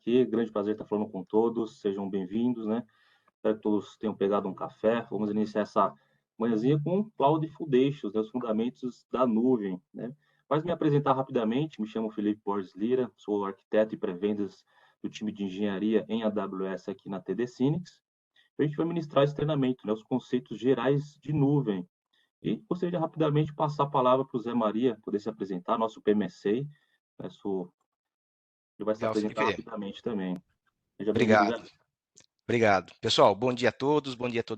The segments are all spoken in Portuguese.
aqui, grande prazer estar falando com todos, sejam bem-vindos, né? Espero que todos tenham pegado um café. Vamos iniciar essa manhãzinha com Cloud Foundations, né, os fundamentos da nuvem, né? Mas me apresentar rapidamente, me chamo Felipe Borges Lira, sou arquiteto e pré-vendas do time de engenharia em AWS aqui na TD Synnex. A gente vai ministrar esse treinamento, né, os conceitos gerais de nuvem. E gostaria de rapidamente passar a palavra para o Zé Maria, poder se apresentar, nosso PMSA. Peço, ele vai se Legal, apresentar Felipe. rapidamente também. Seja bem-vindo, Zé. Obrigado. Obrigado. Pessoal, bom dia a todos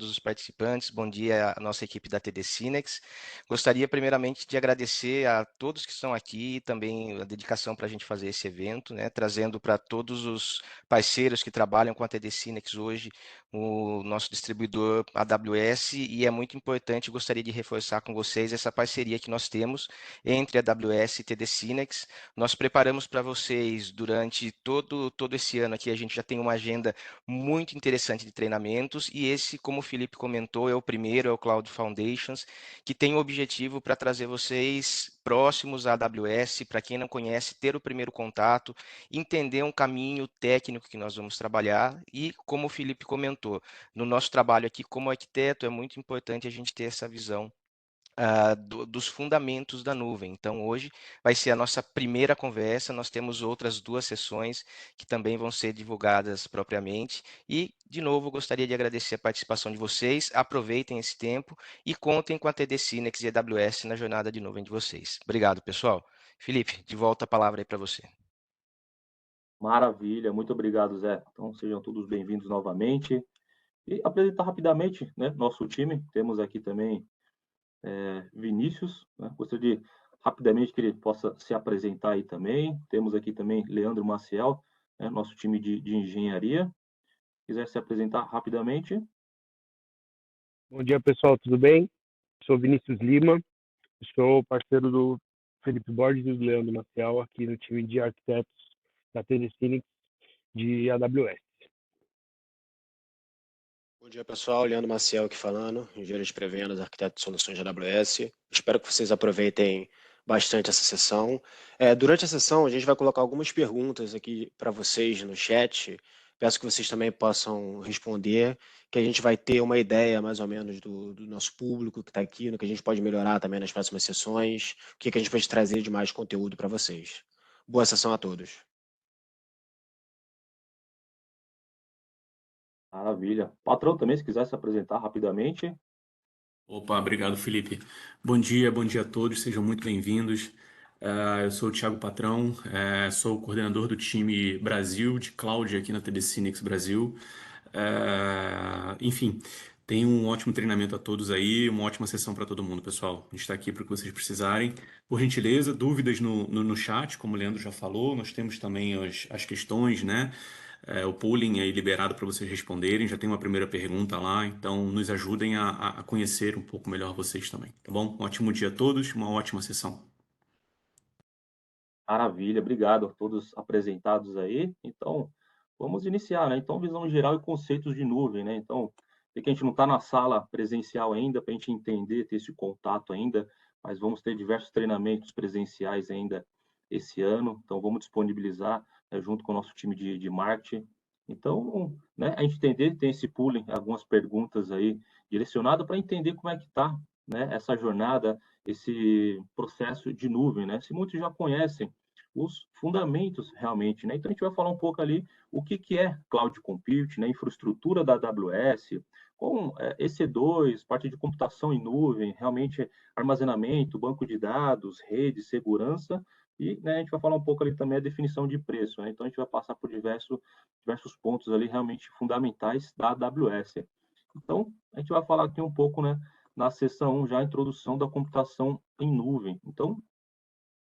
os participantes, bom dia à nossa equipe da TD Synnex. Gostaria primeiramente de agradecer a todos que estão aqui e também a dedicação para a gente fazer esse evento, né, trazendo para todos os parceiros que trabalham com a TD Synnex hoje o nosso distribuidor AWS, e é muito importante, gostaria de reforçar com vocês essa parceria que nós temos entre a AWS e TD Synnex. Nós preparamos para vocês durante todo esse ano aqui, a gente já tem uma agenda muito interessante de treinamentos, e esse, como o Felipe comentou, é o primeiro, é o Cloud Foundations, que tem o objetivo para trazer vocês próximos à AWS, para quem não conhece, ter o primeiro contato, entender um caminho técnico que nós vamos trabalhar, e como o Felipe comentou, no nosso trabalho aqui como arquiteto, é muito importante a gente ter essa visão dos fundamentos da nuvem. Então, hoje vai ser a nossa primeira conversa. Nós temos outras 2 sessões que também vão ser divulgadas propriamente. E, de novo, gostaria de agradecer a participação de vocês. Aproveitem esse tempo e contem com a TD Synnex e a AWS na jornada de nuvem de vocês. Obrigado, pessoal. Felipe, de volta a palavra aí para você. Maravilha, muito obrigado, Zé. Então, sejam todos bem-vindos novamente. E apresentar rapidamente, né, nosso time. Temos aqui também Vinícius, né? Gostaria de rapidamente que ele possa se apresentar aí também. Temos aqui também Leandro Maciel, né, nosso time de engenharia. Quiser se apresentar rapidamente. Bom dia, pessoal, tudo bem? Sou Vinícius Lima, sou parceiro do Felipe Borges e do Leandro Maciel aqui no time de arquitetos da TD Synnex de AWS. Bom dia, pessoal. Leandro Maciel aqui falando, engenheiro de pré-vendas, arquiteto de soluções de AWS. Espero que vocês aproveitem bastante essa sessão. Durante a sessão, a gente vai colocar algumas perguntas aqui para vocês no chat. Peço que vocês também possam responder, que a gente vai ter uma ideia mais ou menos do nosso público que está aqui, no que a gente pode melhorar também nas próximas sessões, o que a gente pode trazer de mais conteúdo para vocês. Boa sessão a todos. Maravilha. Patrão também, se quiser se apresentar rapidamente. Opa, obrigado, Felipe. Bom dia a todos, sejam muito bem-vindos. Eu sou o Thiago Patrão, sou o coordenador do time Brasil de Cloud aqui na TD Synnex Brasil. Enfim, tenham um ótimo treinamento a todos aí, uma ótima sessão para todo mundo, pessoal. A gente está aqui para o que vocês precisarem. Por gentileza, dúvidas no chat, como o Leandro já falou, nós temos também as questões, né? O polling aí liberado para vocês responderem, já tem uma primeira pergunta lá, então nos ajudem a conhecer um pouco melhor vocês também, tá bom? Um ótimo dia a todos, uma ótima sessão. Maravilha, obrigado a todos apresentados aí. Então, vamos iniciar, né? Então, visão geral e conceitos de nuvem, né? Então, sei que a gente não está na sala presencial ainda para a gente entender, ter esse contato ainda, mas vamos ter diversos treinamentos presenciais ainda esse ano. Então, vamos disponibilizar, né, junto com o nosso time de marketing. Então, né, a gente entender, tem esse pooling, algumas perguntas aí direcionadas para entender como é que está, né, essa jornada, esse processo de nuvem, né? Se muitos já conhecem os fundamentos realmente, né? Então a gente vai falar um pouco ali o que é cloud computing, né? Infraestrutura da AWS, com EC2, parte de computação em nuvem, realmente armazenamento, banco de dados, rede, segurança, e, né, a gente vai falar um pouco ali também a definição de preço, né? Então a gente vai passar por diversos pontos ali realmente fundamentais da AWS. Então a gente vai falar aqui um pouco, né, na seção 1 já a introdução da computação em nuvem. Então,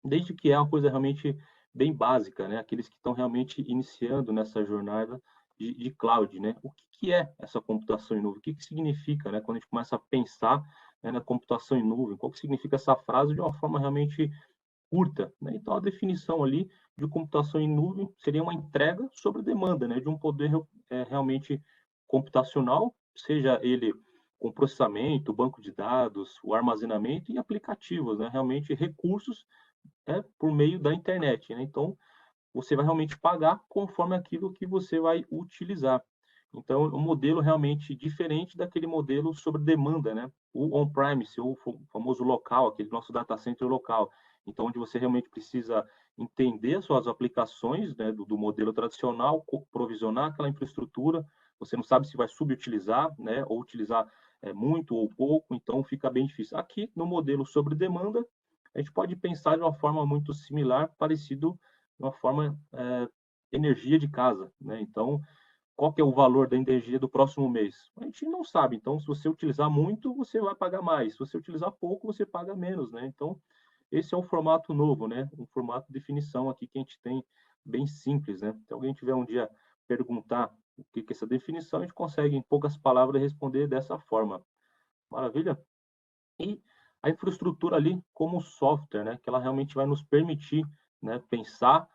desde que é uma coisa realmente bem básica, né? Aqueles que estão realmente iniciando nessa jornada de cloud, né? O que é essa computação em nuvem? O que significa, né? Quando a gente começa a pensar, né, na computação em nuvem, qual que significa essa frase de uma forma realmente curta, né? Então, a definição ali de computação em nuvem seria uma entrega sobre demanda, né? De um poder realmente computacional, seja ele com processamento, banco de dados, o armazenamento e aplicativos, né? Realmente recursos por meio da internet, né? Então, você vai realmente pagar conforme aquilo que você vai utilizar. Então, um modelo realmente diferente daquele modelo sobre demanda, né? O on-premise, o famoso local, aquele nosso data center local. Então, onde você realmente precisa entender as suas aplicações, né, do modelo tradicional, provisionar aquela infraestrutura, você não sabe se vai subutilizar, né, ou utilizar muito ou pouco, então fica bem difícil. Aqui, no modelo sobre demanda, a gente pode pensar de uma forma muito similar, parecido de uma forma energia de casa, né? Então, qual que é o valor da energia do próximo mês? A gente não sabe. Então, se você utilizar muito, você vai pagar mais. Se você utilizar pouco, você paga menos, né? Então, esse é um formato novo, né? Um formato de definição aqui que a gente tem bem simples, né? Se alguém tiver um dia perguntar o que é essa definição, a gente consegue, em poucas palavras, responder dessa forma. Maravilha? E a infraestrutura ali como software, né? Que ela realmente vai nos permitir, né, pensar.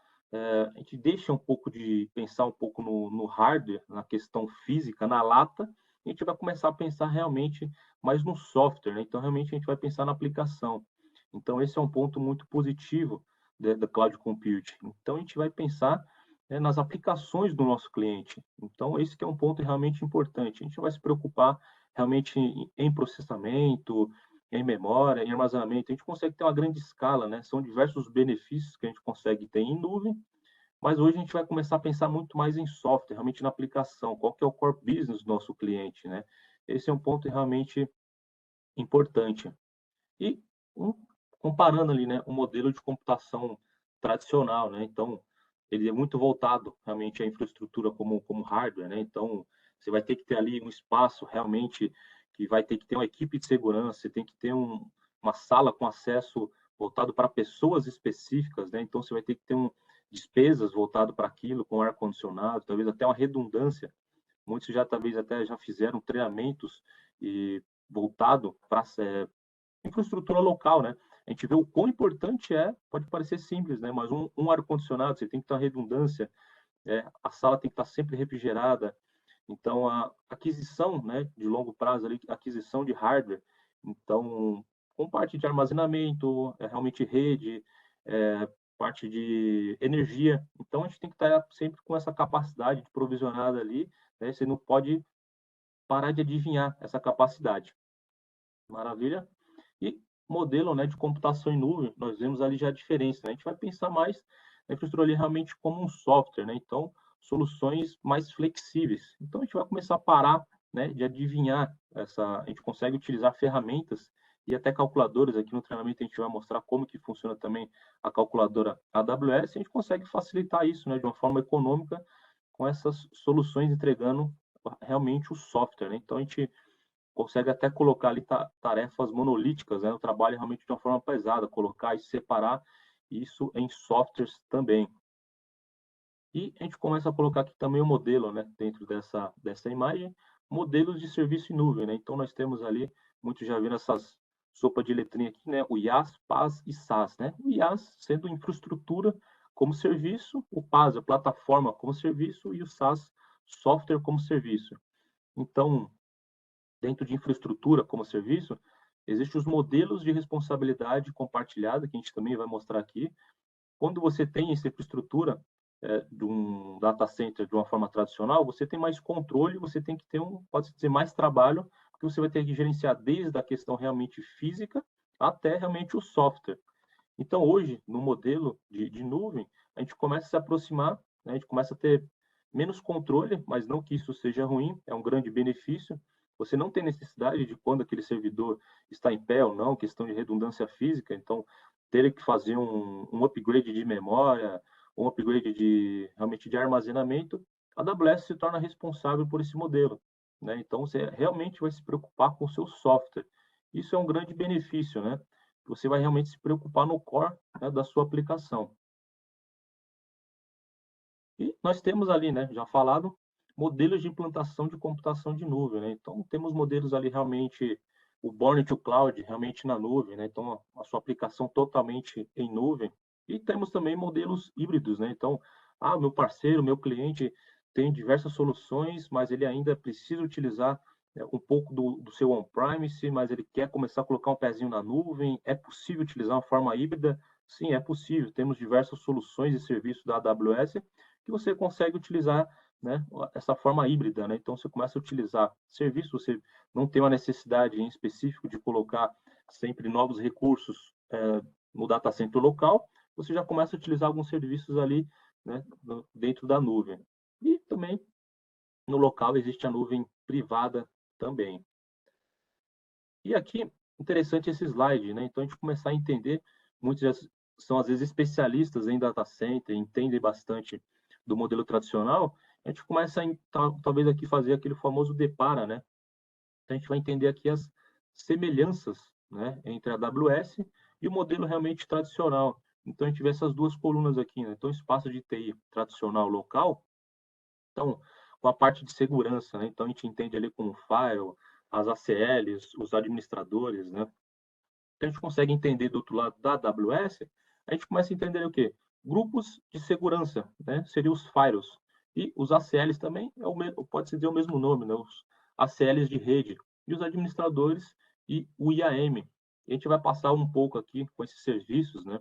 A gente deixa um pouco de pensar um pouco no hardware, na questão física, na lata, e a gente vai começar a pensar realmente mais no software, né? Então, realmente, a gente vai pensar na aplicação. Então, esse é um ponto muito positivo da Cloud Computing. Então, a gente vai pensar, né, nas aplicações do nosso cliente. Então, esse que é um ponto realmente importante. A gente vai se preocupar realmente em processamento, em memória, em armazenamento. A gente consegue ter uma grande escala, né? São diversos benefícios que a gente consegue ter em nuvem, mas hoje a gente vai começar a pensar muito mais em software, realmente na aplicação. Qual que é o core business do nosso cliente, né? Esse é um ponto realmente importante. E comparando ali, né, o modelo de computação tradicional, né? Então, ele é muito voltado realmente à infraestrutura como hardware, né? Então, você vai ter que ter ali um espaço realmente que vai ter que ter uma equipe de segurança, você tem que ter uma sala com acesso voltado para pessoas específicas, né? Então, você vai ter que ter despesas voltado para aquilo, com ar-condicionado, talvez até uma redundância. Muitos já talvez até já fizeram treinamentos e voltado para infraestrutura local, né? A gente vê o quão importante pode parecer simples, né? Mas um ar-condicionado, você tem que ter uma redundância, a sala tem que estar sempre refrigerada. Então, a aquisição, né, de longo prazo, ali, aquisição de hardware, então, com parte de armazenamento, realmente rede, parte de energia. Então, a gente tem que estar sempre com essa capacidade de provisionada ali, né? Você não pode parar de adivinhar essa capacidade. Maravilha? E modelo, né, de computação em nuvem, nós vemos ali já a diferença, né? A gente vai pensar mais na infraestrutura ali realmente como um software, né? Então, soluções mais flexíveis. Então, a gente vai começar a parar, né, de adivinhar a gente consegue utilizar ferramentas e até calculadoras. Aqui no treinamento a gente vai mostrar como que funciona também a calculadora AWS, e a gente consegue facilitar isso, né, de uma forma econômica com essas soluções entregando realmente o software, né? Então, a gente consegue até colocar ali tarefas monolíticas, né? O trabalho realmente de uma forma pesada, colocar e separar isso em softwares também. E a gente começa a colocar aqui também o modelo, né? Dentro dessa imagem, modelos de serviço em nuvem, né? Então, nós temos ali, muitos já viram essas sopa de letrinha aqui, né? O IaaS, PaaS e SaaS, né? O IaaS sendo infraestrutura como serviço, o PaaS, a plataforma como serviço, e o SaaS, software como serviço. Então, dentro de infraestrutura como serviço, existem os modelos de responsabilidade compartilhada, que a gente também vai mostrar aqui. Quando você tem essa infraestrutura de um data center de uma forma tradicional, você tem mais controle, você tem que ter pode dizer, mais trabalho, porque você vai ter que gerenciar desde a questão realmente física até realmente o software. Então, hoje, no modelo de nuvem, a gente começa a se aproximar, né, a gente começa a ter menos controle, mas não que isso seja ruim, é um grande benefício. Você não tem necessidade de quando aquele servidor está em pé ou não, questão de redundância física, então ter que fazer um upgrade de memória, um upgrade realmente de armazenamento, a AWS se torna responsável por esse modelo, né? Então você realmente vai se preocupar com o seu software. Isso é um grande benefício, né? Você vai realmente se preocupar no core, né, da sua aplicação. E nós temos ali, né, já falado, modelos de implantação de computação de nuvem, né? Então, temos modelos ali realmente, o Born to Cloud, realmente na nuvem, né? Então, a sua aplicação totalmente em nuvem. E temos também modelos híbridos, né? Então, meu parceiro, meu cliente tem diversas soluções, mas ele ainda precisa utilizar um pouco do seu on-premise, mas ele quer começar a colocar um pezinho na nuvem. É possível utilizar uma forma híbrida? sim, é possível. Temos diversas soluções e serviços da AWS que você consegue utilizar, né, essa forma híbrida, né? Então, você começa a utilizar serviço, você não tem uma necessidade em específico de colocar sempre novos recursos no data center local, você já começa a utilizar alguns serviços ali, né, dentro da nuvem. E também, no local, existe a nuvem privada também. E aqui, interessante esse slide, né? Então, a gente começar a entender, muitos são, às vezes, especialistas em data center, entendem bastante do modelo tradicional, a gente começa a, talvez, aqui fazer aquele famoso depara, né? Então, a gente vai entender aqui as semelhanças, né, entre a AWS e o modelo realmente tradicional. Então, a gente vê essas duas colunas aqui, né? Então, espaço de TI tradicional local, então, com a parte de segurança, né? Então, a gente entende ali como firewall, as ACLs, os administradores, né? Então, a gente consegue entender do outro lado da AWS, a gente começa a entender o quê? Grupos de segurança, né? Seriam os firewalls. E os ACLs também, pode-se dizer o mesmo nome, né? Os ACLs de rede. E os administradores e o IAM. E a gente vai passar um pouco aqui com esses serviços, né?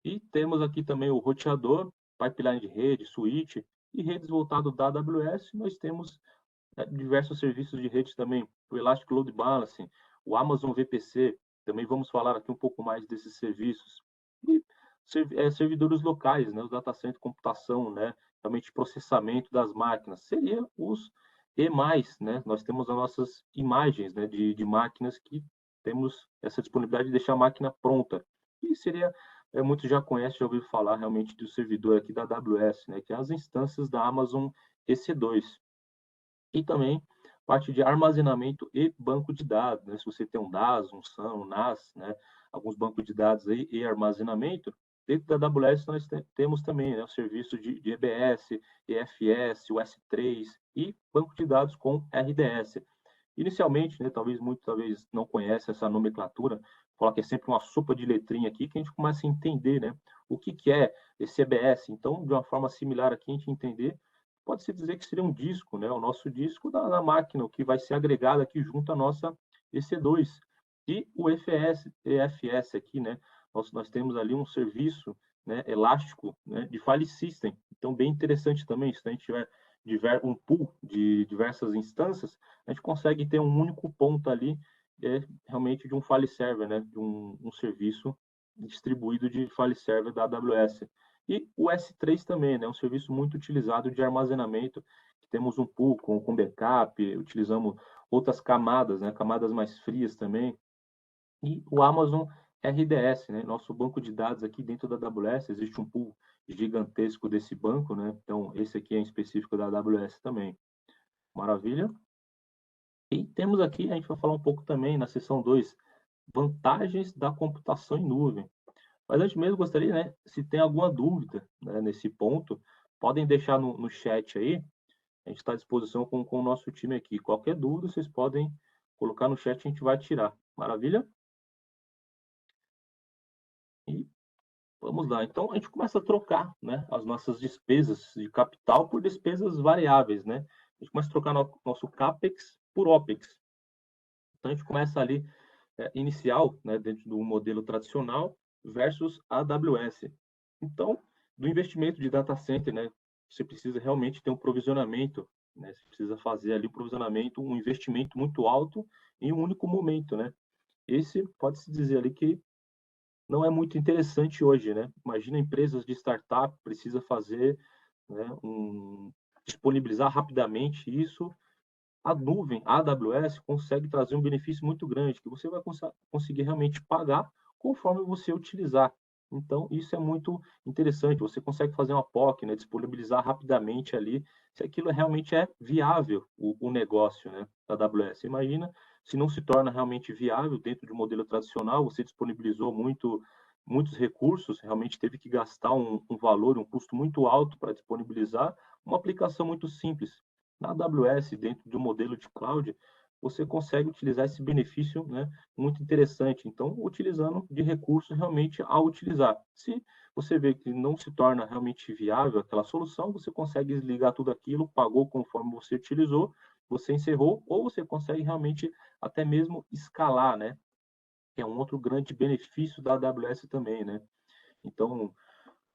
E temos aqui também o roteador, pipeline de rede, switch, e redes voltado da AWS, nós temos diversos serviços de rede também, o Elastic Load Balancing, o Amazon VPC, também vamos falar aqui um pouco mais desses serviços. E servidores locais, né, os data center de computação, né, realmente processamento das máquinas, seria os E+, né, nós temos as nossas imagens, né, de máquinas que temos essa disponibilidade de deixar a máquina pronta. E seria, muitos já conhecem, já ouviram falar realmente do servidor aqui da AWS, né, que é as instâncias da Amazon EC2. E também parte de armazenamento e banco de dados, né? Se você tem um DAS, um SAN, um NAS, né? Alguns bancos de dados aí e armazenamento, dentro da AWS nós temos também, né, o serviço de EBS, EFS, o S3 e banco de dados com RDS. Inicialmente, né, talvez não conhece essa nomenclatura, fala que é sempre uma sopa de letrinha aqui, que a gente começa a entender, né, o que é esse EBS. Então, de uma forma similar aqui, a gente entender, pode-se dizer que seria um disco, né, o nosso disco da máquina, o que vai ser agregado aqui junto à nossa EC2. E o EFS aqui, né, nós temos ali um serviço, né, elástico, né, de file system. Então, bem interessante também, se a gente tiver um pool de diversas instâncias, a gente consegue ter um único ponto ali, realmente de um file server, né, de um serviço distribuído de file server da AWS. E o S3 também, né, um serviço muito utilizado de armazenamento, que temos um pool com backup, utilizamos outras camadas, né, camadas mais frias também. E o Amazon RDS, né, nosso banco de dados aqui dentro da AWS, existe um pool gigantesco desse banco, né, então esse aqui é em específico da AWS também. Maravilha? E temos aqui, a gente vai falar um pouco também na seção 2, vantagens da computação em nuvem. Mas antes mesmo, gostaria, né, se tem alguma dúvida, né, nesse ponto, podem deixar no chat aí, a gente está à disposição com o nosso time aqui. Qualquer dúvida, vocês podem colocar no chat, a gente vai tirar. Maravilha? E vamos lá. Então, a gente começa a trocar, né, as nossas despesas de capital por despesas variáveis, né? A gente começa a trocar nosso CAPEX por OPEX. Então, a gente começa ali, inicial, né, dentro do modelo tradicional, versus a AWS. Então, do investimento de data center, né, você precisa realmente ter um provisionamento, né, você precisa fazer ali o provisionamento, um investimento muito alto em um único momento, né? Esse pode-se dizer ali que não é muito interessante hoje, né? Imagina empresas de startup precisa fazer, né, disponibilizar rapidamente isso. A nuvem, a AWS, consegue trazer um benefício muito grande, que você vai conseguir realmente pagar conforme você utilizar. Então, isso é muito interessante. Você consegue fazer uma POC, né, disponibilizar rapidamente ali, se aquilo realmente é viável, o negócio, né, da AWS. Imagina se não se torna realmente viável dentro de um modelo tradicional, você disponibilizou muitos recursos, realmente teve que gastar um valor, um custo muito alto para disponibilizar uma aplicação muito simples. Na AWS, dentro do modelo de cloud, você consegue utilizar esse benefício, né, muito interessante. Então, utilizando de recursos realmente a utilizar. Se você vê que não se torna realmente viável aquela solução, você consegue desligar tudo aquilo, pagou conforme você utilizou, você encerrou, ou você consegue realmente até mesmo escalar, né? Que é um outro grande benefício da AWS também, né? Então,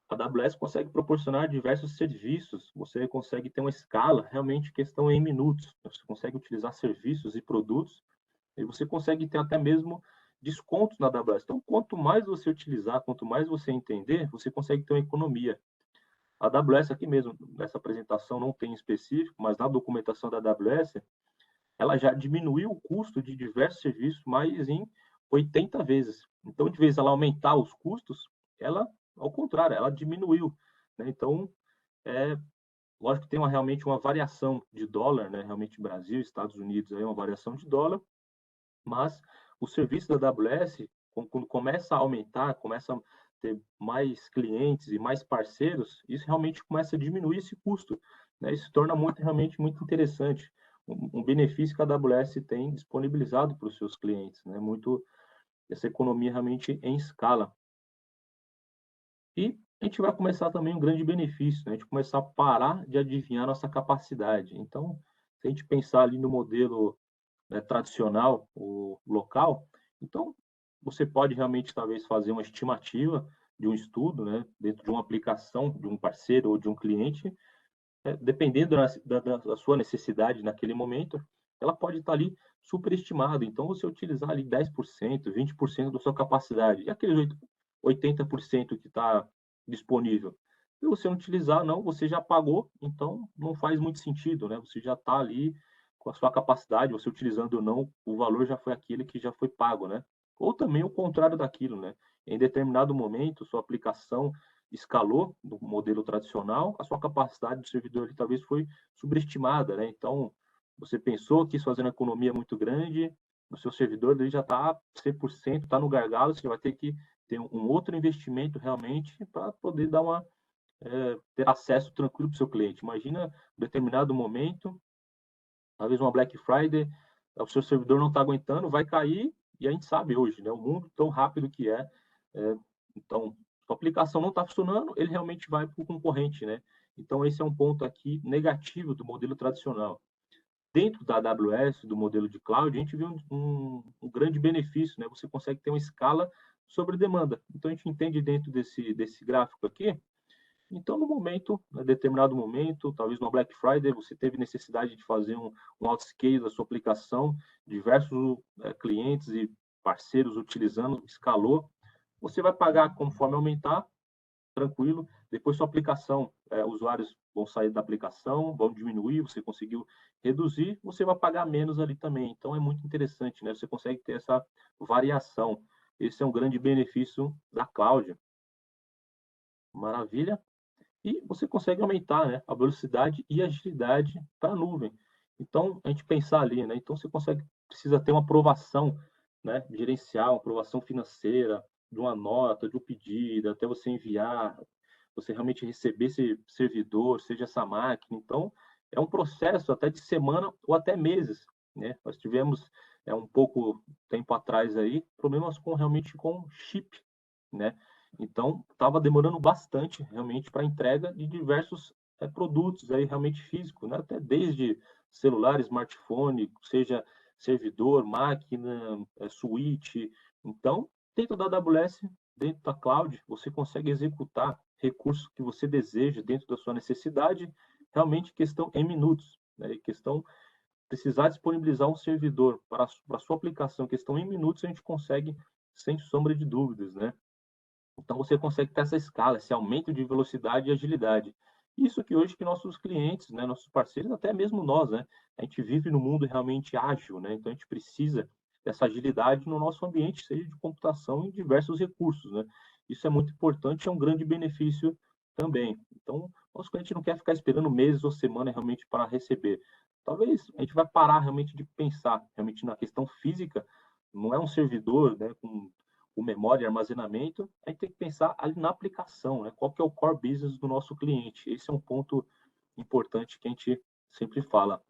a AWS consegue proporcionar diversos serviços, você consegue ter uma escala, realmente questão em minutos, você consegue utilizar serviços e produtos, e você consegue ter até mesmo descontos na AWS. Então, quanto mais você utilizar, quanto mais você entender, você consegue ter uma economia. A AWS aqui mesmo, nessa apresentação não tem específico, mas na documentação da AWS, ela já diminuiu o custo de diversos serviços mais em 80 vezes. Então, de vez ela aumentar os custos, ela, ao contrário, ela diminuiu, né? Então, lógico que tem realmente uma variação de dólar, né? Realmente Brasil, Estados Unidos, aí uma variação de dólar, mas o serviço da AWS, quando começa a aumentar, começa a ter mais clientes e mais parceiros, isso realmente começa a diminuir esse custo, né? Isso se torna realmente muito interessante. Um benefício que a AWS tem disponibilizado para os seus clientes, né? Muito essa economia realmente em escala. E a gente vai começar também um grande benefício, né? A gente começar a parar de adivinhar nossa capacidade. Então, se a gente pensar ali no modelo, né, tradicional, o local, então você pode realmente talvez fazer uma estimativa de um estudo, né, dentro de uma aplicação de um parceiro ou de um cliente, dependendo da sua necessidade naquele momento, ela pode estar ali superestimada. Então, você utilizar ali 10%, 20% da sua capacidade, e aqueles 80% que está disponível. Se você não utilizar, não, você já pagou, então não faz muito sentido, né? Você já está ali com a sua capacidade, você utilizando ou não, o valor já foi aquele que já foi pago, né? Ou também o contrário daquilo, né? Em determinado momento, sua aplicação escalou do modelo tradicional, a sua capacidade de servidor ali, talvez foi subestimada, né? Então, você pensou que fazer uma economia muito grande, o seu servidor ele já está 100%, está no gargalo, você vai ter que ter um outro investimento realmente para poder dar ter acesso tranquilo para o seu cliente. Imagina, em determinado momento, talvez uma Black Friday, o seu servidor não está aguentando, vai cair, e a gente sabe hoje, né? O mundo tão rápido que então, a aplicação não está funcionando, ele realmente vai para o concorrente, né? Então, esse é um ponto aqui negativo do modelo tradicional. Dentro da AWS, do modelo de cloud, a gente vê um grande benefício, né? Você consegue ter uma escala sobre demanda. Então, a gente entende dentro desse gráfico aqui. Então, no momento, em determinado momento, talvez no Black Friday, você teve necessidade de fazer um outscale da sua aplicação, diversos clientes e parceiros utilizando, escalou. Você vai pagar conforme aumentar, tranquilo. Depois sua aplicação, usuários vão sair da aplicação, vão diminuir, você conseguiu reduzir, você vai pagar menos ali também. Então é muito interessante, né? Você consegue ter essa variação. Esse é um grande benefício da cloud. Maravilha. E você consegue aumentar, né, a velocidade e agilidade para a nuvem. Então, a gente pensar ali, né? Então, você precisa ter uma aprovação, né, gerencial, uma aprovação financeira, de uma nota, de um pedido, até você enviar, você realmente receber esse servidor, seja essa máquina. Então, é um processo até de semana ou até meses, né? Nós tivemos, um pouco tempo atrás aí, problemas realmente com chip, né? Então, estava demorando bastante realmente para entrega de diversos produtos aí realmente físicos, né? Até desde celular, smartphone, seja servidor, máquina, switch. Então, dentro da AWS, dentro da cloud, você consegue executar recursos que você deseja dentro da sua necessidade, realmente questão em minutos, né? Questão precisar disponibilizar um servidor para a sua aplicação, questão em minutos, a gente consegue sem sombra de dúvidas, né? Então você consegue ter essa escala, esse aumento de velocidade e agilidade. Isso que hoje que nossos clientes, né, nossos parceiros, até mesmo nós, né, a gente vive num mundo realmente ágil, né? Então a gente precisa dessa agilidade no nosso ambiente, seja de computação e diversos recursos, né? Isso é muito importante, é um grande benefício também. Então, nosso cliente não quer ficar esperando meses ou semanas realmente para receber. Talvez a gente vai parar realmente de pensar realmente na questão física, não é um servidor, né, com o memória e armazenamento, a gente tem que pensar ali na aplicação, né? Qual que é o core business do nosso cliente? Esse é um ponto importante que a gente sempre fala.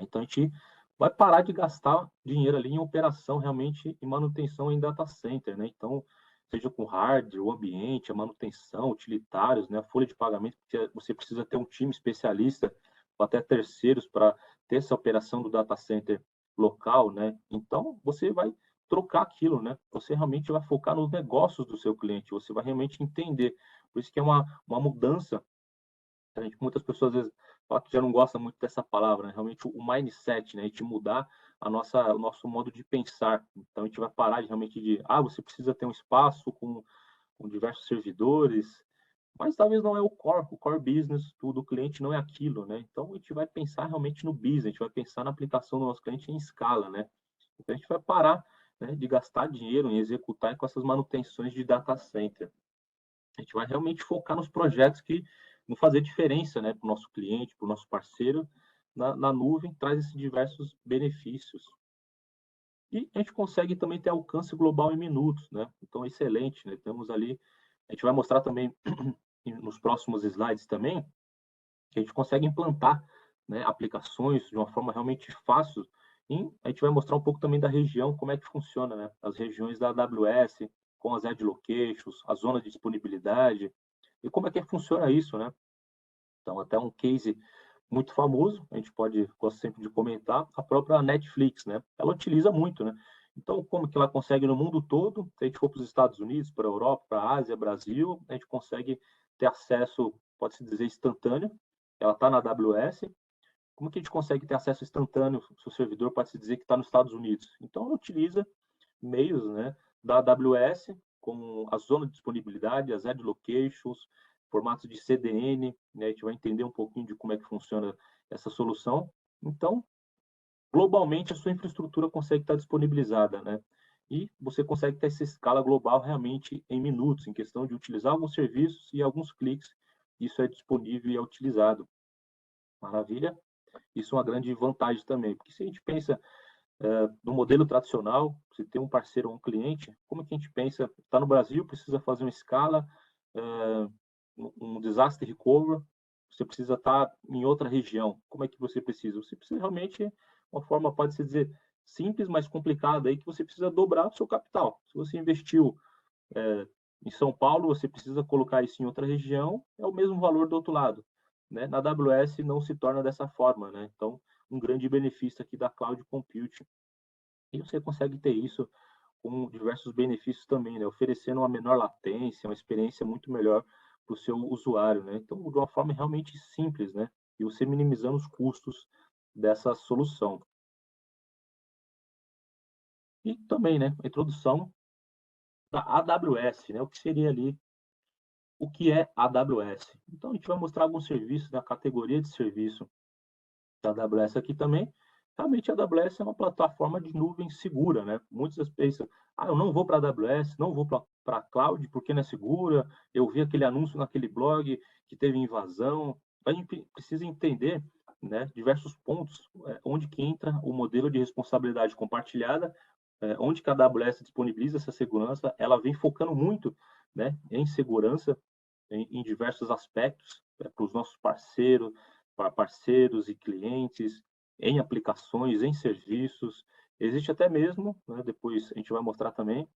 Então, a gente vai parar de gastar dinheiro ali em operação realmente em manutenção em data center, né? Então, seja com hardware, o ambiente, a manutenção, utilitários, né? A folha de pagamento, porque você precisa ter um time especialista ou até terceiros para ter essa operação do data center local, né? Então, você vai trocar aquilo, né? Você realmente vai focar nos negócios do seu cliente, você vai realmente entender. Por isso que é uma mudança. Muitas pessoas às vezes falam que já não gostam muito dessa palavra, né? Realmente o mindset, né? A gente mudar o nosso modo de pensar. Então a gente vai parar de realmente você precisa ter um espaço com diversos servidores, mas talvez não é o core business do cliente não é aquilo, né? Então a gente vai pensar realmente no business, a gente vai pensar na aplicação do nosso cliente em escala, né? Então a gente vai parar, né, de gastar dinheiro em executar com essas manutenções de data center. A gente vai realmente focar nos projetos que vão fazer diferença, né, para o nosso cliente, para o nosso parceiro. Na nuvem traz esses diversos benefícios. E a gente consegue também ter alcance global em minutos, né? Então, excelente, né? Temos ali, a gente vai mostrar também nos próximos slides também, que a gente consegue implantar, né, aplicações de uma forma realmente fácil. E a gente vai mostrar um pouco também da região, como é que funciona, né? As regiões da AWS, com as edge locations, a zona de disponibilidade, e como é que funciona isso, né? Então, até um case muito famoso, a gente gosta sempre de comentar, a própria Netflix, né? Ela utiliza muito, né? Então, como que ela consegue no mundo todo, se a gente for para os Estados Unidos, para a Europa, para a Ásia, Brasil, a gente consegue ter acesso, pode-se dizer, instantâneo. Ela está na AWS. Como que a gente consegue ter acesso instantâneo se o servidor pode-se dizer que está nos Estados Unidos? Então, ela utiliza meios, né, da AWS, com a zona de disponibilidade, as edge locations, formatos de CDN, né, a gente vai entender um pouquinho de como é que funciona essa solução. Então, globalmente, a sua infraestrutura consegue estar disponibilizada, né? E você consegue ter essa escala global realmente em minutos, em questão de utilizar alguns serviços e alguns cliques, isso é disponível e é utilizado. Maravilha? Isso é uma grande vantagem também, porque se a gente pensa no modelo tradicional, se tem um parceiro ou um cliente, como é que a gente pensa? Está no Brasil, precisa fazer uma escala, um disaster recovery, você precisa estar em outra região. Como é que você precisa? Você precisa realmente, uma forma, pode-se dizer, simples, mas complicada, aí que você precisa dobrar o seu capital. Se você investiu em São Paulo, você precisa colocar isso em outra região, é o mesmo valor do outro lado. Né? Na AWS não se torna dessa forma, né? Então, um grande benefício aqui da Cloud Computing. E você consegue ter isso com diversos benefícios também, né? Oferecendo uma menor latência, uma experiência muito melhor para o seu usuário, né? Então, de uma forma realmente simples, né? E você minimizando os custos dessa solução. E também, né? A introdução da AWS, né? O que seria ali, o que é AWS? Então, a gente vai mostrar alguns serviços da categoria de serviço da AWS aqui também. Realmente a AWS é uma plataforma de nuvem segura, né? Muitas pensam, eu não vou para a AWS, não vou para a cloud porque não é segura. Eu vi aquele anúncio naquele blog que teve invasão. A gente precisa entender, né, diversos pontos onde que entra o modelo de responsabilidade compartilhada, onde que a AWS disponibiliza essa segurança. Ela vem focando muito, né, em segurança em diversos aspectos para os nossos parceiros, para parceiros e clientes, em aplicações, em serviços. Existe até mesmo, né, depois a gente vai mostrar também,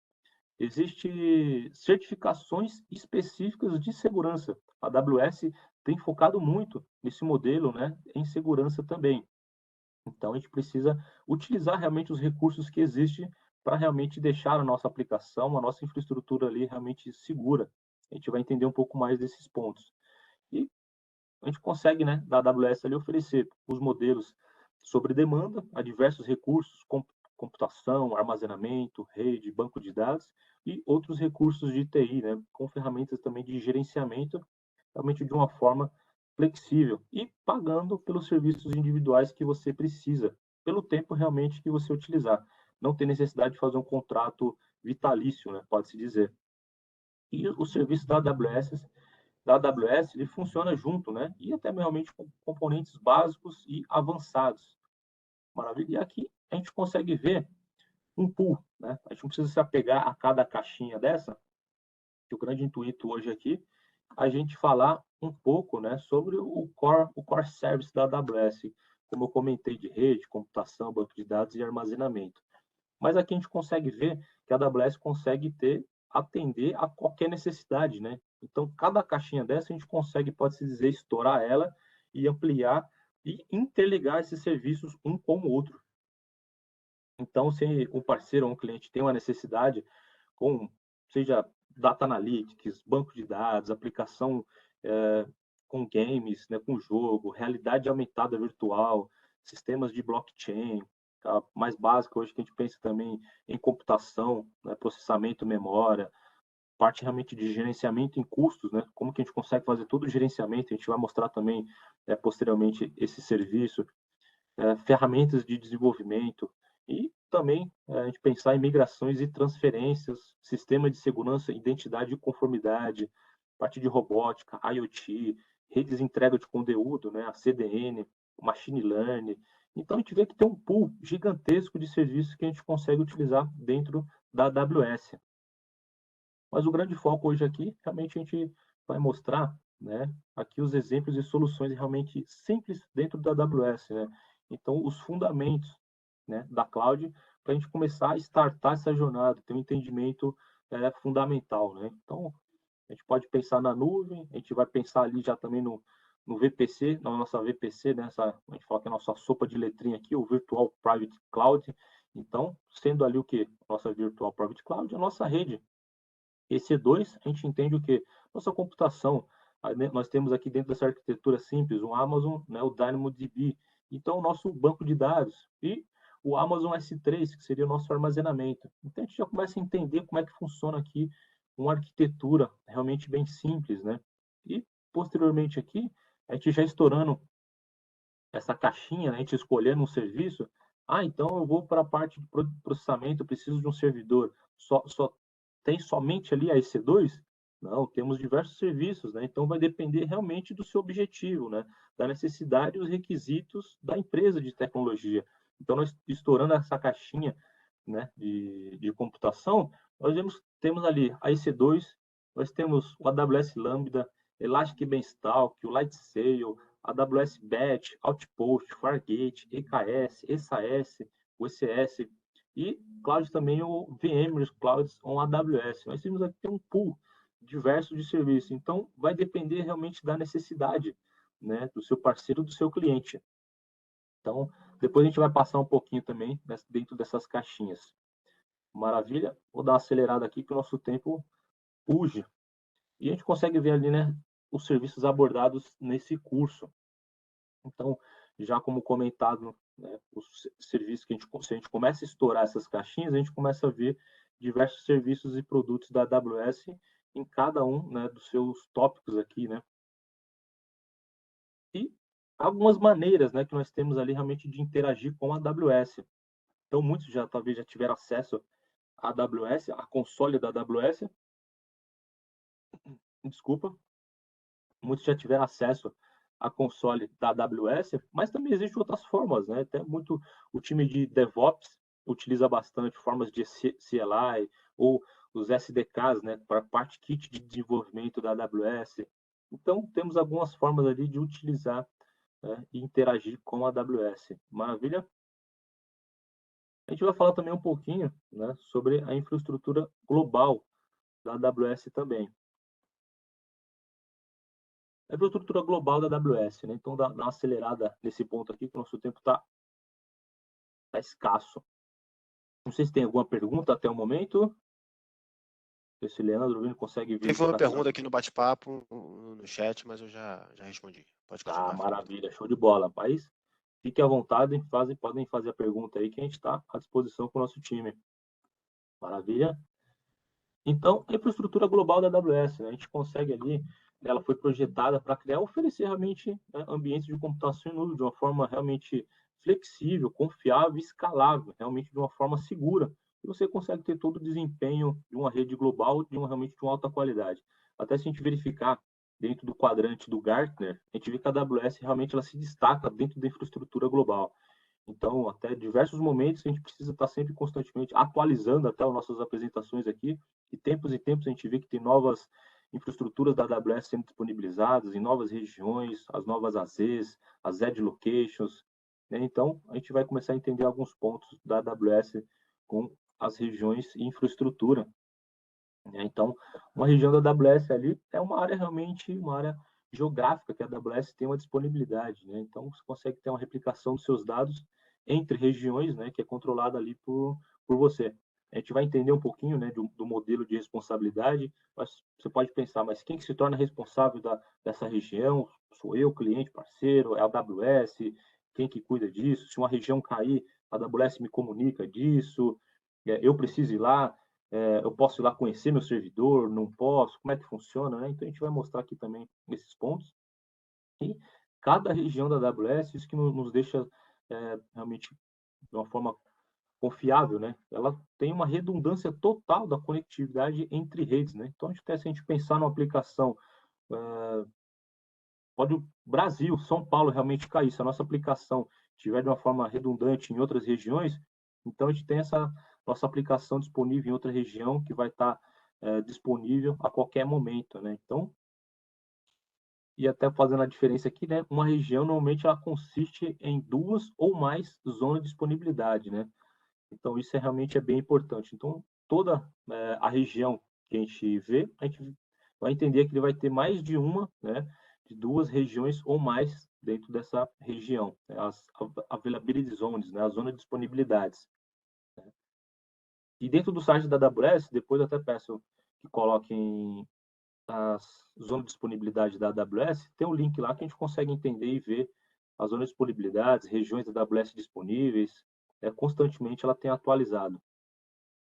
existe certificações específicas de segurança. A AWS tem focado muito nesse modelo, né, em segurança também. Então a gente precisa utilizar realmente os recursos que existem para realmente deixar a nossa aplicação, a nossa infraestrutura ali realmente segura. A gente vai entender um pouco mais desses pontos. E a gente consegue, né, da AWS ali oferecer os modelos sobre demanda a diversos recursos, computação, armazenamento, rede, banco de dados e outros recursos de TI, né, com ferramentas também de gerenciamento, realmente de uma forma flexível e pagando pelos serviços individuais que você precisa, pelo tempo realmente que você utilizar. Não tem necessidade de fazer um contrato vitalício, né, pode-se dizer. E o serviço da AWS, ele funciona junto, né? E até realmente com componentes básicos e avançados. Maravilha. E aqui a gente consegue ver um pool, né? A gente não precisa se apegar a cada caixinha dessa, que o grande intuito hoje aqui a gente falar um pouco, né, sobre o core service da AWS, como eu comentei, de rede, computação, banco de dados e armazenamento. Mas aqui a gente consegue ver que a AWS consegue atender a qualquer necessidade, né? Então, cada caixinha dessa a gente consegue, pode-se dizer, estourar ela e ampliar e interligar esses serviços um com o outro. Então, se um parceiro ou um cliente tem uma necessidade com, seja data analytics, banco de dados, aplicação com games, né, com jogo, realidade aumentada virtual, sistemas de blockchain, a mais básica hoje que a gente pensa também em computação, né, processamento, memória, parte realmente de gerenciamento em custos, né, como que a gente consegue fazer todo o gerenciamento, a gente vai mostrar também posteriormente esse serviço, ferramentas de desenvolvimento e também a gente pensar em migrações e transferências, sistema de segurança, identidade e conformidade, parte de robótica, IoT, redes de entrega de conteúdo, né, a CDN, machine learning. Então a gente vê que tem um pool gigantesco de serviços que a gente consegue utilizar dentro da AWS. Mas o grande foco hoje aqui, realmente a gente vai mostrar, né, aqui os exemplos e soluções realmente simples dentro da AWS, né? Então, os fundamentos, né, da cloud, para a gente começar a startar essa jornada, ter um entendimento fundamental, né? Então, a gente pode pensar na nuvem, a gente vai pensar ali já também no VPC, na nossa VPC, né? A gente fala que é a nossa sopa de letrinha aqui, o Virtual Private Cloud. Então, sendo ali o que? Nossa Virtual Private Cloud, a nossa rede EC2, a gente entende o quê? Nossa computação. Nós temos aqui dentro dessa arquitetura simples o Amazon, né, o DynamoDB, então o nosso banco de dados e o Amazon S3, que seria o nosso armazenamento. Então a gente já começa a entender como é que funciona aqui uma arquitetura realmente bem simples, né? E posteriormente aqui, a gente já estourando essa caixinha, né, a gente escolhendo um serviço, então eu vou para a parte de processamento, eu preciso de um servidor, só tem somente ali a EC2? Não, temos diversos serviços, né? Então vai depender realmente do seu objetivo, né? Da necessidade e os requisitos da empresa de tecnologia. Então nós estourando essa caixinha, né, de computação, nós temos ali a EC2, nós temos o AWS Lambda, Elastic Beanstalk, o Lightsail, AWS Batch, Outpost, Fargate, EKS, ESAS, o ECS e cloud também o VMware Clouds on AWS. Nós temos aqui um pool diverso de serviços. Então, vai depender realmente da necessidade, né, do seu parceiro, do seu cliente. Então, depois a gente vai passar um pouquinho também dentro dessas caixinhas. Maravilha? Vou dar uma acelerada aqui que o nosso tempo fuge. E a gente consegue ver ali, né, os serviços abordados nesse curso. Então, já como comentado, né, os serviços que se a gente começa a estourar essas caixinhas, a gente começa a ver diversos serviços e produtos da AWS em cada um, né, dos seus tópicos aqui, né? E algumas maneiras, né, que nós temos ali realmente de interagir com a AWS. Então, muitos já talvez já tiveram acesso à AWS, a console da AWS. Desculpa. Muitos já tiveram acesso a console da AWS, mas também existem outras formas, né? Até muito o time de DevOps utiliza bastante formas de CLI ou os SDKs, né, para parte kit de desenvolvimento da AWS. Então, temos algumas formas ali de utilizar, né, e interagir com a AWS. Maravilha? A gente vai falar também um pouquinho, né, sobre a infraestrutura global da AWS também. A infraestrutura global da AWS, né? Então, dá uma acelerada nesse ponto aqui, que o nosso tempo está escasso. Não sei se tem alguma pergunta até o momento. Se o Leandro consegue vir. Teve uma pergunta aqui no bate-papo, no chat, mas eu já respondi. Pode continuar. Maravilha, show de bola. Mas fique à vontade, podem fazer a pergunta aí, que a gente está à disposição com o nosso time. Maravilha? Então, a infraestrutura global da AWS, né? A gente consegue ali, ela foi projetada para oferecer realmente, né, ambientes de computação em nuvem de uma forma realmente flexível, confiável e escalável, realmente de uma forma segura. E você consegue ter todo o desempenho de uma rede global realmente de uma alta qualidade. Até se a gente verificar dentro do quadrante do Gartner, a gente vê que a AWS realmente ela se destaca dentro da infraestrutura global. Então, até diversos momentos a gente precisa estar sempre constantemente atualizando até as nossas apresentações aqui, e tempos e tempos a gente vê que tem novas infraestruturas da AWS sendo disponibilizadas em novas regiões, as novas AZs, as Edge Locations, né? Então, a gente vai começar a entender alguns pontos da AWS com as regiões e infraestrutura, né? Então, uma região da AWS ali é uma área realmente, uma área geográfica que a AWS tem uma disponibilidade, né? Então, você consegue ter uma replicação dos seus dados entre regiões, né, que é controlada ali por você. A gente vai entender um pouquinho, né, do modelo de responsabilidade, mas você pode pensar, mas quem que se torna responsável dessa região? Sou eu, cliente, parceiro, é a AWS, quem que cuida disso? Se uma região cair, a AWS me comunica disso, eu preciso ir lá, eu posso ir lá conhecer meu servidor, não posso, como é que funciona, né? Então a gente vai mostrar aqui também esses pontos. E cada região da AWS, isso que nos deixa realmente de uma forma confiável, né? Ela tem uma redundância total da conectividade entre redes, né? Então, até se a gente pensar numa aplicação, pode o Brasil, São Paulo realmente cair, se a nossa aplicação estiver de uma forma redundante em outras regiões, então a gente tem essa nossa aplicação disponível em outra região que vai estar disponível a qualquer momento, né? Então, e até fazendo a diferença aqui, né? Uma região normalmente ela consiste em 2 ou mais zonas de disponibilidade, né? Então, isso realmente é bem importante. Então, toda a região que a gente vê, a gente vai entender que ele vai ter mais de uma, né, de 2 regiões ou mais dentro dessa região, né, as availability zones, né, as zonas de disponibilidades. Né. E dentro do site da AWS, depois eu até peço que coloquem as zonas de disponibilidade da AWS, tem um link lá que a gente consegue entender e ver as zonas de disponibilidades, regiões da AWS disponíveis, constantemente ela tem atualizado.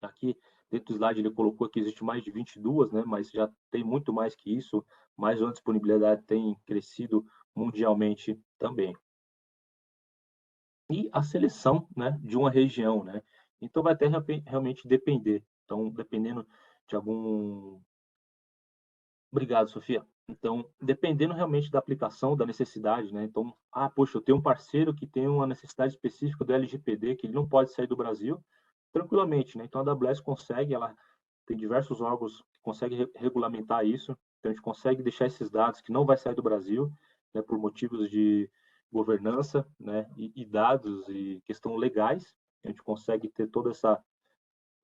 Aqui dentro do slide ele colocou que existe mais de 22, né, mas já tem muito mais que isso, mais a disponibilidade tem crescido mundialmente também. E a seleção, né, de uma região, né? Então vai até realmente depender. Então, dependendo de algum... Obrigado, Sofia. Então, dependendo realmente da aplicação, da necessidade, né? Então, poxa, eu tenho um parceiro que tem uma necessidade específica do LGPD, que ele não pode sair do Brasil, tranquilamente, né? Então, a AWS consegue, ela tem diversos órgãos que conseguem regulamentar isso, então a gente consegue deixar esses dados que não vai sair do Brasil, né, por motivos de governança, né, e dados e questão legais, a gente consegue ter todo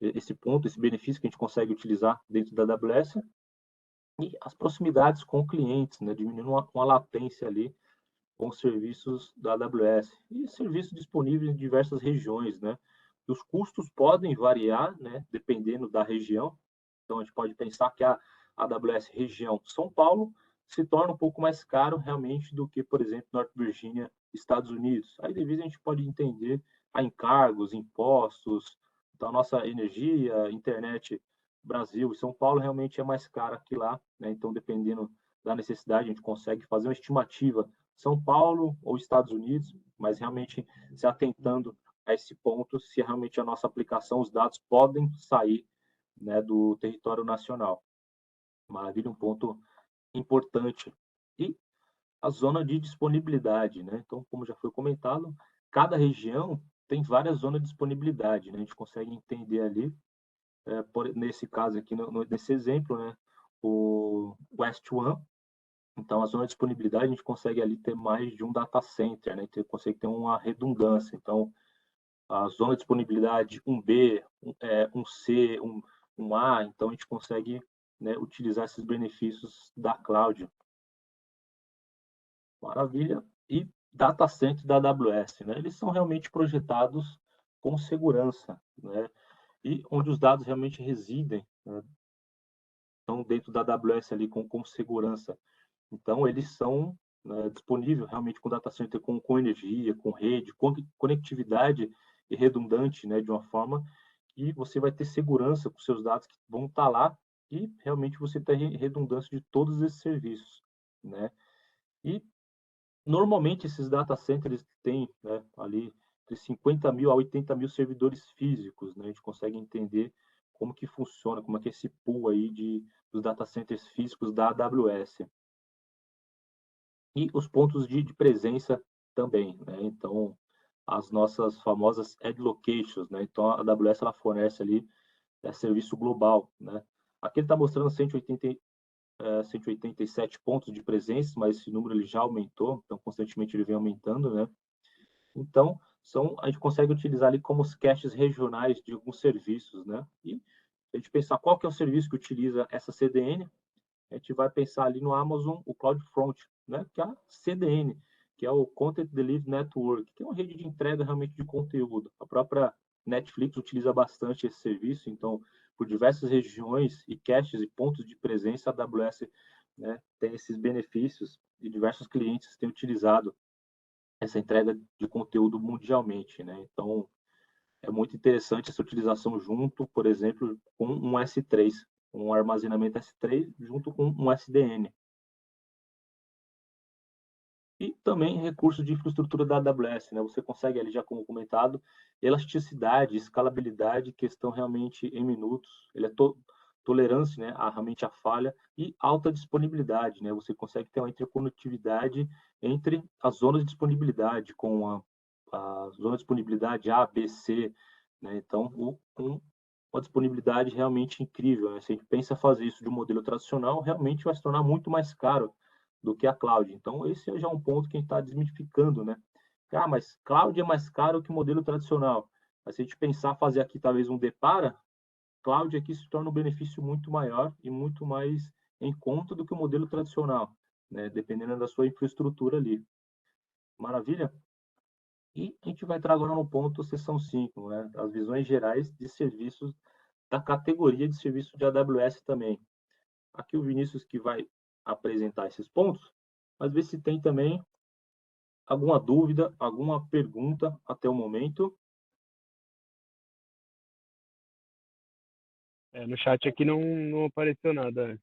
esse ponto, esse benefício que a gente consegue utilizar dentro da AWS, e as proximidades com clientes, né, diminuindo uma latência ali com os serviços da AWS e serviços disponíveis em diversas regiões, né? Os custos podem variar, né, dependendo da região. Então a gente pode pensar que a AWS região São Paulo se torna um pouco mais caro realmente do que, por exemplo, Norte Virgínia, Estados Unidos. Aí devido a gente pode entender a encargos, impostos, então a nossa energia, internet Brasil e São Paulo realmente é mais cara que lá, né? Então dependendo da necessidade a gente consegue fazer uma estimativa São Paulo ou Estados Unidos, mas realmente se atentando a esse ponto, se realmente a nossa aplicação, os dados podem sair, né, do território nacional. Maravilha, um ponto importante. E a zona de disponibilidade, né? Então, como já foi comentado, cada região tem várias zonas de disponibilidade, né? A gente consegue entender ali, nesse caso aqui, nesse exemplo, né? O West One. Então, a zona de disponibilidade, a gente consegue ali ter mais de um data center, né? Então, consegue ter uma redundância. Então, a zona de disponibilidade 1B, 1C, 1A, então a gente consegue, né, utilizar esses benefícios da cloud. Maravilha. E data center da AWS, né? Eles são realmente projetados com segurança, né? E onde os dados realmente residem, né? Estão dentro da AWS ali com segurança. Então, eles são, né, disponíveis realmente com data center, com energia, com rede, com conectividade e redundante, né, de uma forma que você vai ter segurança com seus dados que vão estar lá e realmente você tem redundância de todos esses serviços, né? E normalmente esses data centers têm, né, ali de 50 mil a 80 mil servidores físicos, né? A gente consegue entender como que funciona, como é que é esse pool aí dos data centers físicos da AWS. E os pontos de presença também, né? Então, as nossas famosas Edge Locations, né? Então, a AWS ela fornece ali serviço global, né? Aqui ele está mostrando 187 pontos de presença, mas esse número ele já aumentou, então constantemente ele vem aumentando, né? Então, a gente consegue utilizar ali como os caches regionais de alguns serviços, né? E a gente pensar qual que é o serviço que utiliza essa CDN, a gente vai pensar ali no Amazon, o CloudFront, né? Que é a CDN. que é o Content Delivery Network, que é uma rede de entrega realmente de conteúdo. A própria Netflix utiliza bastante esse serviço, então, por diversas regiões e caches e pontos de presença, a AWS, né, tem esses benefícios e diversos clientes têm utilizado essa entrega de conteúdo mundialmente, né? Então, é muito interessante essa utilização junto, por exemplo, com um S3, um armazenamento S3 junto com um SDN. E também recursos de infraestrutura da AWS, né? Você consegue ali, já como comentado, elasticidade, escalabilidade, questão realmente em minutos. Ele é tolerância, né, realmente a falha e alta disponibilidade, né? Você consegue ter uma interconectividade entre as zonas de disponibilidade com a zona de disponibilidade A, B, C, né? Então, uma disponibilidade realmente incrível, né? Se a gente pensa fazer isso de um modelo tradicional, realmente vai se tornar muito mais caro do que a cloud. Então, esse é já um ponto que a gente está desmitificando, né? Ah, mas cloud é mais caro que o modelo tradicional. Mas se a gente pensar fazer aqui talvez um depara, cloud aqui se torna um benefício muito maior e muito mais em conta do que o modelo tradicional, né? Dependendo da sua infraestrutura ali. Maravilha? E a gente vai entrar agora no ponto seção 5, né? As visões gerais de serviços da categoria de serviço de AWS também. Aqui o Vinícius que vai apresentar esses pontos, mas ver se tem também alguma dúvida, alguma pergunta até o momento. No chat aqui não apareceu nada.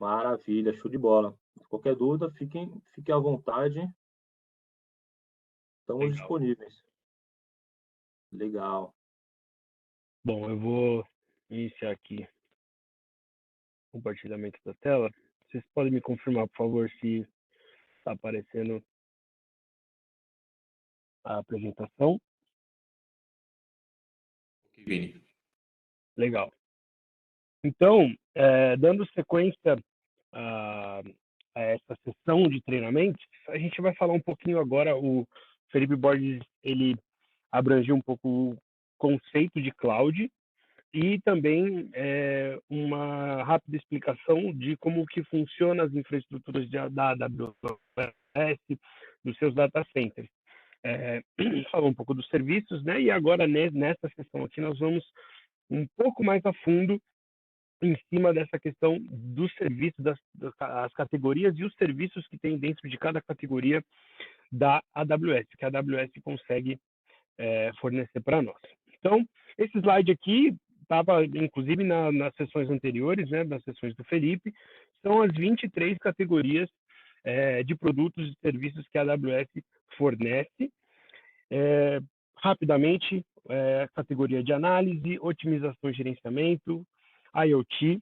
Maravilha, show de bola. Qualquer dúvida, fiquem à vontade. Estamos disponíveis. Legal. Bom, eu vou iniciar aqui o compartilhamento da tela. Vocês podem me confirmar, por favor, se está aparecendo a apresentação? Ok, Vini. Legal. Então, dando sequência a essa sessão de treinamentos, a gente vai falar um pouquinho agora, o Felipe Borges, ele abrangiu um pouco o conceito de cloud e também uma rápida explicação de como que funciona as infraestruturas da AWS, dos seus data centers. Falou um pouco dos serviços, né? E agora, nessa sessão aqui, nós vamos um pouco mais a fundo em cima dessa questão dos serviços, das categorias e os serviços que tem dentro de cada categoria da AWS, que a AWS consegue fornecer para nós. Então, esse slide aqui estava, inclusive, nas sessões anteriores, né, nas sessões do Felipe, são as 23 categorias de produtos e serviços que a AWS fornece. Rapidamente, categoria de análise, otimização e gerenciamento, IoT,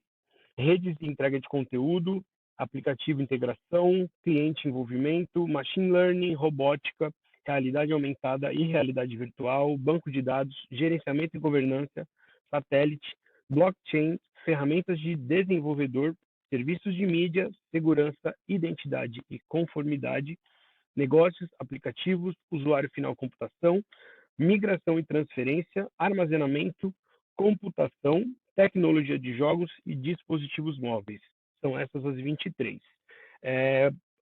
redes de entrega de conteúdo, aplicativo integração, cliente envolvimento, machine learning, robótica, realidade aumentada e realidade virtual, banco de dados, gerenciamento e governança, satélite, blockchain, ferramentas de desenvolvedor, serviços de mídia, segurança, identidade e conformidade, negócios, aplicativos, usuário final computação, migração e transferência, armazenamento, computação, tecnologia de jogos e dispositivos móveis. São essas as 23.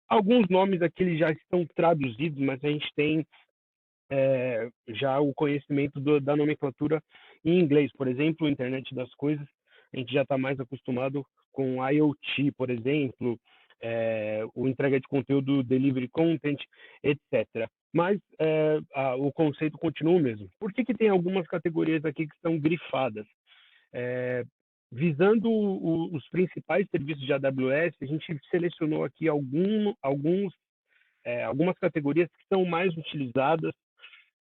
Alguns nomes aqui eles já estão traduzidos, mas a gente tem já o conhecimento da nomenclatura em inglês. Por exemplo, Internet das Coisas, a gente já está mais acostumado com IoT, por exemplo, o entrega de conteúdo, delivery content, etc. Mas o conceito continua o mesmo. Por que tem algumas categorias aqui que são grifadas? Visando os principais serviços de AWS, a gente selecionou aqui algumas categorias que são mais utilizadas,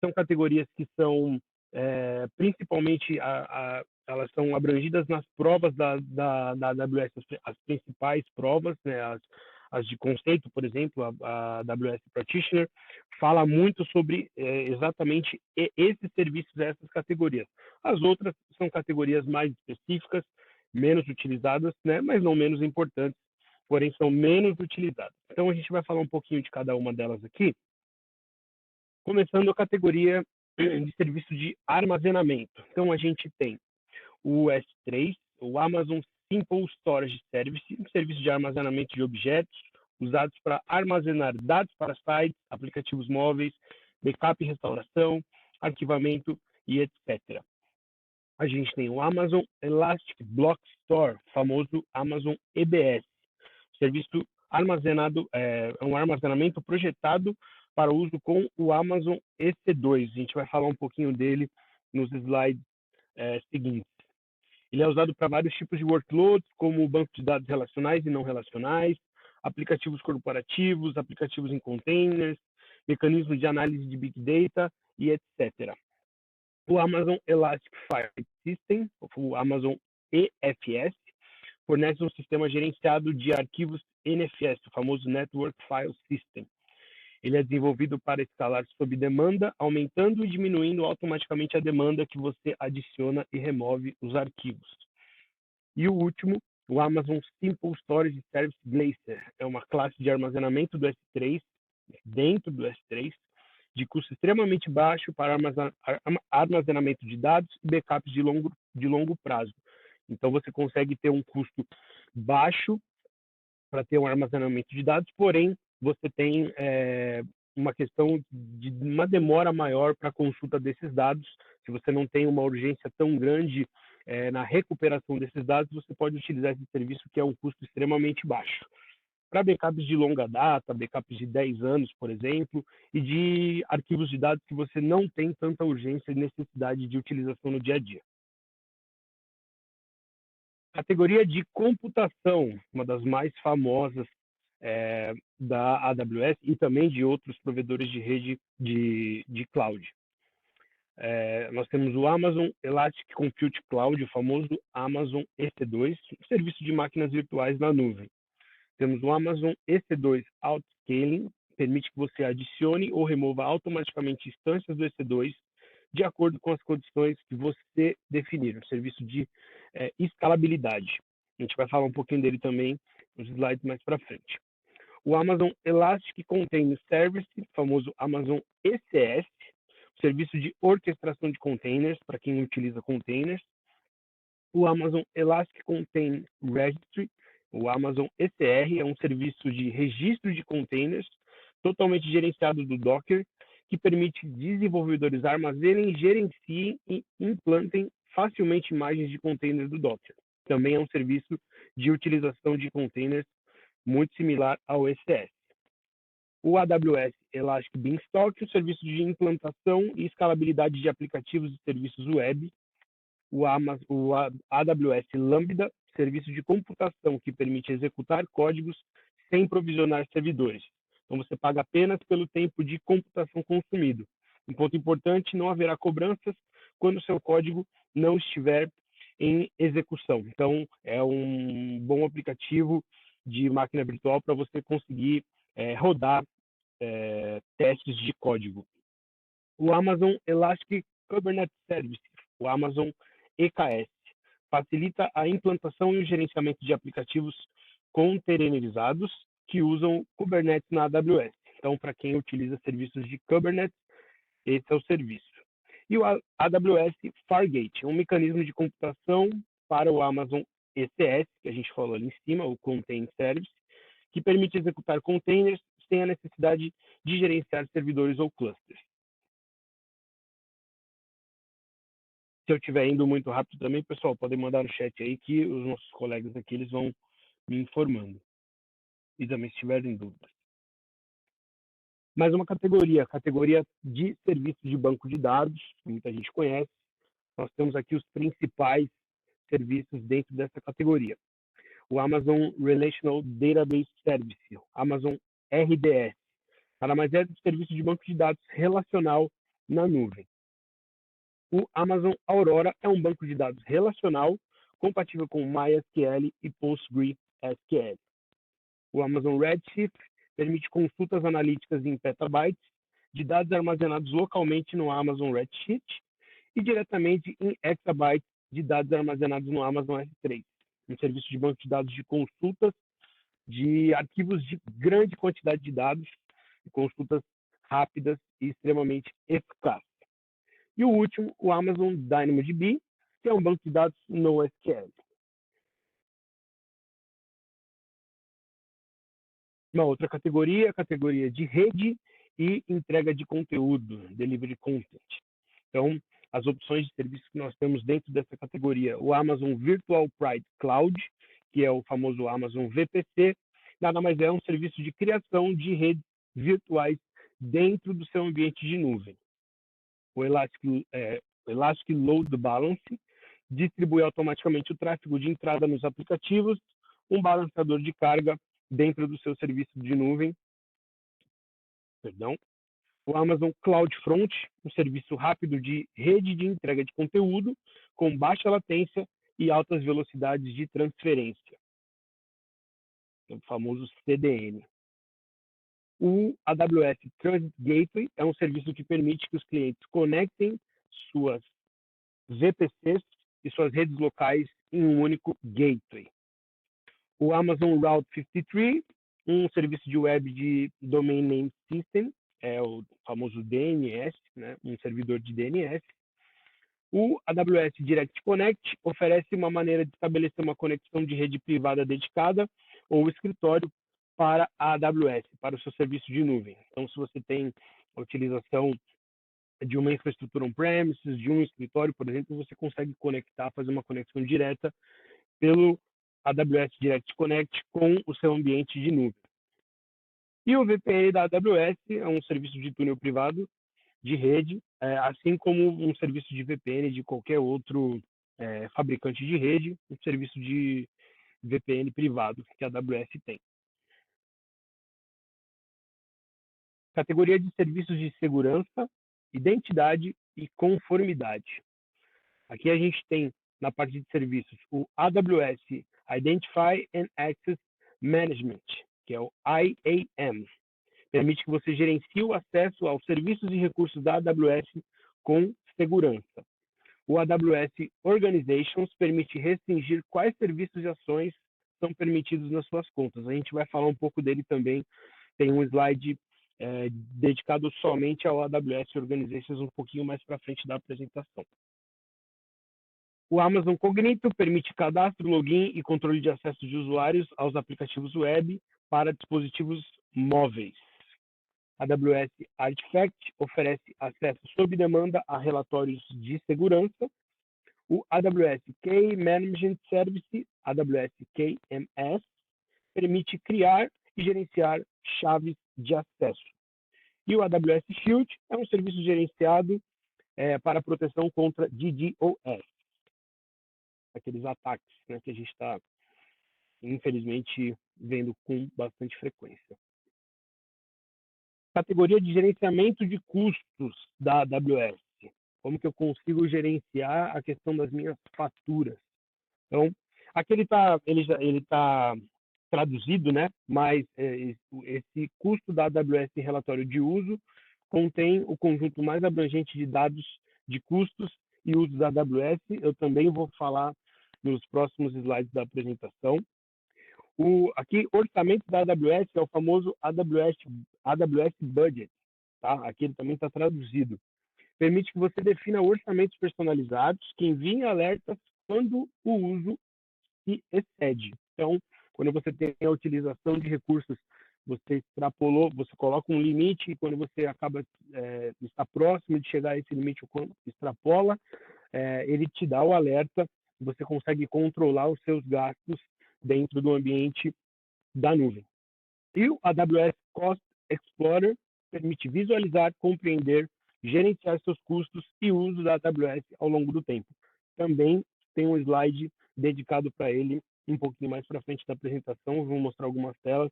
são categorias que são principalmente elas são abrangidas nas provas da AWS, as principais provas, né, as de conceito, por exemplo, a AWS Practitioner fala muito sobre exatamente esses serviços, essas categorias. As outras são categorias mais específicas, menos utilizadas, né, mas não menos importantes, porém são menos utilizadas. Então a gente vai falar um pouquinho de cada uma delas aqui, começando a categoria de serviço de armazenamento. Então a gente tem o S3, o Amazon Simple Storage Service, um serviço de armazenamento de objetos, usados para armazenar dados para sites, aplicativos móveis, backup e restauração, arquivamento e etc. A gente tem o Amazon Elastic Block Store, famoso Amazon EBS, serviço armazenado, um armazenamento projetado para uso com o Amazon EC2. A gente vai falar um pouquinho dele nos slides seguintes. Ele é usado para vários tipos de workloads, como banco de dados relacionais e não relacionais, aplicativos corporativos, aplicativos em containers, mecanismos de análise de Big Data e etc. O Amazon Elastic File System, o Amazon EFS, fornece um sistema gerenciado de arquivos NFS, o famoso Network File System. Ele é desenvolvido para escalar sob demanda, aumentando e diminuindo automaticamente a demanda que você adiciona e remove os arquivos. E o último, o Amazon Simple Storage Service Glacier, é uma classe de armazenamento do S3, dentro do S3, de custo extremamente baixo para armazenamento de dados e backups de longo prazo. Então, você consegue ter um custo baixo para ter um armazenamento de dados, porém, você tem uma questão de uma demora maior para a consulta desses dados. Se você não tem uma urgência tão grande na recuperação desses dados, você pode utilizar esse serviço, que é um custo extremamente baixo. Para backups de longa data, backups de 10 anos, por exemplo, e de arquivos de dados que você não tem tanta urgência e necessidade de utilização no dia a dia. Categoria de computação, uma das mais famosas da AWS e também de outros provedores de rede de cloud. Nós temos o Amazon Elastic Compute Cloud, o famoso Amazon EC2, serviço de máquinas virtuais na nuvem. Temos o Amazon EC2 Autoscaling, permite que você adicione ou remova automaticamente instâncias do EC2 de acordo com as condições que você definir, um serviço de escalabilidade. A gente vai falar um pouquinho dele também nos slides mais para frente. O Amazon Elastic Container Service, famoso Amazon ECS, serviço de orquestração de containers, para quem utiliza containers. O Amazon Elastic Container Registry, o Amazon ECR, é um serviço de registro de containers, totalmente gerenciado do Docker, que permite desenvolvedores armazenem, gerenciem e implantem facilmente imagens de containers do Docker. Também é um serviço de utilização de containers muito similar ao ECS. O AWS Elastic Beanstalk, o serviço de implantação e escalabilidade de aplicativos e serviços web. O AWS Lambda, serviço de computação que permite executar códigos sem provisionar servidores. Então, você paga apenas pelo tempo de computação consumido. Um ponto importante, não haverá cobranças quando o seu código não estiver em execução. Então, é um bom aplicativo de máquina virtual para você conseguir rodar testes de código. O Amazon Elastic Kubernetes Service, o Amazon EKS, facilita a implantação e o gerenciamento de aplicativos containerizados que usam Kubernetes na AWS. Então, para quem utiliza serviços de Kubernetes, esse é o serviço. E o AWS Fargate, um mecanismo de computação para o Amazon ECS, que a gente falou ali em cima, o Contain Service, que permite executar containers sem a necessidade de gerenciar servidores ou clusters. Se eu estiver indo muito rápido também, pessoal, podem mandar no chat aí que os nossos colegas aqui eles vão me informando. E também se tiverem dúvidas. Mais uma categoria, categoria de serviços de banco de dados, que muita gente conhece. Nós temos aqui os principais serviços dentro dessa categoria. O Amazon Relational Database Service, Amazon RDS, nada mais é do serviço de banco de dados relacional na nuvem. O Amazon Aurora é um banco de dados relacional compatível com MySQL e PostgreSQL. O Amazon Redshift permite consultas analíticas em petabytes de dados armazenados localmente no Amazon Redshift e diretamente em exabytes de dados armazenados no Amazon S3, um serviço de banco de dados de consultas de arquivos de grande quantidade de dados, consultas rápidas e extremamente eficazes. E o último, o Amazon DynamoDB, que é um banco de dados NoSQL. Uma outra categoria é a categoria de rede e entrega de conteúdo, Delivery Content. Então, as opções de serviços que nós temos dentro dessa categoria, o Amazon Virtual Private Cloud, que é o famoso Amazon VPC, nada mais é um serviço de criação de redes virtuais dentro do seu ambiente de nuvem. O Elastic Load Balance distribui automaticamente o tráfego de entrada nos aplicativos, um balanceador de carga dentro do seu serviço de nuvem. O Amazon CloudFront, um serviço rápido de rede de entrega de conteúdo com baixa latência e altas velocidades de transferência, o famoso CDN. O AWS Transit Gateway é um serviço que permite que os clientes conectem suas VPCs e suas redes locais em um único gateway. O Amazon Route 53, um serviço de web de Domain Name System, é o famoso DNS, né, um servidor de DNS. O AWS Direct Connect oferece uma maneira de estabelecer uma conexão de rede privada dedicada ou escritório para a AWS, para o seu serviço de nuvem. Então, se você tem a utilização de uma infraestrutura on-premises, de um escritório, por exemplo, você consegue conectar, fazer uma conexão direta pelo AWS Direct Connect com o seu ambiente de nuvem. E o VPN da AWS é um serviço de túnel privado de rede, assim como um serviço de VPN de qualquer outro fabricante de rede, um serviço de VPN privado que a AWS tem. Categoria de serviços de segurança, identidade e conformidade. Aqui a gente tem, na parte de serviços, o AWS Identify and Access Management, que é o IAM. Permite que você gerencie o acesso aos serviços e recursos da AWS com segurança. O AWS Organizations permite restringir quais serviços e ações são permitidos nas suas contas. A gente vai falar um pouco dele também. Tem um slide dedicado somente ao AWS Organizations um pouquinho mais para frente da apresentação. O Amazon Cognito permite cadastro, login e controle de acesso de usuários aos aplicativos web para dispositivos móveis. A AWS Artifact oferece acesso sob demanda a relatórios de segurança. O AWS Key Management Service, AWS KMS, permite criar e gerenciar chaves de acesso. E o AWS Shield é um serviço gerenciado para proteção contra DDoS, aqueles ataques, né, que a gente está, infelizmente, vendo com bastante frequência. Categoria de gerenciamento de custos da AWS. Como que eu consigo gerenciar a questão das minhas faturas? Então, aqui ele tá traduzido, né? Mas esse custo da AWS em relatório de uso contém o conjunto mais abrangente de dados de custos e uso da AWS. Eu também vou falar nos próximos slides da apresentação. Aqui, orçamento da AWS é o famoso AWS Budget. Tá? Aqui ele também está traduzido. Permite que você defina orçamentos personalizados que enviem alertas quando o uso se excede. Então, quando você tem a utilização de recursos, você extrapolou, você coloca um limite, e quando você está próximo de chegar a esse limite, ou quando extrapola, ele te dá o alerta, você consegue controlar os seus gastos dentro do ambiente da nuvem. E o AWS Cost Explorer permite visualizar, compreender, gerenciar seus custos e uso da AWS ao longo do tempo. Também tem um slide dedicado para ele um pouquinho mais para frente da apresentação. Eu vou mostrar algumas telas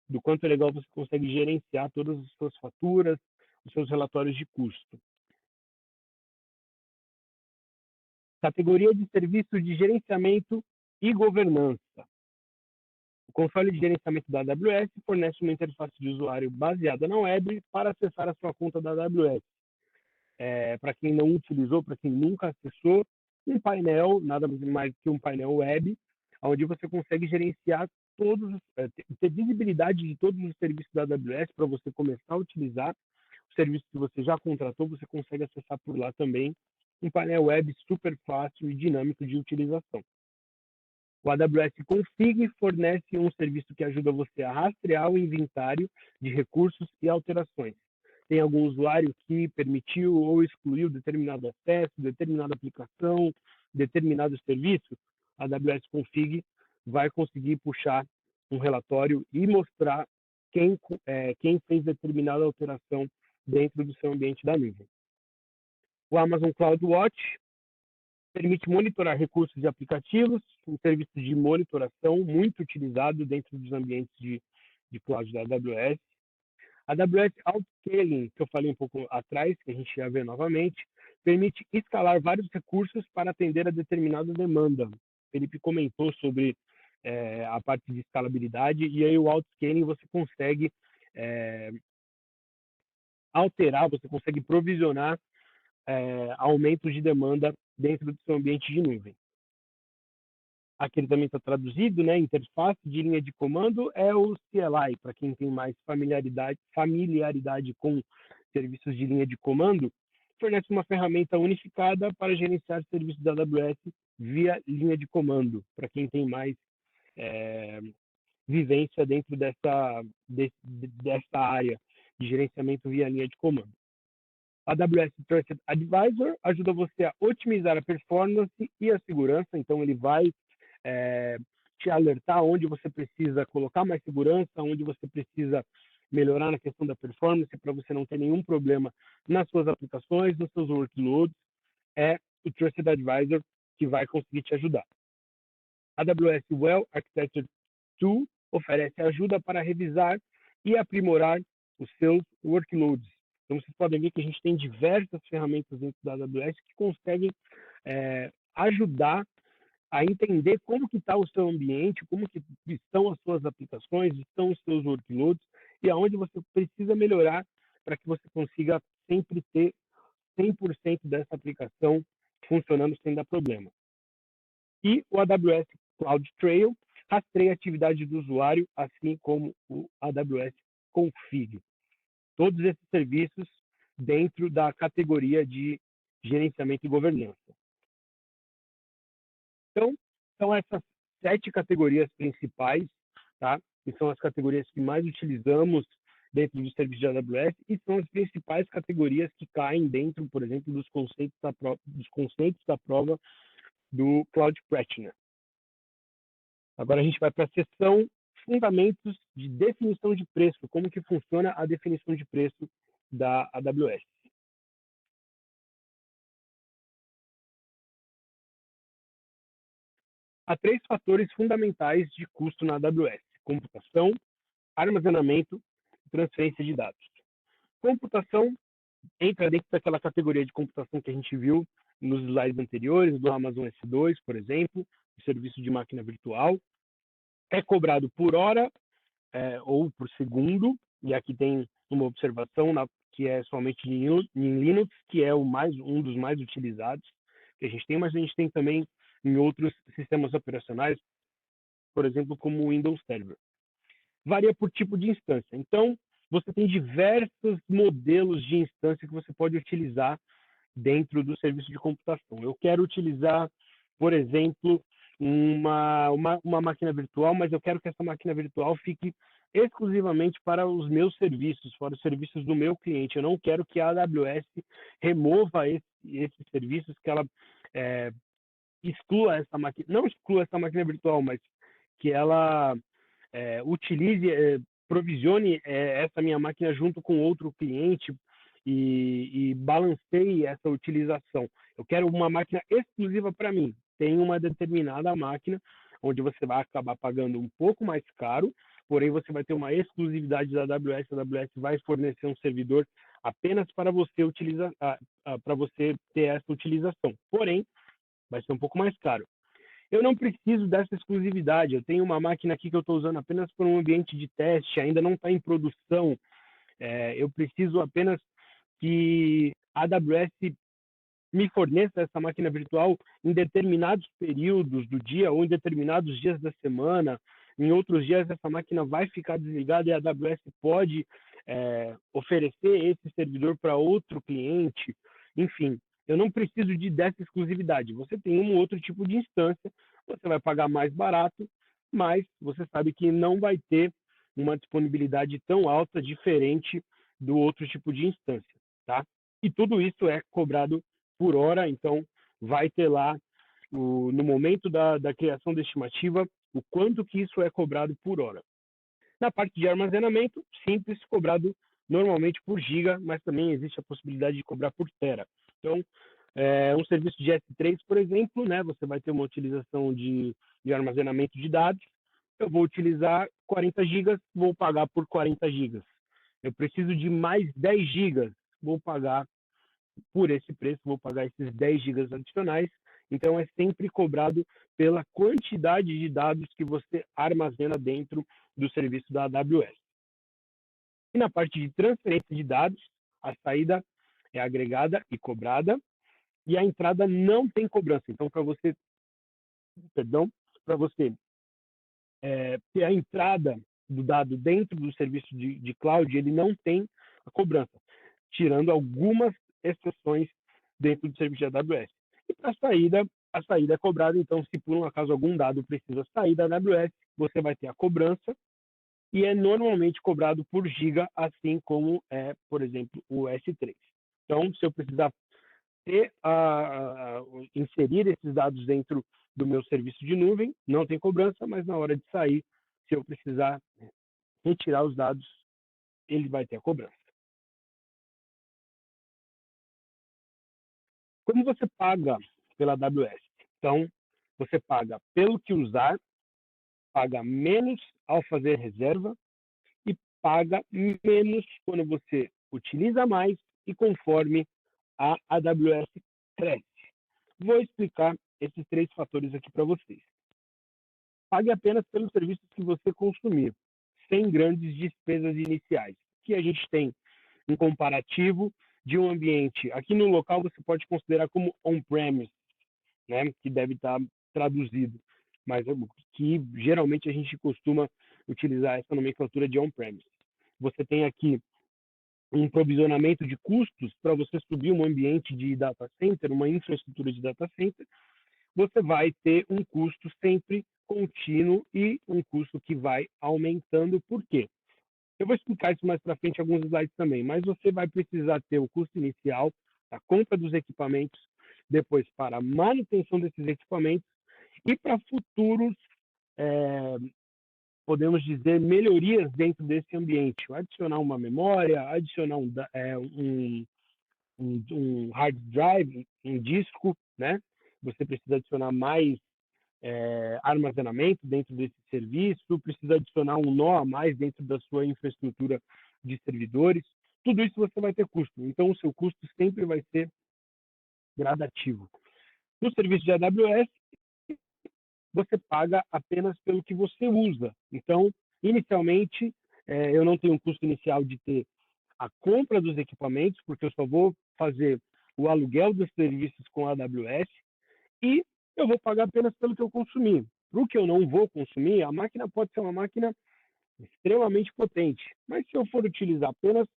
do quanto é legal você consegue gerenciar todas as suas faturas, os seus relatórios de custo. Categoria de serviços de gerenciamento e governança. O console de gerenciamento da AWS fornece uma interface de usuário baseada na web para acessar a sua conta da AWS. Para quem não utilizou, para quem nunca acessou, um painel, nada mais que um painel web, onde você consegue gerenciar ter visibilidade de todos os serviços da AWS para você começar a utilizar. O serviço que você já contratou, você consegue acessar por lá também. Um painel web super fácil e dinâmico de utilização. O AWS Config fornece um serviço que ajuda você a rastrear o inventário de recursos e alterações. Tem algum usuário que permitiu ou excluiu determinado acesso, determinada aplicação, determinado serviço? A AWS Config vai conseguir puxar um relatório e mostrar quem fez determinada alteração dentro do seu ambiente da nuvem. O Amazon CloudWatch permite monitorar recursos de aplicativos, um serviço de monitoração muito utilizado dentro dos ambientes de cloud da AWS. A AWS Autoscaling, que eu falei um pouco atrás, que a gente já vê novamente, permite escalar vários recursos para atender a determinada demanda. O Felipe comentou sobre a parte de escalabilidade, e aí o Autoscaling você consegue alterar, você consegue provisionar aumentos de demanda dentro do seu ambiente de nuvem. Aqui ele também está traduzido, né? Interface de linha de comando é o CLI, para quem tem mais familiaridade com serviços de linha de comando, fornece uma ferramenta unificada para gerenciar serviços da AWS via linha de comando, para quem tem mais vivência dentro dessa área de gerenciamento via linha de comando. A AWS Trusted Advisor ajuda você a otimizar a performance e a segurança, então ele vai te alertar onde você precisa colocar mais segurança, onde você precisa melhorar na questão da performance para você não ter nenhum problema nas suas aplicações, nos seus workloads. É o Trusted Advisor que vai conseguir te ajudar. A AWS Well Architected Tool oferece ajuda para revisar e aprimorar os seus workloads. Então, vocês podem ver que a gente tem diversas ferramentas dentro da AWS que conseguem ajudar a entender como que está o seu ambiente, como que estão as suas aplicações, estão os seus workloads e aonde você precisa melhorar para que você consiga sempre ter 100% dessa aplicação funcionando sem dar problema. E o AWS CloudTrail rastreia a atividade do usuário, assim como o AWS Config. Todos esses serviços dentro da categoria de gerenciamento e governança. Então, são essas 7 categorias principais, tá? Que são as categorias que mais utilizamos dentro do serviço de AWS e são as principais categorias que caem dentro, por exemplo, dos conceitos da prova do Cloud Practitioner. Agora a gente vai para a seção Fundamentos de definição de preço, como que funciona a definição de preço da AWS. Há 3 fatores fundamentais de custo na AWS: computação, armazenamento e transferência de dados. Computação entra dentro daquela categoria de computação que a gente viu nos slides anteriores, do Amazon S2, por exemplo, o serviço de máquina virtual. É cobrado por hora ou por segundo, e aqui tem uma observação que é somente em Linux, que é um dos mais utilizados que a gente tem, mas a gente tem também em outros sistemas operacionais, por exemplo, como o Windows Server. Varia por tipo de instância. Então, você tem diversos modelos de instância que você pode utilizar dentro do serviço de computação. Eu quero utilizar, por exemplo, uma máquina virtual, mas eu quero que essa máquina virtual fique exclusivamente para os meus serviços, para os serviços do meu cliente. Eu não quero que a AWS remova esses serviços, que ela exclua essa máquina, não exclua essa máquina virtual, mas que ela provisione essa minha máquina junto com outro cliente e balanceie essa utilização. Eu quero uma máquina exclusiva para mim. Tem uma determinada máquina onde você vai acabar pagando um pouco mais caro, porém você vai ter uma exclusividade da AWS. A AWS vai fornecer um servidor apenas para você utilizar, para você ter essa utilização. Porém, vai ser um pouco mais caro. Eu não preciso dessa exclusividade. Eu tenho uma máquina aqui que eu estou usando apenas para um ambiente de teste, ainda não está em produção. Eu preciso apenas que a AWS me forneça essa máquina virtual em determinados períodos do dia ou em determinados dias da semana. Em outros dias, essa máquina vai ficar desligada e a AWS pode oferecer esse servidor para outro cliente. Enfim, eu não preciso dessa exclusividade. Você tem um outro tipo de instância você vai pagar mais barato, mas você sabe que não vai ter uma disponibilidade tão alta, diferente do outro tipo de instância, tá? E tudo isso é cobrado por hora, então vai ter lá, no momento da criação da estimativa, o quanto que isso é cobrado por hora. Na parte de armazenamento, simples, cobrado normalmente por giga, mas também existe a possibilidade de cobrar por tera. Então, um serviço de S3, por exemplo, né, você vai ter uma utilização de armazenamento de dados. Eu vou utilizar 40 gigas, vou pagar por 40 gigas. Eu preciso de mais 10 gigas, vou pagar por esse preço, vou pagar esses 10 gigas adicionais. Então, é sempre cobrado pela quantidade de dados que você armazena dentro do serviço da AWS. E na parte de transferência de dados, a saída é agregada e cobrada, e a entrada não tem cobrança. Então, para você ter a entrada do dado dentro do serviço de cloud, ele não tem a cobrança, tirando algumas exceções dentro do serviço de AWS. E para a saída é cobrada. Então, se por um acaso algum dado precisa sair da AWS, você vai ter a cobrança, e é normalmente cobrado por giga, assim como é, por exemplo, o S3. Então, se eu precisar inserir esses dados dentro do meu serviço de nuvem, não tem cobrança, mas na hora de sair, se eu precisar retirar os dados, ele vai ter a cobrança. Como você paga pela AWS? Então, você paga pelo que usar, paga menos ao fazer reserva e paga menos quando você utiliza mais e conforme a AWS cresce. Vou explicar esses 3 fatores aqui para vocês. Pague apenas pelos serviços que você consumir, sem grandes despesas iniciais. Aqui a gente tem um comparativo de um ambiente. Aqui no local você pode considerar como on-premise, né, que deve estar traduzido, mas que geralmente a gente costuma utilizar essa nomenclatura de on-premise. Você tem aqui um provisionamento de custos para você subir um ambiente de data center, uma infraestrutura de data center. Você vai ter um custo sempre contínuo e um custo que vai aumentando. Por quê? Eu vou explicar isso mais para frente em alguns slides também, mas você vai precisar ter o custo inicial, a compra dos equipamentos, depois para a manutenção desses equipamentos e para futuros, podemos dizer, melhorias dentro desse ambiente. Adicionar uma memória, adicionar um hard drive, um disco, né? Você precisa adicionar mais armazenamento dentro desse serviço, precisa adicionar um nó a mais dentro da sua infraestrutura de servidores. Tudo isso você vai ter custo. Então, o seu custo sempre vai ser gradativo. No serviço de AWS, você paga apenas pelo que você usa. Então, inicialmente, eu não tenho um custo inicial de ter a compra dos equipamentos, porque eu só vou fazer o aluguel dos serviços com a AWS, e eu vou pagar apenas pelo que eu consumir. Para o que eu não vou consumir, a máquina pode ser uma máquina extremamente potente, mas se eu for utilizar apenas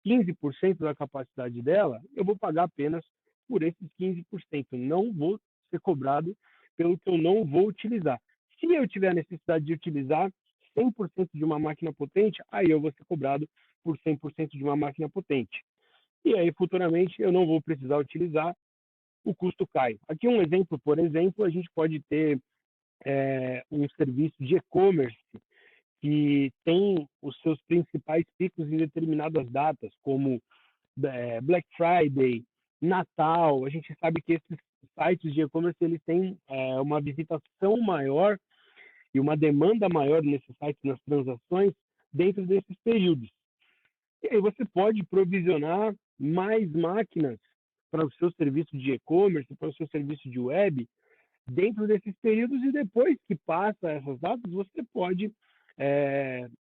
15% da capacidade dela, eu vou pagar apenas por esses 15%. Não vou ser cobrado pelo que eu não vou utilizar. Se eu tiver a necessidade de utilizar 100% de uma máquina potente, aí eu vou ser cobrado por 100% de uma máquina potente. E aí, futuramente, eu não vou precisar utilizar, o custo cai. Aqui um exemplo, por exemplo, a gente pode ter um serviço de e-commerce que tem os seus principais picos em determinadas datas, como Black Friday, Natal. A gente sabe que esses sites de e-commerce eles têm uma visitação maior e uma demanda maior nesses sites, nas transações, dentro desses períodos. E aí você pode provisionar mais máquinas para o seu serviço de e-commerce, para o seu serviço de web, dentro desses períodos, e depois que passa essas datas, você pode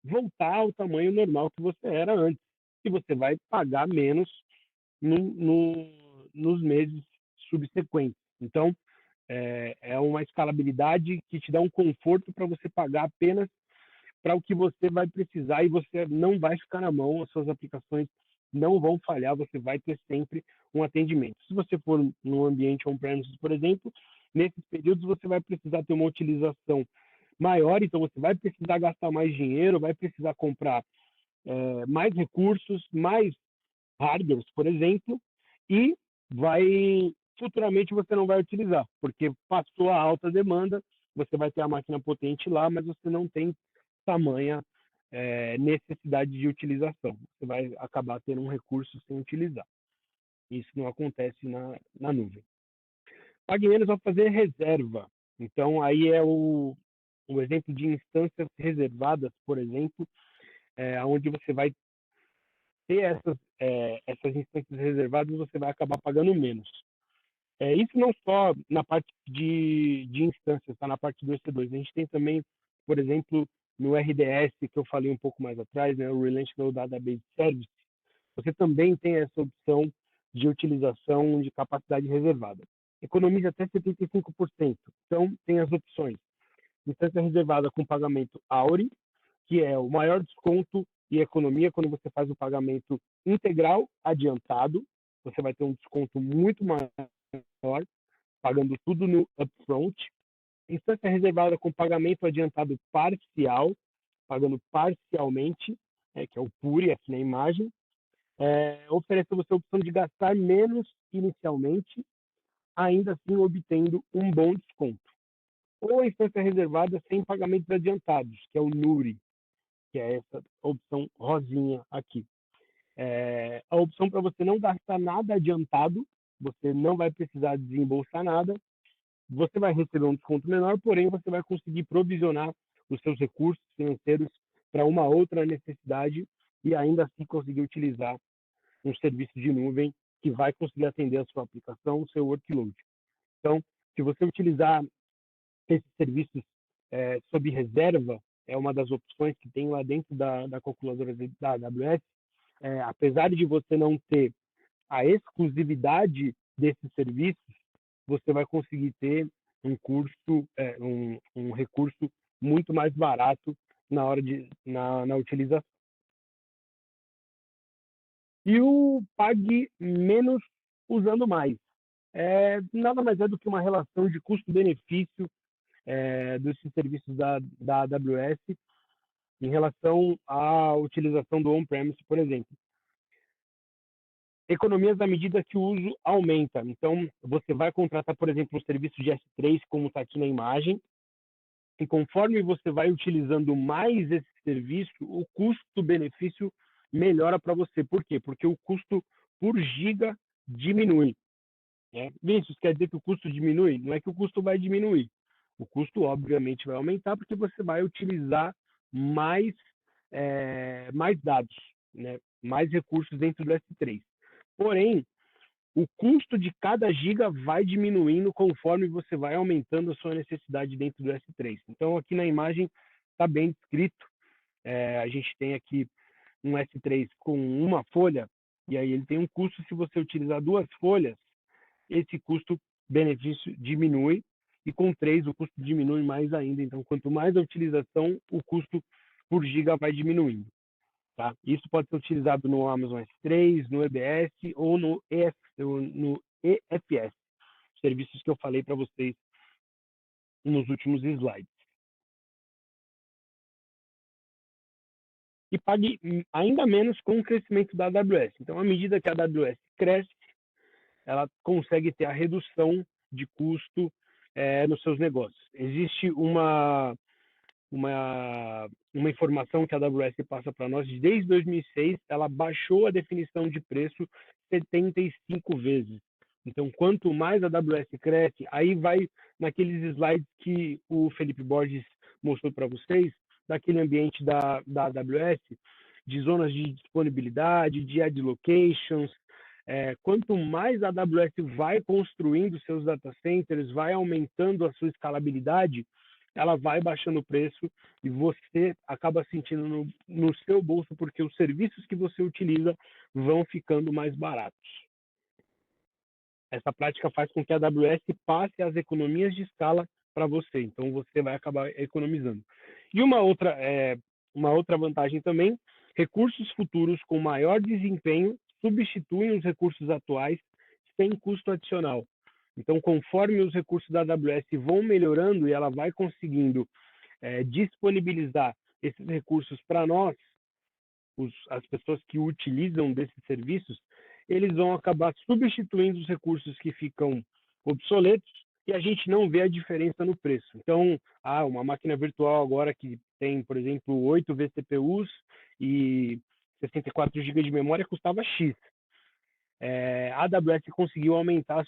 voltar ao tamanho normal que você era antes. E você vai pagar menos nos meses subsequentes. Então, é uma escalabilidade que te dá um conforto para você pagar apenas para o que você vai precisar, e você não vai ficar na mão, as suas aplicações não vão falhar, você vai ter sempre um atendimento. Se você for num ambiente on-premises, por exemplo, nesses períodos você vai precisar ter uma utilização maior, então você vai precisar gastar mais dinheiro, vai precisar comprar mais recursos, mais hardwares, por exemplo, e futuramente você não vai utilizar, porque passou a alta demanda, você vai ter a máquina potente lá, mas você não tem tamanha necessidade de utilização. Você vai acabar tendo um recurso sem utilizar. Isso não acontece na nuvem. Pague menos ao fazer reserva. Então, aí é o exemplo de instâncias reservadas, por exemplo, onde você vai ter essas instâncias reservadas, você vai acabar pagando menos. Isso não só na parte de instâncias, está na parte do EC2. A gente tem também, por exemplo, no RDS, que eu falei um pouco mais atrás, né, o Relational Database Service, você também tem essa opção de utilização de capacidade reservada. Economiza até 75%. Então, tem as opções. Instância reservada com pagamento Auri, que é o maior desconto e economia quando você faz o pagamento integral adiantado. Você vai ter um desconto muito maior, pagando tudo no upfront. Instância reservada com pagamento adiantado parcial, pagando parcialmente, que é o PURI aqui na imagem. Oferece a você a opção de gastar menos inicialmente, ainda assim obtendo um bom desconto. Ou a instância reservada sem pagamentos adiantados, que é o NURI, que é essa opção rosinha aqui. A opção para você não gastar nada adiantado, você não vai precisar desembolsar nada, você vai receber um desconto menor, porém você vai conseguir provisionar os seus recursos financeiros para uma outra necessidade e ainda assim conseguir utilizar um serviço de nuvem que vai conseguir atender a sua aplicação, o seu workload. Então, se você utilizar esses serviços sob reserva, é uma das opções que tem lá dentro da calculadora da AWS, apesar de você não ter a exclusividade desses serviços, você vai conseguir ter um recurso muito mais barato na utilização. E o pague menos usando mais. Nada mais é do que uma relação de custo-benefício desses serviços da AWS em relação à utilização do on-premise, por exemplo. Economias à medida que o uso aumenta. Então, você vai contratar, por exemplo, um serviço de S3, como está aqui na imagem, e conforme você vai utilizando mais esse serviço, o custo-benefício melhora para você. Por quê? Porque o custo por giga diminui. Vinícius, quer dizer que o custo diminui? Não é que o custo vai diminuir. O custo, obviamente, vai aumentar porque você vai utilizar mais dados, né? Mais recursos dentro do S3. Porém, o custo de cada giga vai diminuindo conforme você vai aumentando a sua necessidade dentro do S3. Então, aqui na imagem está bem descrito. A gente tem aqui um S3 com uma folha, e aí ele tem um custo. Se você utilizar 2 folhas, esse custo-benefício diminui, e com 3 o custo diminui mais ainda. Então, quanto mais a utilização, o custo por giga vai diminuindo. Tá? Isso pode ser utilizado no Amazon S3, no EBS ou no EFS, serviços que eu falei para vocês nos últimos slides. E pague ainda menos com o crescimento da AWS. Então, à medida que a AWS cresce, ela consegue ter a redução de custo nos seus negócios. Existe uma informação que a AWS passa para nós, desde 2006, ela baixou a definição de preço 75 vezes. Então, quanto mais a AWS cresce, aí vai naqueles slides que o Felipe Borges mostrou para vocês, daquele ambiente da AWS, de zonas de disponibilidade, de ad locations. Quanto mais a AWS vai construindo seus data centers, vai aumentando a sua escalabilidade, ela vai baixando o preço e você acaba sentindo no seu bolso, porque os serviços que você utiliza vão ficando mais baratos. Essa prática faz com que a AWS passe as economias de escala para você, então você vai acabar economizando. E uma outra vantagem também, recursos futuros com maior desempenho substituem os recursos atuais sem custo adicional. Então, conforme os recursos da AWS vão melhorando e ela vai conseguindo disponibilizar esses recursos para nós, as pessoas que utilizam desses serviços, eles vão acabar substituindo os recursos que ficam obsoletos e a gente não vê a diferença no preço. Então, uma máquina virtual agora que tem, por exemplo, 8 vCPUs e 64 GB de memória custava X. A AWS conseguiu aumentar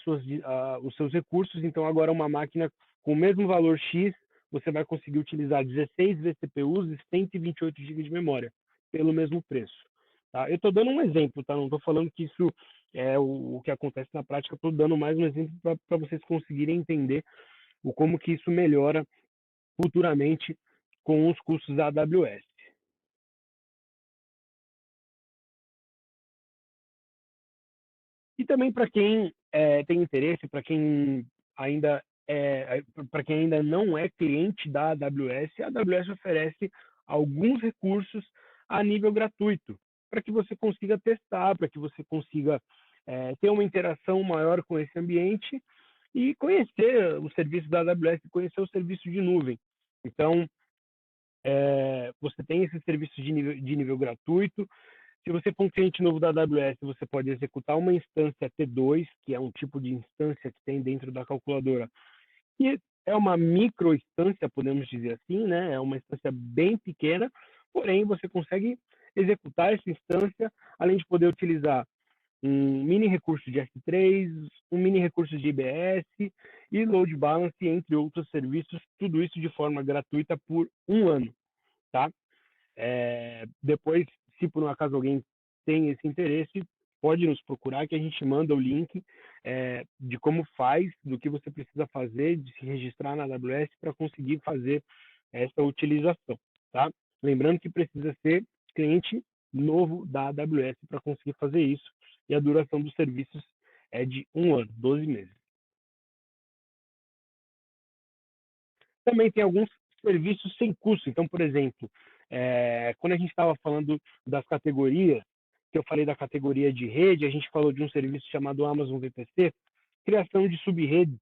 os seus recursos, então agora uma máquina com o mesmo valor X, você vai conseguir utilizar 16 vCPUs e 128 GB de memória pelo mesmo preço. Tá? Eu estou dando um exemplo, tá? Não estou falando que isso é o que acontece na prática, estou dando mais um exemplo para vocês conseguirem entender como que isso melhora futuramente com os custos da AWS. E também para quem tem interesse, para quem ainda não é cliente da AWS, a AWS oferece alguns recursos a nível gratuito, para que você consiga testar, para que você consiga ter uma interação maior com esse ambiente e conhecer o serviço da AWS, conhecer o serviço de nuvem. Então, você tem esses serviços de nível gratuito. Se você for um cliente novo da AWS, você pode executar uma instância T2, que é um tipo de instância que tem dentro da calculadora, que é uma micro instância, podemos dizer assim, né? É uma instância bem pequena, porém você consegue executar essa instância, além de poder utilizar um mini recurso de S3, um mini recurso de IBS e load balance, entre outros serviços, tudo isso de forma gratuita por 1 ano, tá? Depois, se por um acaso alguém tem esse interesse, pode nos procurar que a gente manda o link de como faz, do que você precisa fazer, de se registrar na AWS para conseguir fazer essa utilização, tá? Lembrando que precisa ser cliente novo da AWS para conseguir fazer isso, e a duração dos serviços é de 1 ano, 12 meses. Também tem alguns serviços sem custo. Então, por exemplo, quando a gente estava falando das categorias, que eu falei da categoria de rede, a gente falou de um serviço chamado Amazon VPC, criação de subredes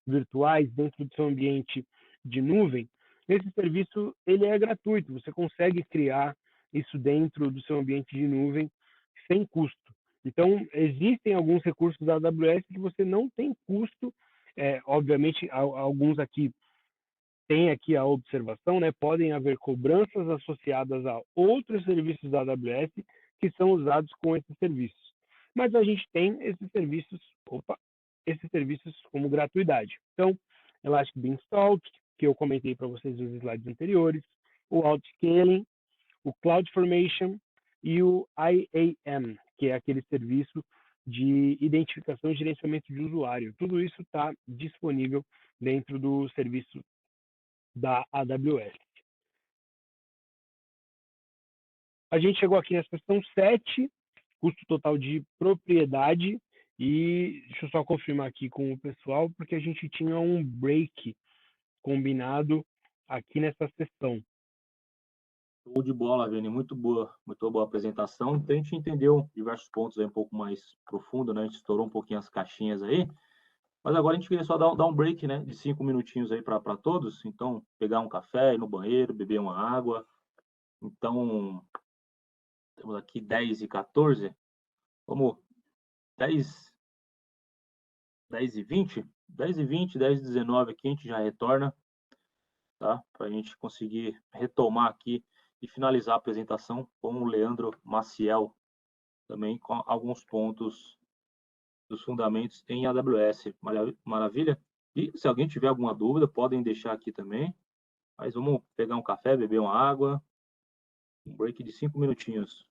virtuais dentro do seu ambiente de nuvem. Esse serviço ele é gratuito, você consegue criar isso dentro do seu ambiente de nuvem sem custo. Então, existem alguns recursos da AWS que você não tem custo, obviamente, alguns aqui tem aqui a observação, né? Podem haver cobranças associadas a outros serviços da AWS que são usados com esses serviços. Mas a gente tem esses serviços como gratuidade. Então, Elastic Beanstalk, que eu comentei para vocês nos slides anteriores, o Autoscaling, o CloudFormation e o IAM, que é aquele serviço de identificação e gerenciamento de usuário. Tudo isso está disponível dentro do serviço da AWS. A gente chegou aqui na seção 7, custo total de propriedade, e deixa eu só confirmar aqui com o pessoal, porque a gente tinha um break combinado aqui nessa sessão. Show de bola, Vini, muito boa a apresentação. Então, a gente entendeu diversos pontos aí um pouco mais profundo, né? A gente estourou um pouquinho as caixinhas aí, mas agora a gente queria só dar um break, né, de 5 minutinhos aí para todos. Então, pegar um café, ir no banheiro, beber uma água. Então, temos aqui 10h14. Vamos 10h20, 10h20, 10h19 aqui, a gente já retorna, tá? Para a gente conseguir retomar aqui e finalizar a apresentação com o Leandro Maciel, também com alguns pontos dos fundamentos em AWS. Maravilha? E se alguém tiver alguma dúvida, podem deixar aqui também. Mas vamos pegar um café, beber uma água, um break de 5 minutinhos.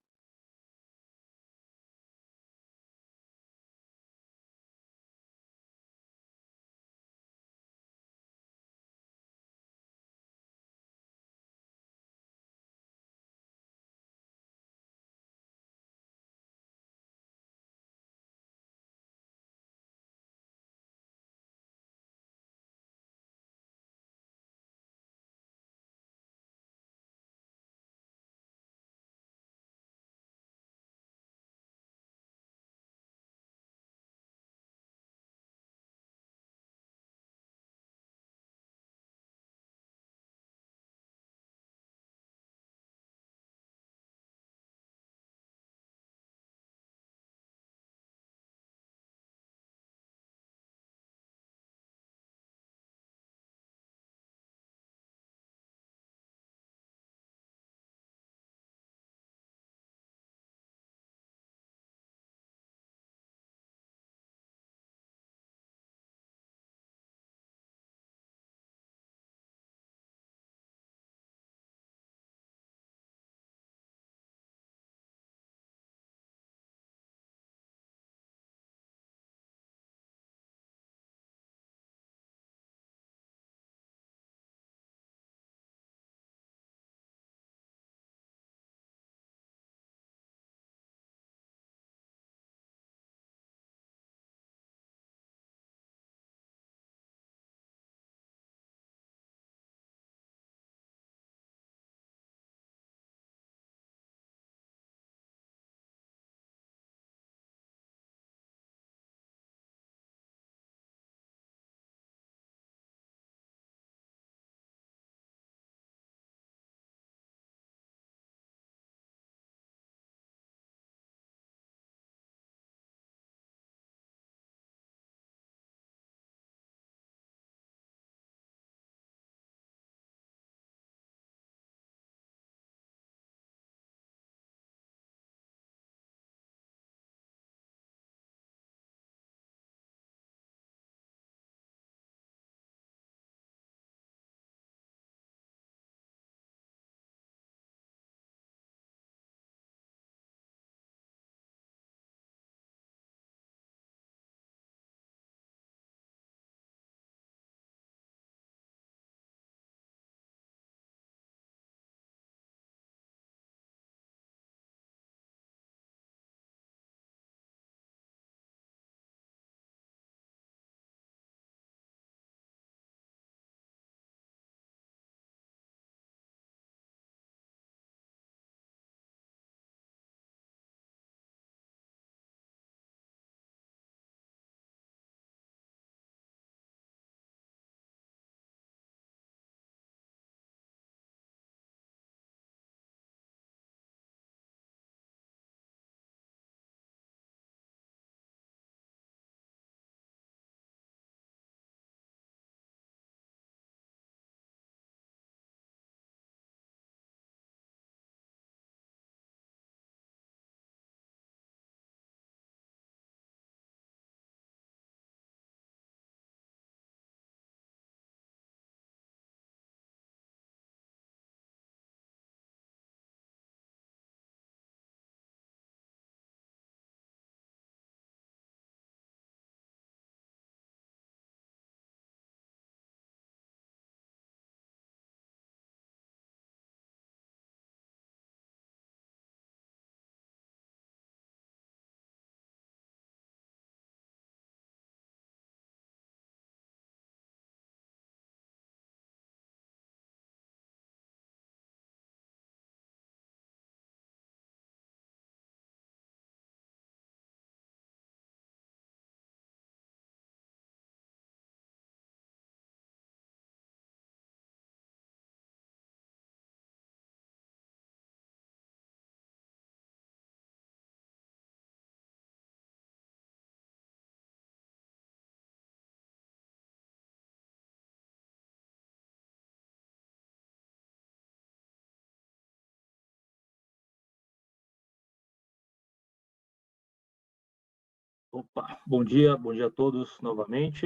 Opa, bom dia a todos novamente.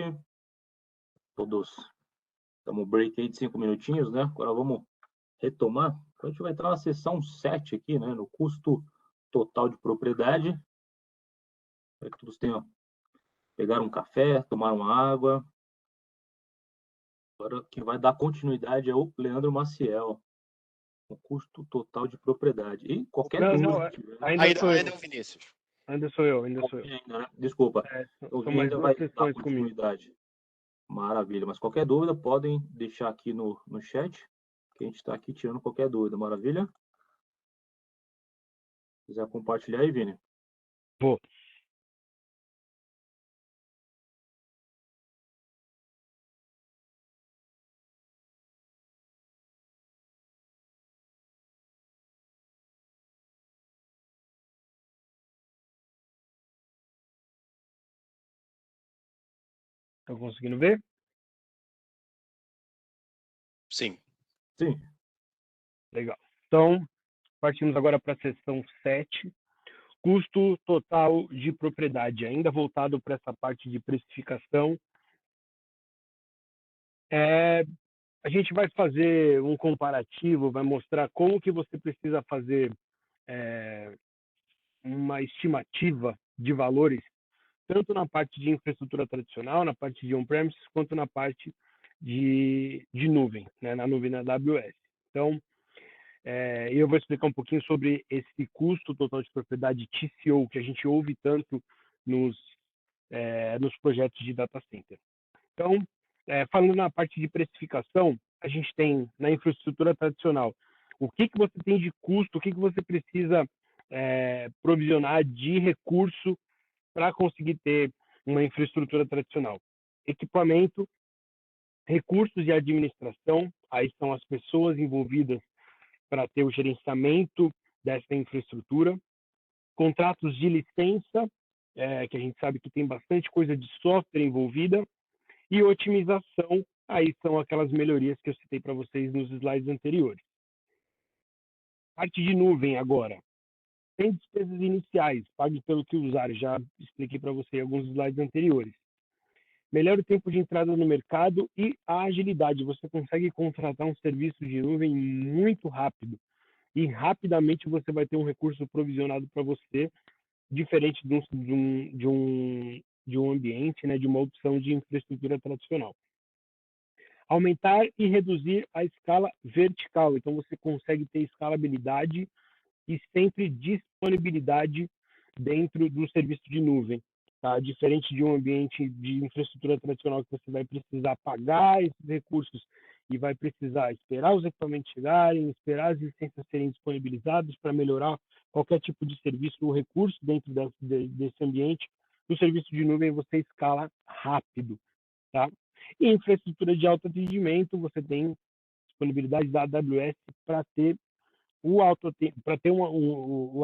Todos estamos break aí de 5 minutinhos, né? Agora vamos retomar. A gente vai entrar na seção 7 aqui, né? No custo total de propriedade. Espero que todos tenham pegaram um café, tomaram uma água. Agora quem vai dar continuidade é o Leandro Maciel. O custo total de propriedade. E qualquer dúvida que tiver, ainda sou Ainda é eu. o Vinícius. Ainda sou eu. ainda, né? Desculpa. O São Vini mais ainda duas vai dar sessões comigo. continuidade. Maravilha. Mas qualquer dúvida, podem deixar aqui no chat, que a gente está aqui tirando qualquer dúvida. Maravilha? Se quiser compartilhar aí, Vini. Vou. Estão conseguindo ver? Sim. Sim. Legal. Então, partimos agora para a seção 7. Custo total de propriedade, ainda voltado para essa parte de precificação. A gente vai fazer um comparativo, vai mostrar como que você precisa fazer uma estimativa de valores, tanto na parte de infraestrutura tradicional, na parte de on-premises, quanto na parte de nuvem, né, na nuvem da AWS. Então, eu vou explicar um pouquinho sobre esse custo total de propriedade TCO, que a gente ouve tanto nos projetos de data center. Então, falando na parte de precificação, a gente tem na infraestrutura tradicional o que você tem de custo, o que você precisa provisionar de recurso para conseguir ter uma infraestrutura tradicional. Equipamento, recursos de administração, aí são as pessoas envolvidas para ter o gerenciamento dessa infraestrutura, contratos de licença, que a gente sabe que tem bastante coisa de software envolvida, e otimização, aí são aquelas melhorias que eu citei para vocês nos slides anteriores. Parte de nuvem agora. Tem despesas iniciais, pague pelo que usar, já expliquei para você em alguns slides anteriores. Melhora o tempo de entrada no mercado e a agilidade. Você consegue contratar um serviço de nuvem muito rápido e rapidamente você vai ter um recurso provisionado para você, diferente de um ambiente, né, de uma opção de infraestrutura tradicional. Aumentar e reduzir a escala vertical. Então, você consegue ter escalabilidade e sempre disponibilidade dentro do serviço de nuvem. Tá? Diferente de um ambiente de infraestrutura tradicional que você vai precisar pagar esses recursos e vai precisar esperar os equipamentos chegarem, esperar as licenças serem disponibilizadas para melhorar qualquer tipo de serviço ou recurso dentro desse ambiente. No serviço de nuvem, você escala rápido. Tá? E infraestrutura de alto atendimento, você tem disponibilidade da AWS para ter o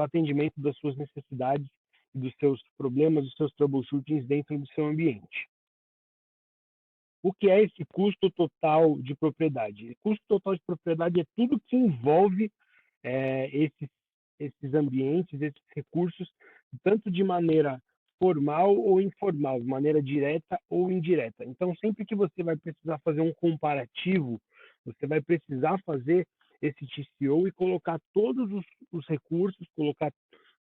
atendimento das suas necessidades, dos seus problemas, dos seus troubleshootings dentro do seu ambiente. O que é esse custo total de propriedade? Custo total de propriedade é tudo que envolve esses ambientes, esses recursos, tanto de maneira formal ou informal, de maneira direta ou indireta. Então, sempre que você vai precisar fazer um comparativo, você vai precisar fazer esse TCO e colocar todos os recursos, colocar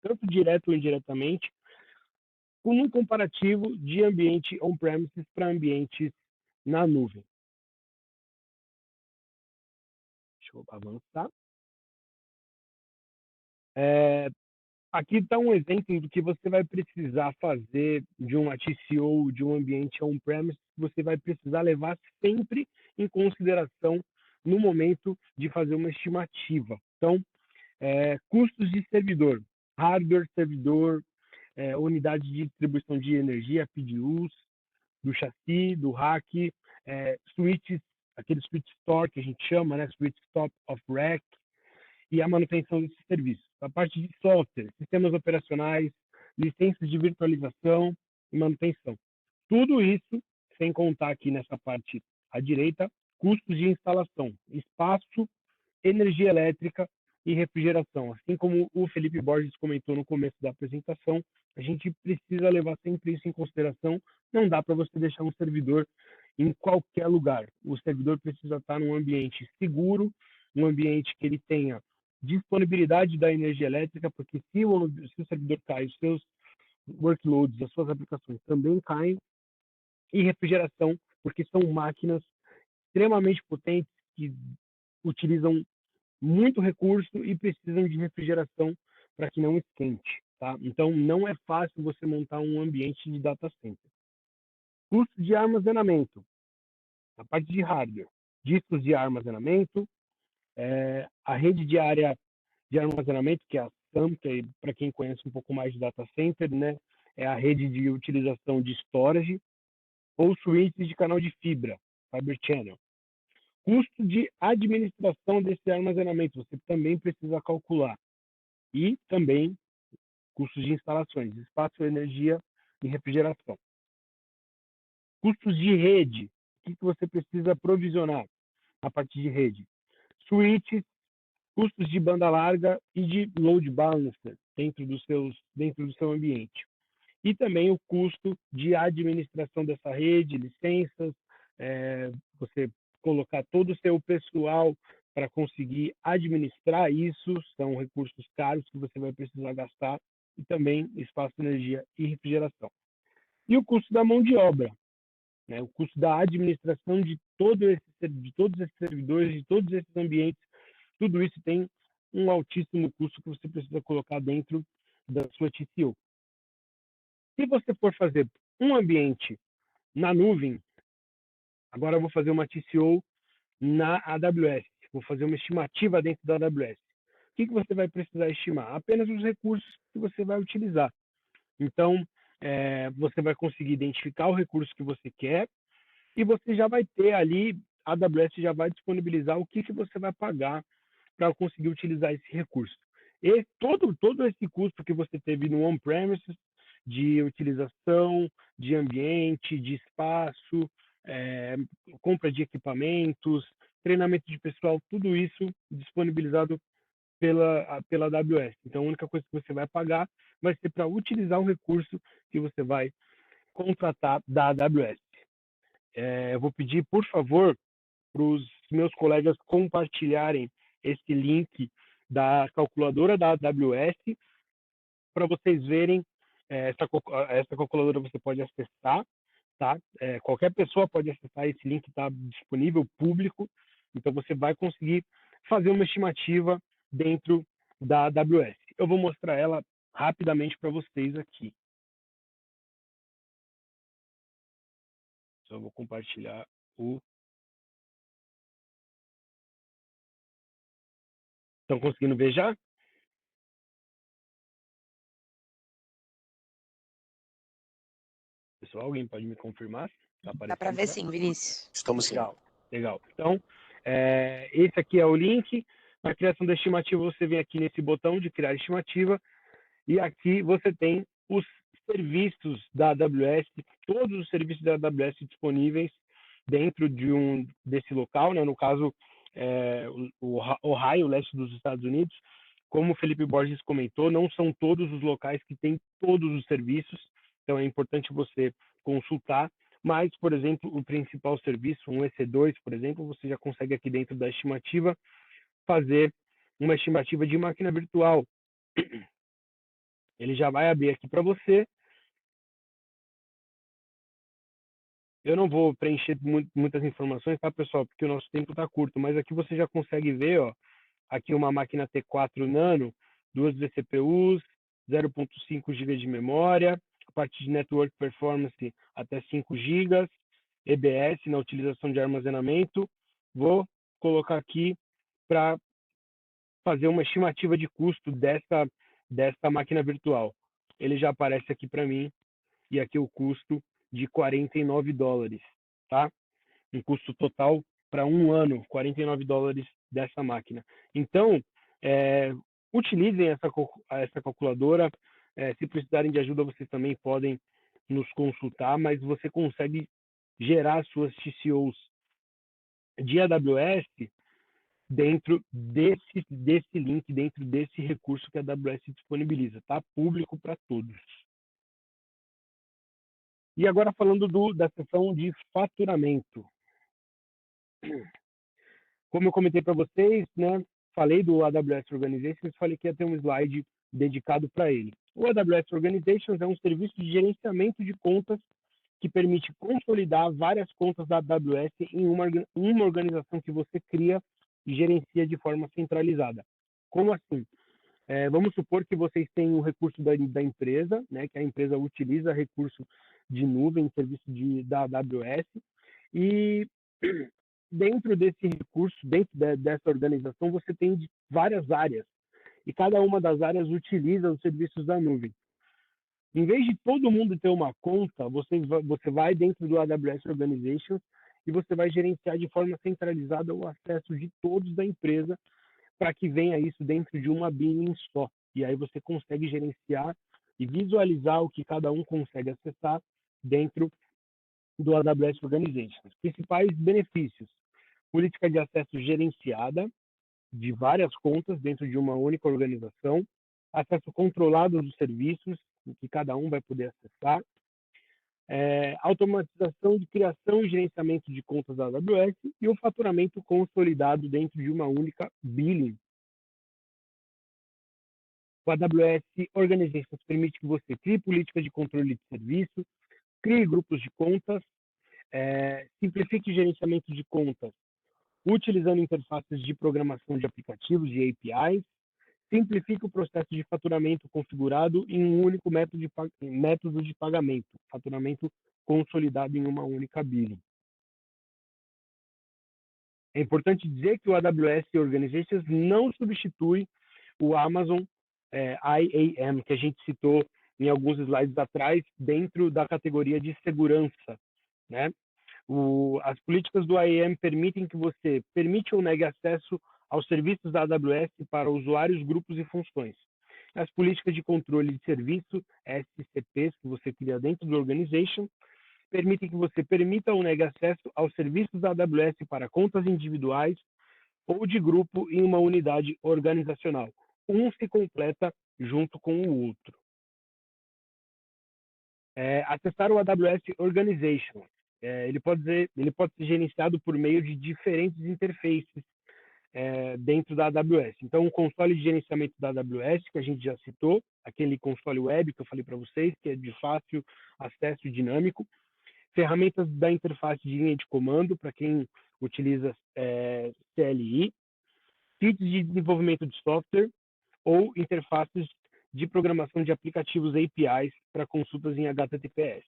tanto direto ou indiretamente, com um comparativo de ambiente on-premises para ambientes na nuvem. Deixa eu avançar. Aqui está um exemplo do que você vai precisar fazer de uma TCO, de um ambiente on-premise, que você vai precisar levar sempre em consideração no momento de fazer uma estimativa. Então, custos de servidor, hardware, servidor, unidade de distribuição de energia, PDUs, do chassi, do rack, switches, aquele switch store que a gente chama, né, switch top of rack, e a manutenção desses serviços. A parte de software, sistemas operacionais, licenças de virtualização e manutenção. Tudo isso, sem contar aqui nessa parte à direita, custos de instalação, espaço, energia elétrica e refrigeração. Assim como o Felipe Borges comentou no começo da apresentação, a gente precisa levar sempre isso em consideração. Não dá para você deixar um servidor em qualquer lugar. O servidor precisa estar num ambiente seguro, um ambiente que ele tenha disponibilidade da energia elétrica, porque se o servidor cai, os seus workloads, as suas aplicações também caem, e refrigeração, porque são máquinas extremamente potentes que utilizam muito recurso e precisam de refrigeração para que não esquente, tá? Então, não é fácil você montar um ambiente de data center. Custo de armazenamento, a parte de hardware, discos de armazenamento, a rede de área de armazenamento, que é a SAM, que para quem conhece um pouco mais de data center, né, é a rede de utilização de storage, ou switches de canal de fibra, Fiber Channel. Custo de administração desse armazenamento, você também precisa calcular. E também custos de instalações, espaço, energia e refrigeração. Custos de rede, o que você precisa provisionar a partir de rede? Switches, custos de banda larga e de load balancer dentro do seu ambiente. E também o custo de administração dessa rede, licenças, você colocar todo o seu pessoal para conseguir administrar isso, são recursos caros que você vai precisar gastar, e também espaço, energia e refrigeração. E o custo da mão de obra, né? O custo da administração de todos esses servidores, de todos esses ambientes, tudo isso tem um altíssimo custo que você precisa colocar dentro da sua TCO. Se você for fazer um ambiente na nuvem, agora eu vou fazer uma TCO na AWS, vou fazer uma estimativa dentro da AWS. O que você vai precisar estimar? Apenas os recursos que você vai utilizar. Então, você vai conseguir identificar o recurso que você quer e você já vai ter ali, a AWS já vai disponibilizar o que você vai pagar para conseguir utilizar esse recurso. E todo esse custo que você teve no on-premises, de utilização, de ambiente, de espaço, compra de equipamentos, treinamento de pessoal, tudo isso disponibilizado pela AWS. Então, a única coisa que você vai pagar vai ser para utilizar o recurso que você vai contratar da AWS. Eu vou pedir, por favor, para os meus colegas compartilharem esse link da calculadora da AWS para vocês verem. Essa calculadora você pode acessar, tá? Qualquer pessoa pode acessar, esse link, está disponível, público, então você vai conseguir fazer uma estimativa dentro da AWS. Eu vou mostrar ela rapidamente para vocês aqui. Só vou compartilhar o... Estão conseguindo ver já? Pessoal, alguém pode me confirmar? Dá para ver sim, Vinícius. Estamos sim. Legal. Então, esse aqui é o link. Na criação da estimativa, você vem aqui nesse botão de criar estimativa e aqui você tem os serviços da AWS, todos os serviços da AWS disponíveis dentro desse local, né? No caso, o Ohio, leste dos Estados Unidos. Como o Felipe Borges comentou, não são todos os locais que têm todos os serviços, então é importante você consultar. Mas, por exemplo, o principal serviço, um EC2, por exemplo, você já consegue aqui dentro da estimativa fazer uma estimativa de máquina virtual. Ele já vai abrir aqui para você. Eu não vou preencher muitas informações, tá, pessoal? Porque o nosso tempo está curto, mas aqui você já consegue ver, ó, aqui uma máquina T4 Nano, 2 vCPUs, 0.5 GB de memória, a parte de Network Performance até 5 GB, EBS na utilização de armazenamento. Vou colocar aqui para fazer uma estimativa de custo dessa máquina virtual. Ele já aparece aqui para mim, e aqui o custo de $49, tá? Um custo total para um ano, $49 dessa máquina. Então, utilizem essa calculadora. Se precisarem de ajuda, vocês também podem nos consultar, mas você consegue gerar suas TCOs de AWS dentro desse link, dentro desse recurso que a AWS disponibiliza, tá? Público para todos. E agora falando da seção de faturamento. Como eu comentei para vocês, né, falei do AWS Organizations, falei que ia ter um slide dedicado para ele. O AWS Organizations é um serviço de gerenciamento de contas que permite consolidar várias contas da AWS em uma organização que você cria e gerencia de forma centralizada. Como assim? Vamos supor que vocês têm um recurso da empresa, né, que a empresa utiliza recurso de nuvem, serviço da AWS, e dentro desse recurso, dentro dessa organização, você tem várias áreas, e cada uma das áreas utiliza os serviços da nuvem. Em vez de todo mundo ter uma conta, você vai dentro do AWS Organizations e você vai gerenciar de forma centralizada o acesso de todos da empresa para que venha isso dentro de uma billing só. E aí você consegue gerenciar e visualizar o que cada um consegue acessar dentro do AWS Organizations. Principais benefícios: política de acesso gerenciada de várias contas dentro de uma única organização, acesso controlado dos serviços, que cada um vai poder acessar, automatização de criação e gerenciamento de contas da AWS e o faturamento consolidado dentro de uma única billing. O AWS Organizations permite que você crie políticas de controle de serviço, crie grupos de contas, simplifique o gerenciamento de contas utilizando interfaces de programação de aplicativos e APIs, simplifique o processo de faturamento configurado em um único método de pagamento, faturamento consolidado em uma única billing. É importante dizer que o AWS Organizations não substitui o Amazon IAM, que a gente citou em alguns slides atrás, dentro da categoria de segurança, né? As políticas do IAM permitem que você permite ou negue acesso aos serviços da AWS para usuários, grupos e funções. As políticas de controle de serviço, SCPs, que você cria dentro do Organization, permitem que você permita ou negue acesso aos serviços da AWS para contas individuais ou de grupo em uma unidade organizacional. Um se completa junto com o outro. Acessar o AWS Organization. Ele pode ser gerenciado por meio de diferentes interfaces dentro da AWS. Então, o console de gerenciamento da AWS, que a gente já citou, aquele console web que eu falei para vocês, que é de fácil acesso e dinâmico. Ferramentas da interface de linha de comando, para quem utiliza CLI. Kits de desenvolvimento de software ou interfaces de programação de aplicativos APIs para consultas em HTTPS.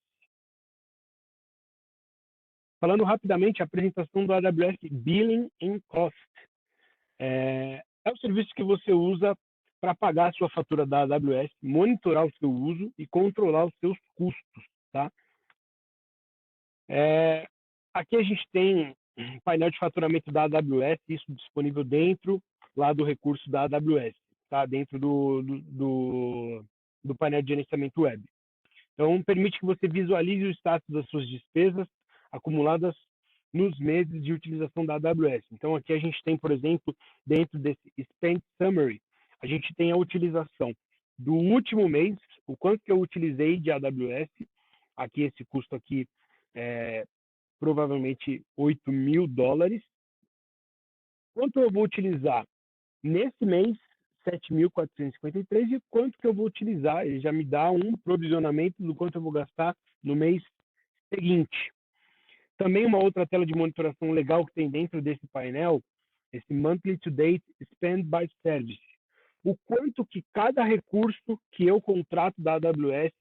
Falando rapidamente, a apresentação do AWS Billing and Cost. É o serviço que você usa para pagar a sua fatura da AWS, monitorar o seu uso e controlar os seus custos. Tá? Aqui a gente tem um painel de faturamento da AWS, isso disponível dentro lá do recurso da AWS, tá? Dentro do painel de gerenciamento web. Então, permite que você visualize o status das suas despesas acumuladas nos meses de utilização da AWS. Então, aqui a gente tem, por exemplo, dentro desse Spend Summary, a gente tem a utilização do último mês, o quanto que eu utilizei de AWS. Aqui, esse custo aqui é provavelmente $8.000. Quanto eu vou utilizar nesse mês, 7.453, e quanto que eu vou utilizar, ele já me dá um provisionamento do quanto eu vou gastar no mês seguinte. Também uma outra tela de monitoração legal que tem dentro desse painel, esse Monthly to Date Spend by Service. O quanto que cada recurso que eu contrato da AWS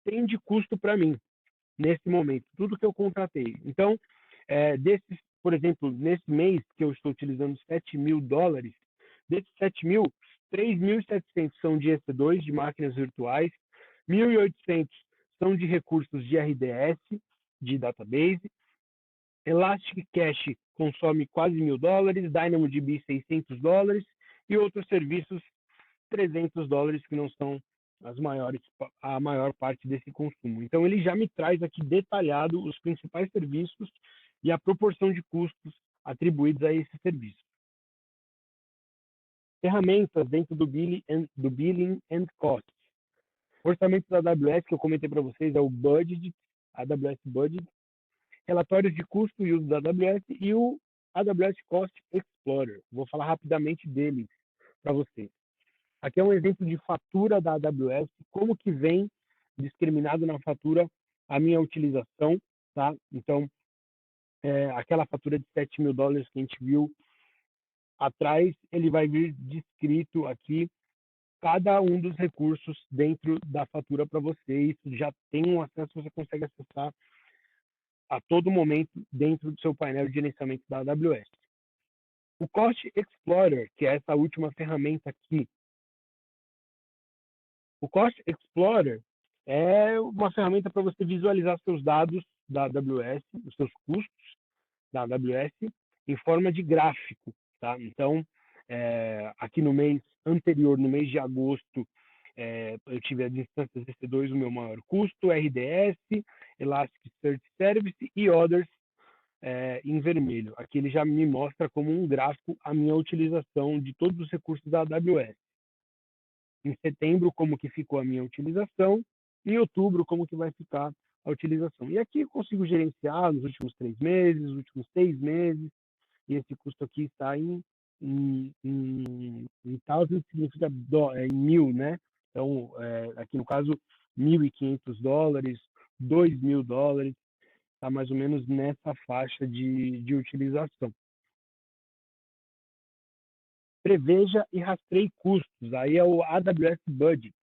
tem de custo para mim, nesse momento, tudo que eu contratei. Então, por exemplo, nesse mês que eu estou utilizando $7.000, desses 7.000, 3.700 são de EC2, de máquinas virtuais, 1.800 são de recursos de RDS, de database, Elastic Cache consome quase $1.000, DynamoDB $600 e outros serviços $300, que não são a maior parte desse consumo. Então, ele já me traz aqui detalhado os principais serviços e a proporção de custos atribuídos a esse serviço. Ferramentas dentro do Billing and Cost. O orçamento da AWS, que eu comentei para vocês, é o Budget, AWS Budget, relatórios de custo e uso da AWS e o AWS Cost Explorer. Vou falar rapidamente deles para vocês. Aqui é um exemplo de fatura da AWS, como que vem discriminado na fatura a minha utilização, tá? Então, aquela fatura de $7.000 que a gente viu atrás, ele vai vir descrito aqui cada um dos recursos dentro da fatura para você. Isso já tem um acesso, você consegue acessar a todo momento dentro do seu painel de gerenciamento da AWS. O Cost Explorer, que é essa última ferramenta aqui. O Cost Explorer é uma ferramenta para você visualizar seus dados da AWS, os seus custos da AWS, em forma de gráfico. Tá? Então, aqui no mês anterior, no mês de agosto, eu tive as instâncias EC2, o meu maior custo, RDS, Elasticsearch Service e Others em vermelho. Aqui ele já me mostra como um gráfico a minha utilização de todos os recursos da AWS. Em setembro, como que ficou a minha utilização, em outubro, como que vai ficar a utilização. E aqui eu consigo gerenciar nos últimos 3 meses, nos últimos 6 meses, e esse custo aqui está em thousand, significa em mil, né? Então, aqui no caso, $1.500, $2.000, está mais ou menos nessa faixa de utilização. Preveja e rastreie custos, aí é o AWS Budget.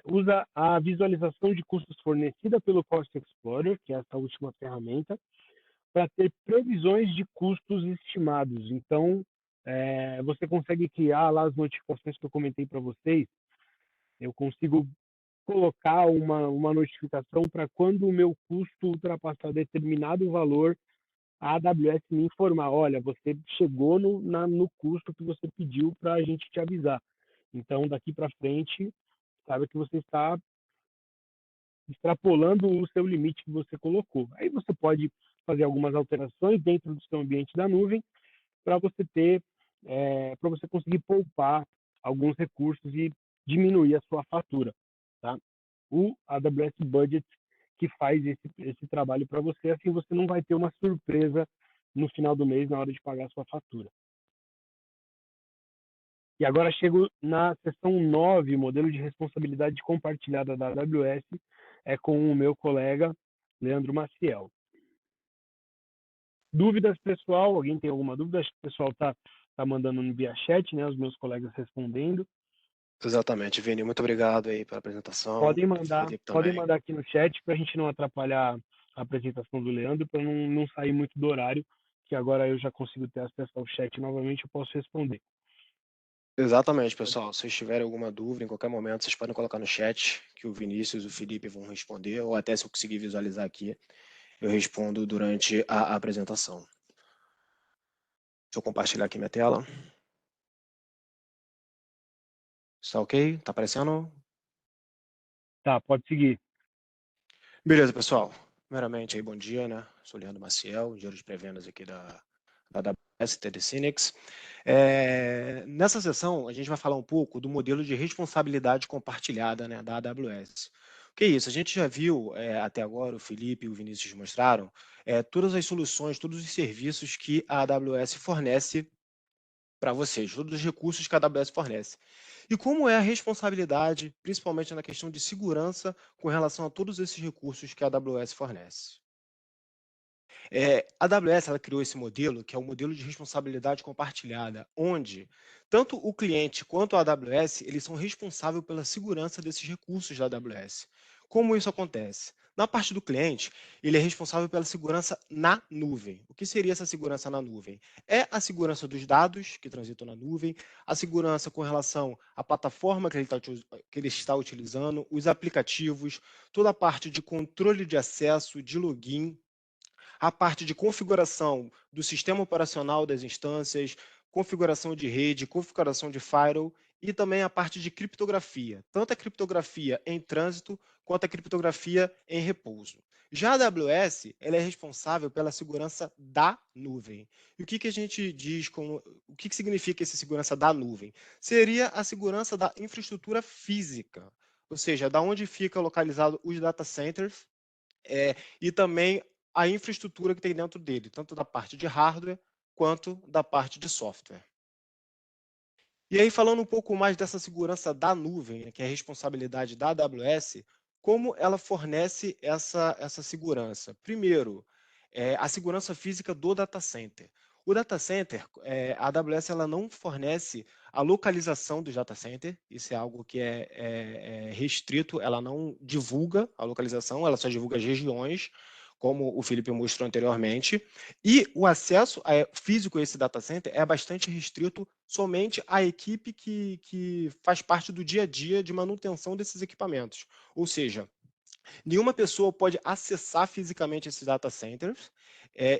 Usa a visualização de custos fornecida pelo Cost Explorer, que é essa última ferramenta, para ter previsões de custos estimados. Então, você consegue criar lá as notificações que eu comentei para vocês. Eu consigo colocar uma notificação para quando o meu custo ultrapassar determinado valor, a AWS me informar, olha, você chegou no custo que você pediu para a gente te avisar. Então, daqui para frente, sabe que você está extrapolando o seu limite que você colocou. Aí você pode fazer algumas alterações dentro do seu ambiente da nuvem para você para você conseguir poupar alguns recursos e diminuir a sua fatura, tá? O AWS Budget que faz esse trabalho para você, assim você não vai ter uma surpresa no final do mês na hora de pagar a sua fatura. E agora chego na seção 9, modelo de responsabilidade compartilhada da AWS, com o meu colega Leandro Maciel. Dúvidas, pessoal? Alguém tem alguma dúvida? Acho que o pessoal está mandando via chat, né? Os meus colegas respondendo. Exatamente, Vini. Muito obrigado aí pela apresentação. Podem mandar aqui no chat para a gente não atrapalhar a apresentação do Leandro, para não sair muito do horário, que agora eu já consigo ter acesso ao chat novamente, eu posso responder. Exatamente, pessoal. Se vocês tiverem alguma dúvida, em qualquer momento, vocês podem colocar no chat, que o Vinícius e o Felipe vão responder, ou até se eu conseguir visualizar aqui, eu respondo durante a apresentação. Deixa eu compartilhar aqui minha tela. Está ok? Está aparecendo? Tá, pode seguir. Beleza, pessoal. Primeiramente, aí, bom dia, né? Sou Leandro Maciel, engenheiro de pré-vendas aqui da AWS TD SYNNEX. Nessa sessão, a gente vai falar um pouco do modelo de responsabilidade compartilhada, né, da AWS. O que é isso? A gente já viu até agora, o Felipe e o Vinícius mostraram, todas as soluções, todos os serviços que a AWS fornece para vocês, todos os recursos que a AWS fornece. E como é a responsabilidade, principalmente na questão de segurança, com relação a todos esses recursos que a AWS fornece. A AWS ela criou esse modelo, que é o modelo de responsabilidade compartilhada, onde tanto o cliente quanto a AWS eles são responsáveis pela segurança desses recursos da AWS. Como isso acontece? Na parte do cliente, ele é responsável pela segurança na nuvem. O que seria essa segurança na nuvem? É a segurança dos dados que transitam na nuvem, a segurança com relação à plataforma que ele está utilizando, os aplicativos, toda a parte de controle de acesso, de login, a parte de configuração do sistema operacional das instâncias, configuração de rede, configuração de firewall e também a parte de criptografia, tanto a criptografia em trânsito quanto a criptografia em repouso. Já a AWS ela é responsável pela segurança da nuvem. E o que a gente diz o que significa essa segurança da nuvem? Seria a segurança da infraestrutura física, ou seja, da onde fica localizado os data centers e também a infraestrutura que tem dentro dele, tanto da parte de hardware quanto da parte de software. E aí, falando um pouco mais dessa segurança da nuvem, né, que é a responsabilidade da AWS, como ela fornece essa segurança? Primeiro, a segurança física do data center. O data center, a AWS ela não fornece a localização do data center, isso é algo que é restrito, ela não divulga a localização, ela só divulga as regiões, como o Felipe mostrou anteriormente, e o acesso físico a esse data center é bastante restrito somente à equipe que faz parte do dia a dia de manutenção desses equipamentos. Ou seja, nenhuma pessoa pode acessar fisicamente esses data centers,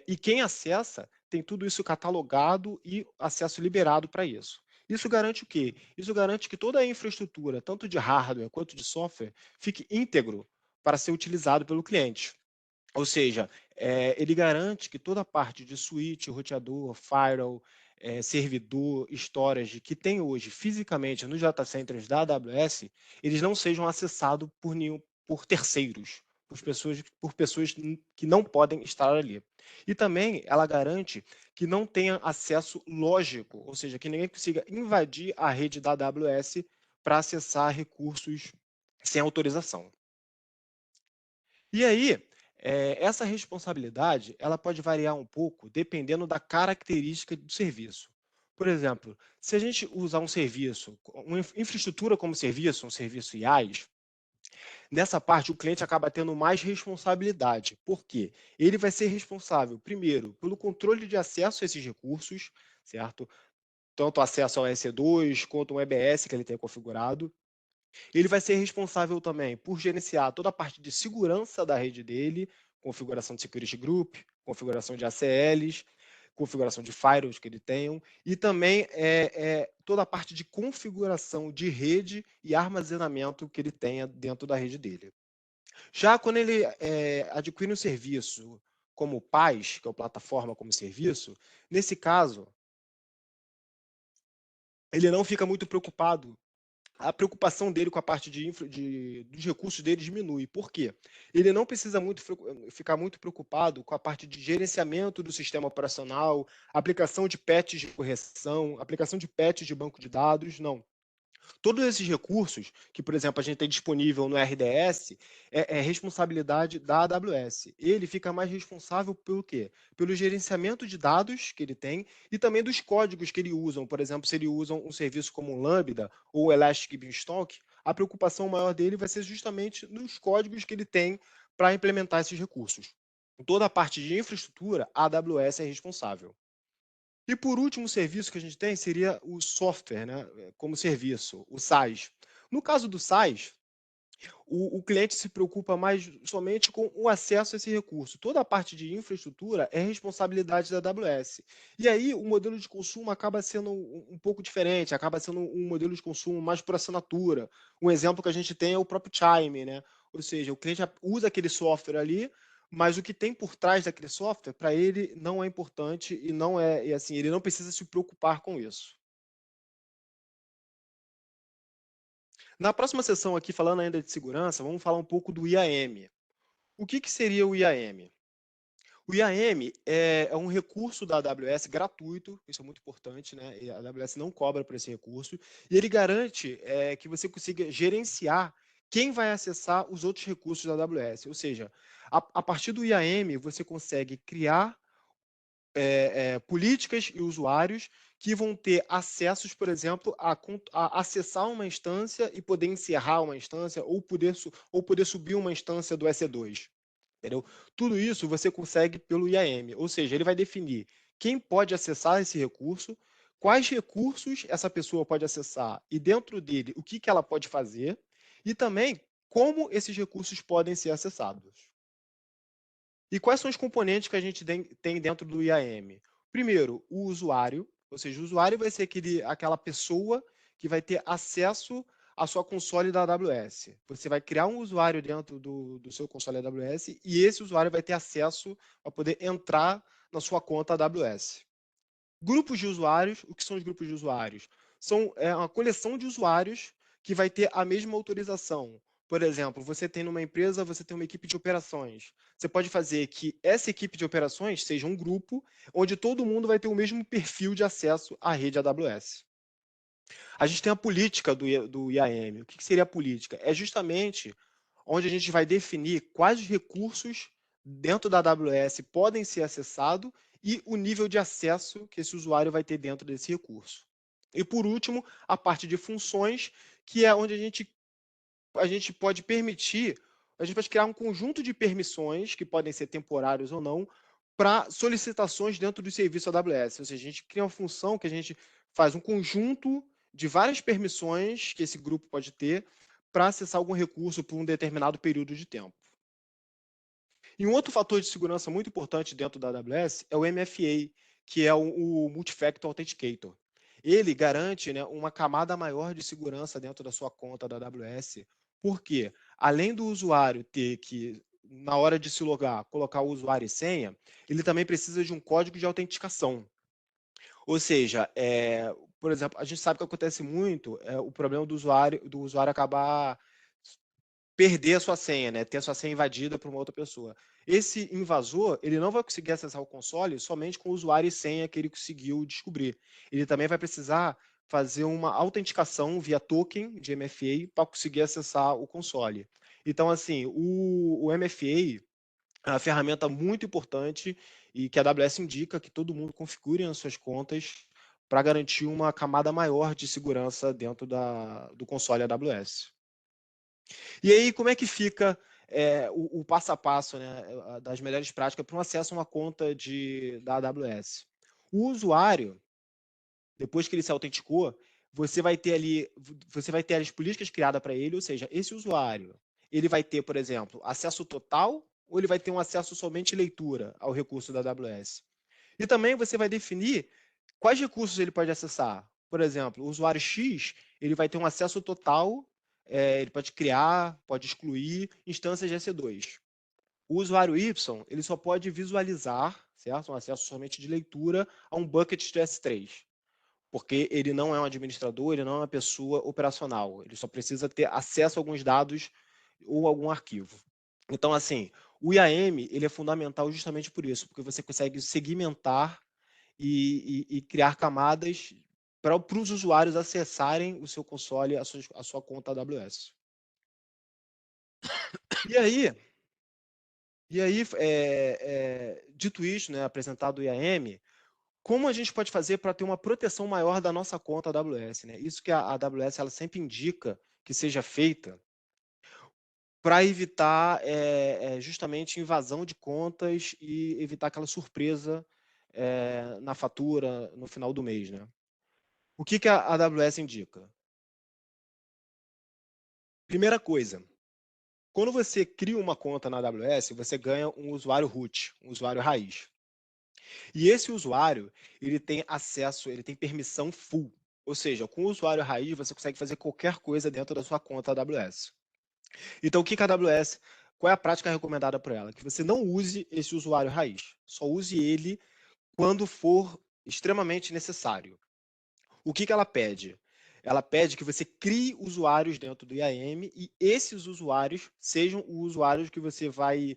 e quem acessa tem tudo isso catalogado e acesso liberado para isso. Isso garante o quê? Isso garante que toda a infraestrutura, tanto de hardware quanto de software, fique íntegro para ser utilizado pelo cliente. Ou seja, ele garante que toda a parte de switch, roteador, firewall, servidor, storage que tem hoje fisicamente nos data centers da AWS, eles não sejam acessados por terceiros, por pessoas que não podem estar ali. E também ela garante que não tenha acesso lógico, ou seja, que ninguém consiga invadir a rede da AWS para acessar recursos sem autorização. E aí, essa responsabilidade ela pode variar um pouco dependendo da característica do serviço. Por exemplo, se a gente usar um serviço, uma infraestrutura como serviço, um serviço IaaS, nessa parte o cliente acaba tendo mais responsabilidade. Por quê? Ele vai ser responsável, primeiro, pelo controle de acesso a esses recursos, certo? Tanto acesso ao EC2 quanto ao EBS que ele tem configurado. Ele vai ser responsável também por gerenciar toda a parte de segurança da rede dele, configuração de security group, configuração de ACLs, configuração de firewalls que ele tenham, e também toda a parte de configuração de rede e armazenamento que ele tenha dentro da rede dele. Já quando ele adquire um serviço como o PaaS, que é o Plataforma como Serviço, nesse caso, ele não fica muito preocupado. A preocupação dele com a parte dos recursos dele diminui. Por quê? Ele não precisa ficar muito preocupado com a parte de gerenciamento do sistema operacional, aplicação de patches de correção, aplicação de patches de banco de dados, não. Todos esses recursos que, por exemplo, a gente tem disponível no RDS, é responsabilidade da AWS. Ele fica mais responsável pelo quê? Pelo gerenciamento de dados que ele tem e também dos códigos que ele usa. Por exemplo, se ele usa um serviço como o Lambda ou o Elastic Beanstalk, a preocupação maior dele vai ser justamente nos códigos que ele tem para implementar esses recursos. Toda a parte de infraestrutura, a AWS é responsável. E por último, o serviço que a gente tem seria o software, né, como serviço, o SaaS. No caso do SaaS, o cliente se preocupa mais somente com o acesso a esse recurso. Toda a parte de infraestrutura é responsabilidade da AWS. E aí o modelo de consumo acaba sendo um pouco diferente, acaba sendo um modelo de consumo mais por assinatura. Um exemplo que a gente tem é o próprio Chime, né? Ou seja, o cliente usa aquele software ali, mas o que tem por trás daquele software, para ele, não é importante e assim, ele não precisa se preocupar com isso. Na próxima sessão aqui, falando ainda de segurança, vamos falar um pouco do IAM. O que seria o IAM? O IAM é um recurso da AWS gratuito, isso é muito importante, né? E a AWS não cobra por esse recurso, e ele garante que você consiga gerenciar quem vai acessar os outros recursos da AWS. Ou seja, a partir do IAM, você consegue criar políticas e usuários que vão ter acessos, por exemplo, a acessar uma instância e poder encerrar uma instância ou poder subir uma instância do EC2. Entendeu? Tudo isso você consegue pelo IAM, ou seja, ele vai definir quem pode acessar esse recurso, quais recursos essa pessoa pode acessar e dentro dele o que ela pode fazer e também como esses recursos podem ser acessados. E quais são os componentes que a gente tem dentro do IAM? Primeiro, o usuário, ou seja, o usuário vai ser aquela pessoa que vai ter acesso à sua console da AWS. Você vai criar um usuário dentro do seu console da AWS e esse usuário vai ter acesso a poder entrar na sua conta AWS. Grupos de usuários, o que são os grupos de usuários? São uma coleção de usuários que vai ter a mesma autorização Por exemplo, você tem numa empresa, você tem uma equipe de operações. Você pode fazer que essa equipe de operações seja um grupo onde todo mundo vai ter o mesmo perfil de acesso à rede AWS. A gente tem a política do IAM. O que seria a política? É justamente onde a gente vai definir quais recursos dentro da AWS podem ser acessados e o nível de acesso que esse usuário vai ter dentro desse recurso. E, por último, a parte de funções, que é onde a gente pode permitir, a gente pode criar um conjunto de permissões, que podem ser temporários ou não, para solicitações dentro do serviço AWS. Ou seja, a gente cria uma função que a gente faz um conjunto de várias permissões que esse grupo pode ter para acessar algum recurso por um determinado período de tempo. E um outro fator de segurança muito importante dentro da AWS é o MFA, que é o Multifactor Authenticator. Ele garante, né, uma camada maior de segurança dentro da sua conta da AWS, porque além do usuário ter que, na hora de se logar, colocar o usuário e senha, ele também precisa de um código de autenticação. Ou seja, por exemplo, a gente sabe que acontece muito o problema do usuário acabar perder a sua senha, né? Ter a sua senha invadida por uma outra pessoa. Esse invasor, ele não vai conseguir acessar o console somente com o usuário e senha que ele conseguiu descobrir. Ele também vai precisar fazer uma autenticação via token de MFA para conseguir acessar o console. Então, assim, o MFA é uma ferramenta muito importante e que a AWS indica que todo mundo configure as suas contas para garantir uma camada maior de segurança dentro do console AWS. E aí, como é que fica o passo a passo, né, das melhores práticas para um acesso a uma conta da AWS? O usuário, depois que ele se autenticou, você vai ter as políticas criadas para ele, ou seja, esse usuário, ele vai ter, por exemplo, acesso total ou ele vai ter um acesso somente leitura ao recurso da AWS? E também você vai definir quais recursos ele pode acessar. Por exemplo, o usuário X, ele vai ter um acesso total, ele pode criar, pode excluir instâncias de EC2. O usuário Y, ele só pode visualizar, certo? Um acesso somente de leitura a um bucket de S3, porque ele não é um administrador, ele não é uma pessoa operacional, ele só precisa ter acesso a alguns dados ou algum arquivo. Então, assim, o IAM, ele é fundamental justamente por isso, porque você consegue segmentar e criar camadas para os usuários acessarem o seu console, a sua conta AWS. E aí dito isso, né, apresentado o IAM, como a gente pode fazer para ter uma proteção maior da nossa conta AWS? Né? Isso que a AWS ela sempre indica que seja feita para evitar justamente invasão de contas e evitar aquela surpresa na fatura no final do mês. Né? O que a AWS indica? Primeira coisa, quando você cria uma conta na AWS, você ganha um usuário root, um usuário raiz. E esse usuário, ele tem acesso, ele tem permissão full. Ou seja, com o usuário raiz, você consegue fazer qualquer coisa dentro da sua conta AWS. Então, o que a AWS, qual é a prática recomendada por ela? Que você não use esse usuário raiz. Só use ele quando for extremamente necessário. O que ela pede? Ela pede que você crie usuários dentro do IAM e esses usuários sejam os usuários que você vai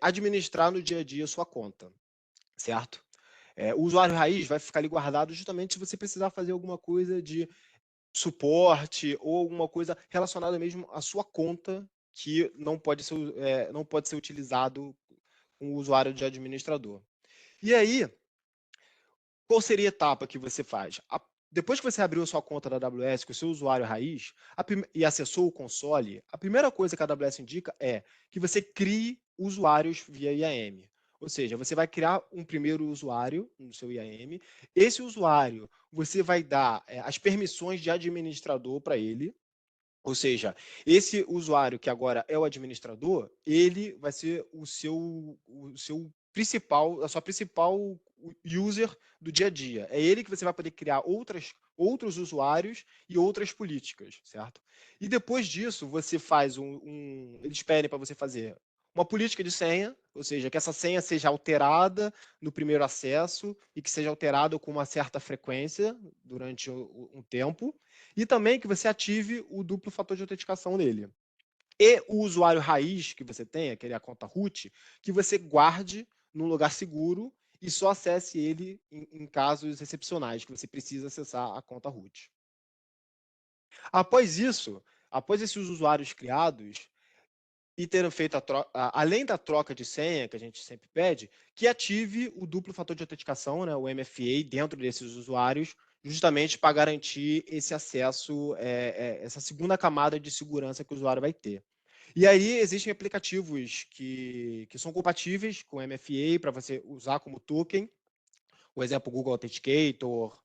administrar no dia a dia a sua conta, certo? O usuário raiz vai ficar ali guardado justamente se você precisar fazer alguma coisa de suporte ou alguma coisa relacionada mesmo à sua conta que não pode ser utilizado com o usuário de administrador. E aí, qual seria a etapa que você faz? Depois que você abriu a sua conta da AWS com o seu usuário raiz e acessou o console, a primeira coisa que a AWS indica é que você crie usuários via IAM. Ou seja, você vai criar um primeiro usuário no seu IAM. Esse usuário, você vai dar as permissões de administrador para ele. Ou seja, esse usuário que agora é o administrador, ele vai ser o seu principal, a sua principal user do dia a dia. É ele que você vai poder criar outros usuários e outras políticas, certo? E depois disso, você faz eles pedem para você fazer uma política de senha, ou seja, que essa senha seja alterada no primeiro acesso e que seja alterada com uma certa frequência durante um tempo, e também que você ative o duplo fator de autenticação dele. e o usuário raiz que você tem, aquele a conta root, que você guarde num lugar seguro e só acesse ele em casos excepcionais, que você precisa acessar a conta root. Após isso, após esses usuários criados e terem feito além da troca de senha, que a gente sempre pede, que ative o duplo fator de autenticação, né, o MFA, dentro desses usuários, justamente para garantir esse acesso, essa segunda camada de segurança que o usuário vai ter. E aí existem aplicativos que são compatíveis com o MFA para você usar como token, por exemplo, o Google Authenticator,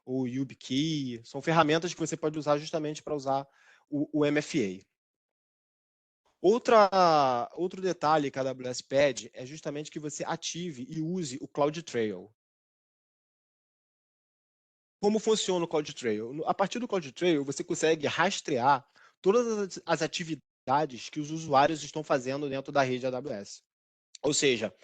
o YubiKey, são ferramentas que você pode usar justamente para usar o MFA. Outro detalhe que a AWS pede é justamente que você ative e use o CloudTrail. Como funciona o CloudTrail? A partir do CloudTrail, você consegue rastrear todas as atividades que os usuários estão fazendo dentro da rede AWS. Ou seja,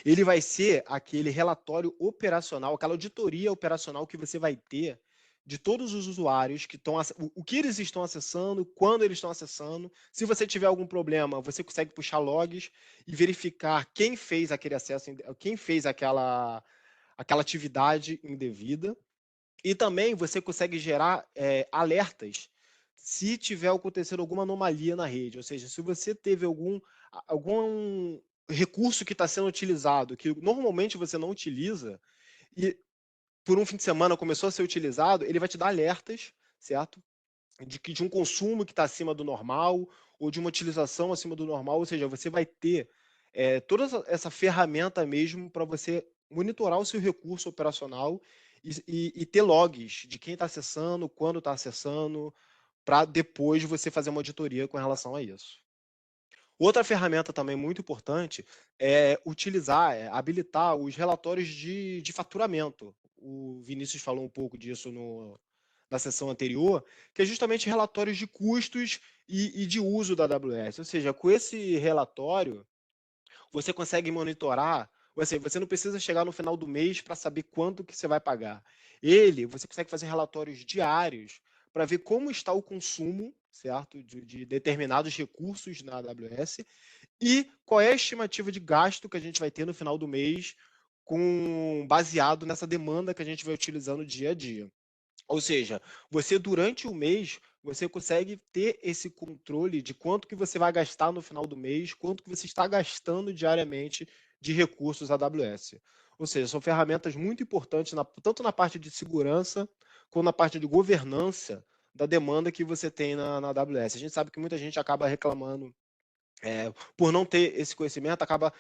ele vai ser aquele relatório operacional, aquela auditoria operacional que você vai ter de todos os usuários que estão, o que eles estão acessando, quando eles estão acessando. Se você tiver algum problema, você consegue puxar logs e verificar quem fez aquele acesso, quem fez aquela atividade indevida. E também você consegue gerar alertas se tiver acontecendo alguma anomalia na rede. Ou seja, se você teve algum recurso que está sendo utilizado, que normalmente você não utiliza, e por um fim de semana começou a ser utilizado, ele vai te dar alertas, certo? De um consumo que está acima do normal, ou de uma utilização acima do normal. Ou seja, você vai ter toda essa ferramenta mesmo para você monitorar o seu recurso operacional e ter logs de quem está acessando, quando está acessando, para depois você fazer uma auditoria com relação a isso. Outra ferramenta também muito importante é habilitar os relatórios de faturamento. O Vinícius falou um pouco disso na sessão anterior, que é justamente relatórios de custos e de uso da AWS. Ou seja, com esse relatório, você consegue monitorar, você não precisa chegar no final do mês para saber quanto que você vai pagar. Você consegue fazer relatórios diários para ver como está o consumo, certo, de determinados recursos na AWS e qual é a estimativa de gasto que a gente vai ter no final do mês baseado nessa demanda que a gente vai utilizando dia a dia. Ou seja, você durante o mês, você consegue ter esse controle de quanto que você vai gastar no final do mês, quanto que você está gastando diariamente de recursos AWS. Ou seja, são ferramentas muito importantes, tanto na parte de segurança, quanto na parte de governança da demanda que você tem na AWS. A gente sabe que muita gente acaba reclamando por não ter esse conhecimento, acaba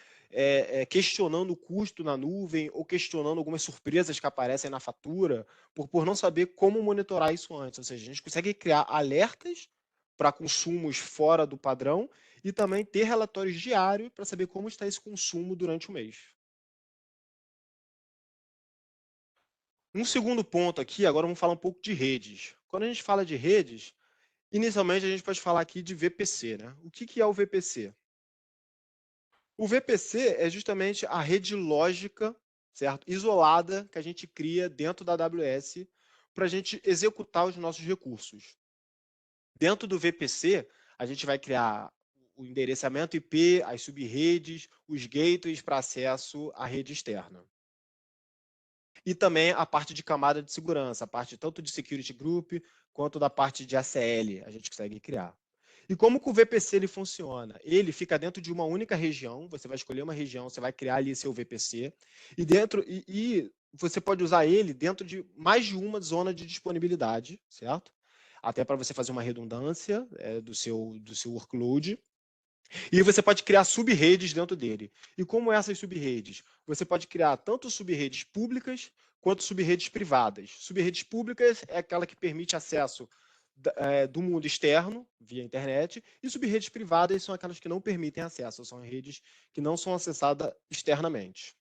questionando o custo na nuvem ou questionando algumas surpresas que aparecem na fatura por não saber como monitorar isso antes. Ou seja, a gente consegue criar alertas para consumos fora do padrão e também ter relatórios diários para saber como está esse consumo durante o mês. Um segundo ponto aqui, agora vamos falar um pouco de redes. Quando a gente fala de redes, inicialmente a gente pode falar aqui de VPC, né? O que é o VPC? O VPC é justamente a rede lógica, certo? Isolada que a gente cria dentro da AWS para a gente executar os nossos recursos. Dentro do VPC, a gente vai criar o endereçamento IP, as subredes, os gateways para acesso à rede externa. E também a parte de camada de segurança, a parte tanto de security group quanto da parte de ACL, a gente consegue criar. E como que o VPC ele funciona? Ele fica dentro de uma única região, você vai escolher uma região, você vai criar ali seu VPC, e você pode usar ele dentro de mais de uma zona de disponibilidade, certo? Até para você fazer uma redundância do seu workload. E você pode criar sub-redes dentro dele. E como essas sub-redes? Você pode criar tanto sub-redes públicas quanto sub-redes privadas. Sub-redes públicas é aquela que permite acesso do mundo externo, via internet, e sub-redes privadas são aquelas que não permitem acesso, são redes que não são acessadas externamente.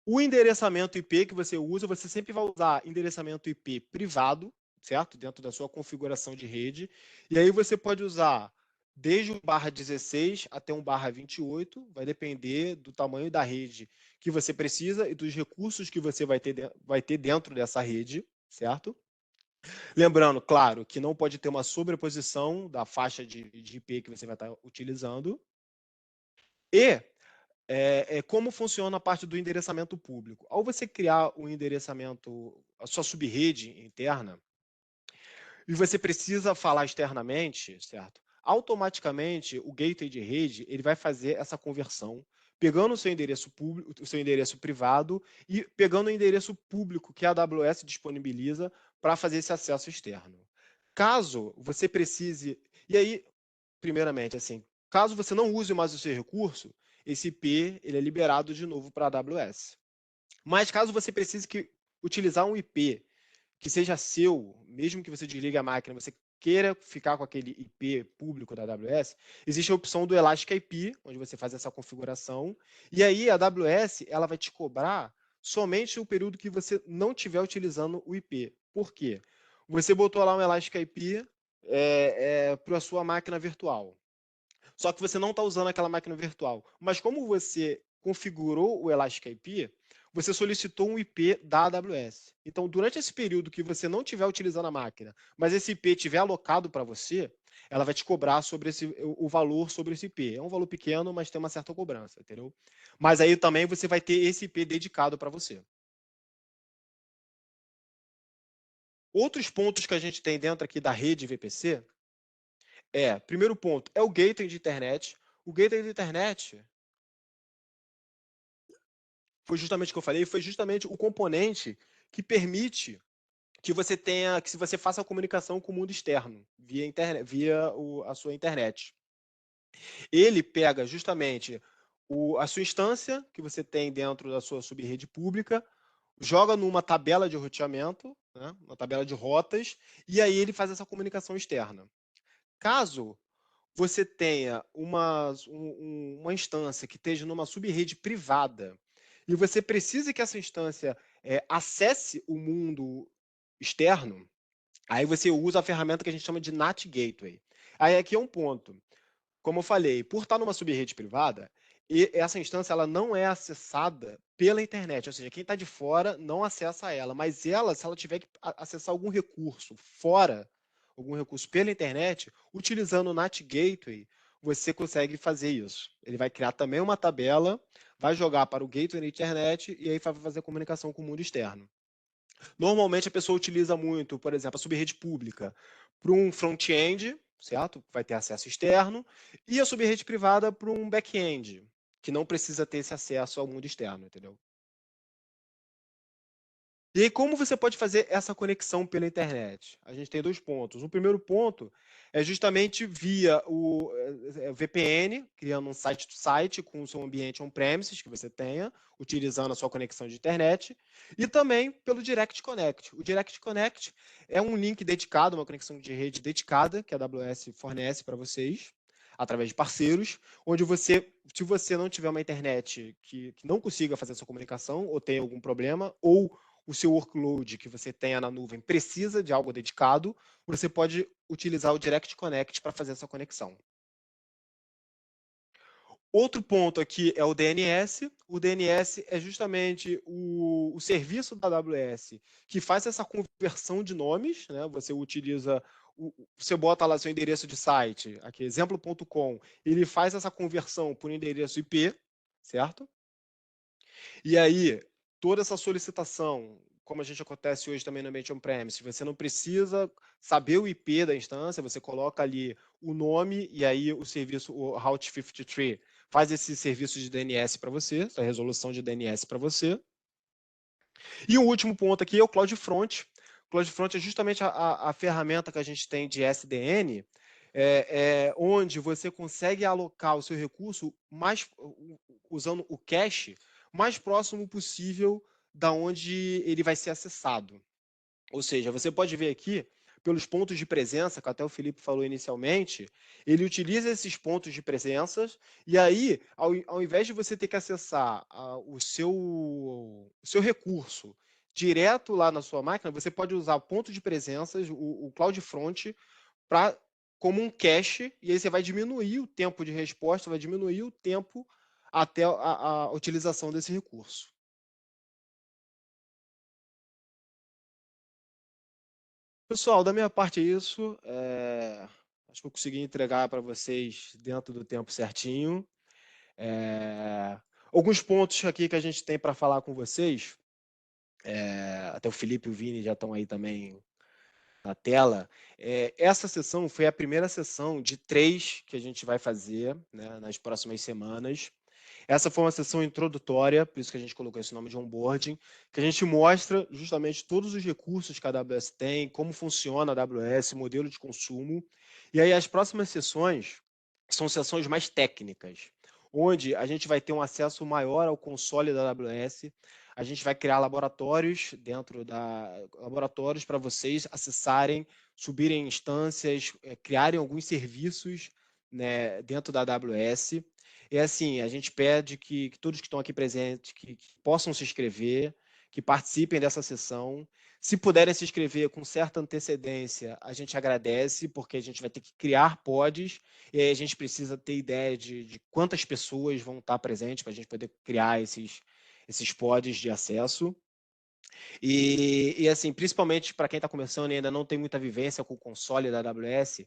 O endereçamento IP que você usa, você sempre vai usar endereçamento IP privado, certo? Dentro da sua configuração de rede. E aí você pode usar desde um /16 até um /28, vai depender do tamanho da rede que você precisa e dos recursos que você vai ter dentro dessa rede, certo? Lembrando, claro, que não pode ter uma sobreposição da faixa de IP que você vai estar utilizando. E como funciona a parte do endereçamento público? Ao você criar um endereçamento, a sua subrede interna, e você precisa falar externamente, certo? Automaticamente, o gateway de rede ele vai fazer essa conversão, pegando o seu endereço público, o seu endereço privado e pegando o endereço público que a AWS disponibiliza para fazer esse acesso externo. Caso você precise, e aí, primeiramente, assim, caso você não use mais o seu recurso, esse IP ele é liberado de novo para a AWS. Mas caso você precise utilizar um IP que seja seu, mesmo que você desligue a máquina, você queira ficar com aquele IP público da AWS, existe a opção do Elastic IP, onde você faz essa configuração, e aí a AWS ela vai te cobrar somente o período que você não estiver utilizando o IP. Por quê? Você botou lá um Elastic IP para a sua máquina virtual. Só que você não está usando aquela máquina virtual. Mas como você configurou o Elastic IP, você solicitou um IP da AWS. Então, durante esse período que você não estiver utilizando a máquina, mas esse IP estiver alocado para você, ela vai te cobrar sobre o valor sobre esse IP. É um valor pequeno, mas tem uma certa cobrança, entendeu? Mas aí também você vai ter esse IP dedicado para você. Outros pontos que a gente tem dentro aqui da rede VPC primeiro ponto, é o gateway de internet. O gateway de internet foi justamente o que eu falei, foi justamente o componente que permite que você tenha, que você faça a comunicação com o mundo externo via internet, a sua internet. Ele pega justamente a sua instância que você tem dentro da sua subrede pública, joga numa tabela de roteamento, né, uma tabela de rotas, e aí ele faz essa comunicação externa. Caso você tenha uma instância que esteja numa subrede privada e você precisa que essa instância acesse o mundo externo, aí você usa a ferramenta que a gente chama de NAT Gateway. Aí aqui é um ponto. Como eu falei, por estar numa subrede privada, essa instância ela não é acessada pela internet, ou seja, quem está de fora não acessa ela, mas ela, se ela tiver que acessar algum recurso fora, algum recurso pela internet, utilizando o NAT Gateway, você consegue fazer isso. Ele vai criar também uma tabela, vai jogar para o gateway na internet e aí vai fazer a comunicação com o mundo externo. Normalmente a pessoa utiliza muito, por exemplo, a subrede pública para um front-end, certo? Vai ter acesso externo, e a subrede privada para um back-end, que não precisa ter esse acesso ao mundo externo, entendeu? E aí, como você pode fazer essa conexão pela internet? A gente tem dois pontos. O primeiro ponto é justamente via o VPN, criando um site-to-site com o seu ambiente on-premises que você tenha, utilizando a sua conexão de internet, e também pelo Direct Connect. O Direct Connect é um link dedicado, uma conexão de rede dedicada que a AWS fornece para vocês, através de parceiros, onde você, se você não tiver uma internet que não consiga fazer essa comunicação, ou tem algum problema, ou o seu workload que você tenha na nuvem precisa de algo dedicado, você pode utilizar o Direct Connect para fazer essa conexão. Outro ponto aqui é o DNS. O DNS é justamente o serviço da AWS que faz essa conversão de nomes, né? Você utiliza, você bota lá seu endereço de site, aqui exemplo.com, ele faz essa conversão por endereço IP, certo? E aí, toda essa solicitação, como a gente acontece hoje também no ambiente on-premise, você não precisa saber o IP da instância, você coloca ali o nome e aí o serviço, o Route 53, faz esse serviço de DNS para você, essa resolução de DNS para você. E o último ponto aqui é o CloudFront. O CloudFront é justamente a ferramenta que a gente tem de SDN, onde você consegue alocar o seu recurso usando o cache mais próximo possível da onde ele vai ser acessado. Ou seja, você pode ver aqui, pelos pontos de presença, que até o Felipe falou inicialmente, ele utiliza esses pontos de presença, e aí, ao invés de você ter que acessar o seu recurso direto lá na sua máquina, você pode usar o ponto de presenças, o CloudFront, como um cache, e aí você vai diminuir o tempo de resposta, vai diminuir o tempo até a utilização desse recurso. Pessoal, da minha parte é isso. Acho que eu consegui entregar para vocês dentro do tempo certinho. Alguns pontos aqui que a gente tem para falar com vocês, até o Felipe e o Vini já estão aí também na tela. Essa sessão foi a primeira sessão de 3 que a gente vai fazer, né, nas próximas semanas. Essa foi uma sessão introdutória, por isso que a gente colocou esse nome de onboarding, que a gente mostra justamente todos os recursos que a AWS tem, como funciona a AWS, modelo de consumo. E aí as próximas sessões são sessões mais técnicas, onde a gente vai ter um acesso maior ao console da AWS. A gente vai criar laboratórios laboratórios para vocês acessarem, subirem instâncias, criarem alguns serviços, né, dentro da AWS. E assim, a gente pede que todos que estão aqui presentes que possam se inscrever, que participem dessa sessão. Se puderem se inscrever com certa antecedência, a gente agradece, porque a gente vai ter que criar pods, e aí a gente precisa ter ideia de quantas pessoas vão estar presentes para a gente poder criar esses pods de acesso. E assim, principalmente para quem está começando e ainda não tem muita vivência com o console da AWS,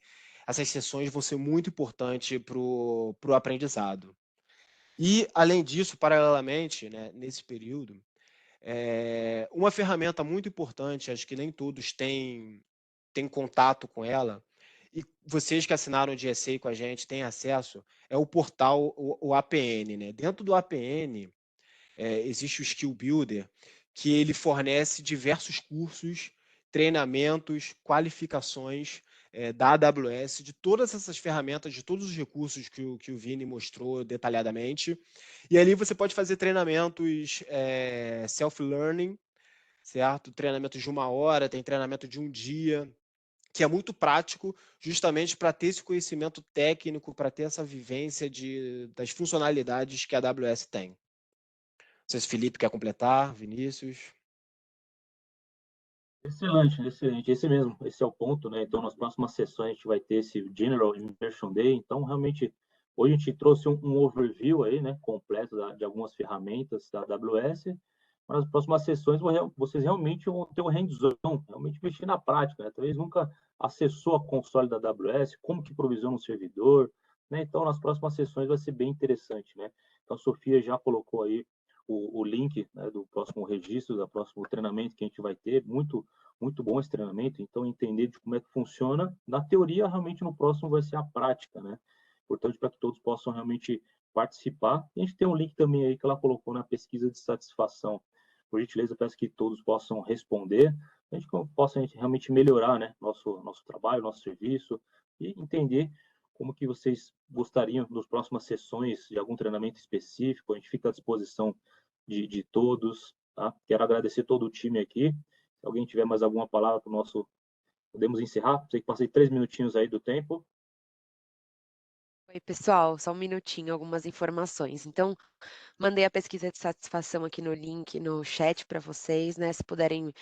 essas sessões vão ser muito importantes para o aprendizado. E, além disso, paralelamente, né, nesse período, uma ferramenta muito importante, acho que nem todos têm contato com ela, e vocês que assinaram o GSA com a gente têm acesso, é o portal, o APN. Né? Dentro do APN, existe o Skill Builder, que ele fornece diversos cursos, treinamentos, qualificações da AWS, de todas essas ferramentas, de todos os recursos que o Vini mostrou detalhadamente. E ali você pode fazer treinamentos self-learning, certo? Treinamentos de 1 hora, tem treinamento de 1 dia, que é muito prático, justamente para ter esse conhecimento técnico, para ter essa vivência das funcionalidades que a AWS tem. Não sei se o Felipe quer completar, Vinícius. Excelente, excelente. Esse mesmo, esse é o ponto, né? Então, nas próximas sessões a gente vai ter esse General Immersion Day. Então, realmente, hoje a gente trouxe um overview aí, né, completo de algumas ferramentas da AWS. Mas nas próximas sessões vocês realmente vão ter o hands-on, realmente mexer na prática, né? Talvez nunca acessou a console da AWS, como que provisiona um servidor, né? Então, nas próximas sessões vai ser bem interessante, né? Então, a Sofia já colocou aí o link, né, do próximo registro, do próximo treinamento que a gente vai ter. Muito bom esse treinamento. Então, entender de como é que funciona. Na teoria, realmente, no próximo vai ser a prática, né? Importante para que todos possam realmente participar. E a gente tem um link também aí que ela colocou na pesquisa de satisfação. Por gentileza, peço que todos possam responder, a gente possa realmente melhorar, né, nosso trabalho, nosso serviço, e entender como que vocês gostariam das próximas sessões de algum treinamento específico. A gente fica à disposição de todos, tá? Quero agradecer todo o time aqui. Se alguém tiver mais alguma palavra para o nosso... Podemos encerrar? Sei que passei 3 minutinhos aí do tempo. Oi, pessoal, só um minutinho, algumas informações. Então, mandei a pesquisa de satisfação aqui no link, no chat para vocês, né? Se puderem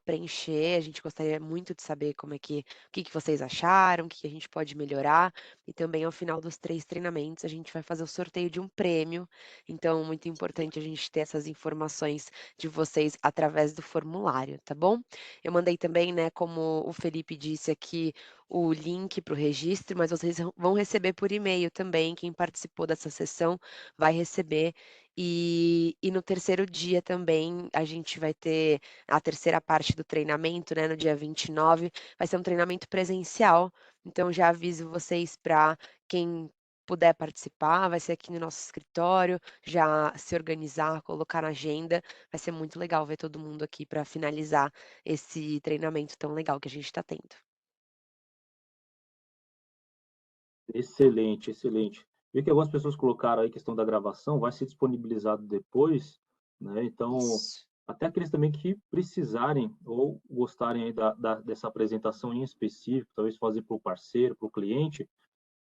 preencher, a gente gostaria muito de saber o que vocês acharam, o que a gente pode melhorar. E também ao final dos 3 treinamentos, a gente vai fazer o sorteio de um prêmio. Então, muito importante a gente ter essas informações de vocês através do formulário, tá bom? Eu mandei também, né, como o Felipe disse aqui, o link para o registro, mas vocês vão receber por e-mail também. Quem participou dessa sessão vai receber. E no terceiro dia também a gente vai ter a terceira parte do treinamento, né? No dia 29, vai ser um treinamento presencial. Então já aviso vocês para quem puder participar, vai ser aqui no nosso escritório, já se organizar, colocar na agenda. Vai ser muito legal ver todo mundo aqui para finalizar esse treinamento tão legal que a gente está tendo. Excelente, excelente. Vi que algumas pessoas colocaram aí a questão da gravação, vai ser disponibilizado depois, né? Então, Isso. até aqueles também que precisarem ou gostarem aí dessa apresentação em específico, talvez fazer para o parceiro, para o cliente,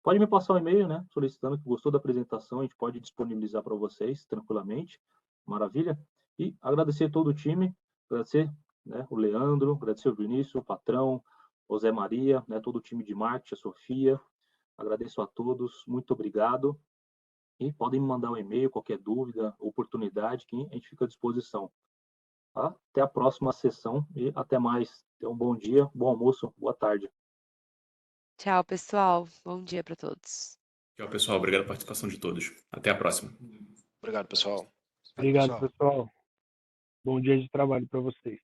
pode me passar um e-mail, né? Solicitando que gostou da apresentação, a gente pode disponibilizar para vocês tranquilamente. Maravilha? E agradecer todo o time, agradecer, né, o Leandro, agradecer o Vinícius, o patrão, o Zé Maria, né, todo o time de marketing, a Sofia. Agradeço a todos, muito obrigado. E podem me mandar um e-mail, qualquer dúvida, oportunidade, que a gente fica à disposição. Tá? Até a próxima sessão e até mais. Tenham um bom dia, bom almoço, boa tarde. Tchau, pessoal. Bom dia para todos. Tchau, pessoal. Obrigado pela participação de todos. Até a próxima. Obrigado, pessoal. Obrigado, pessoal. Bom dia de trabalho para vocês.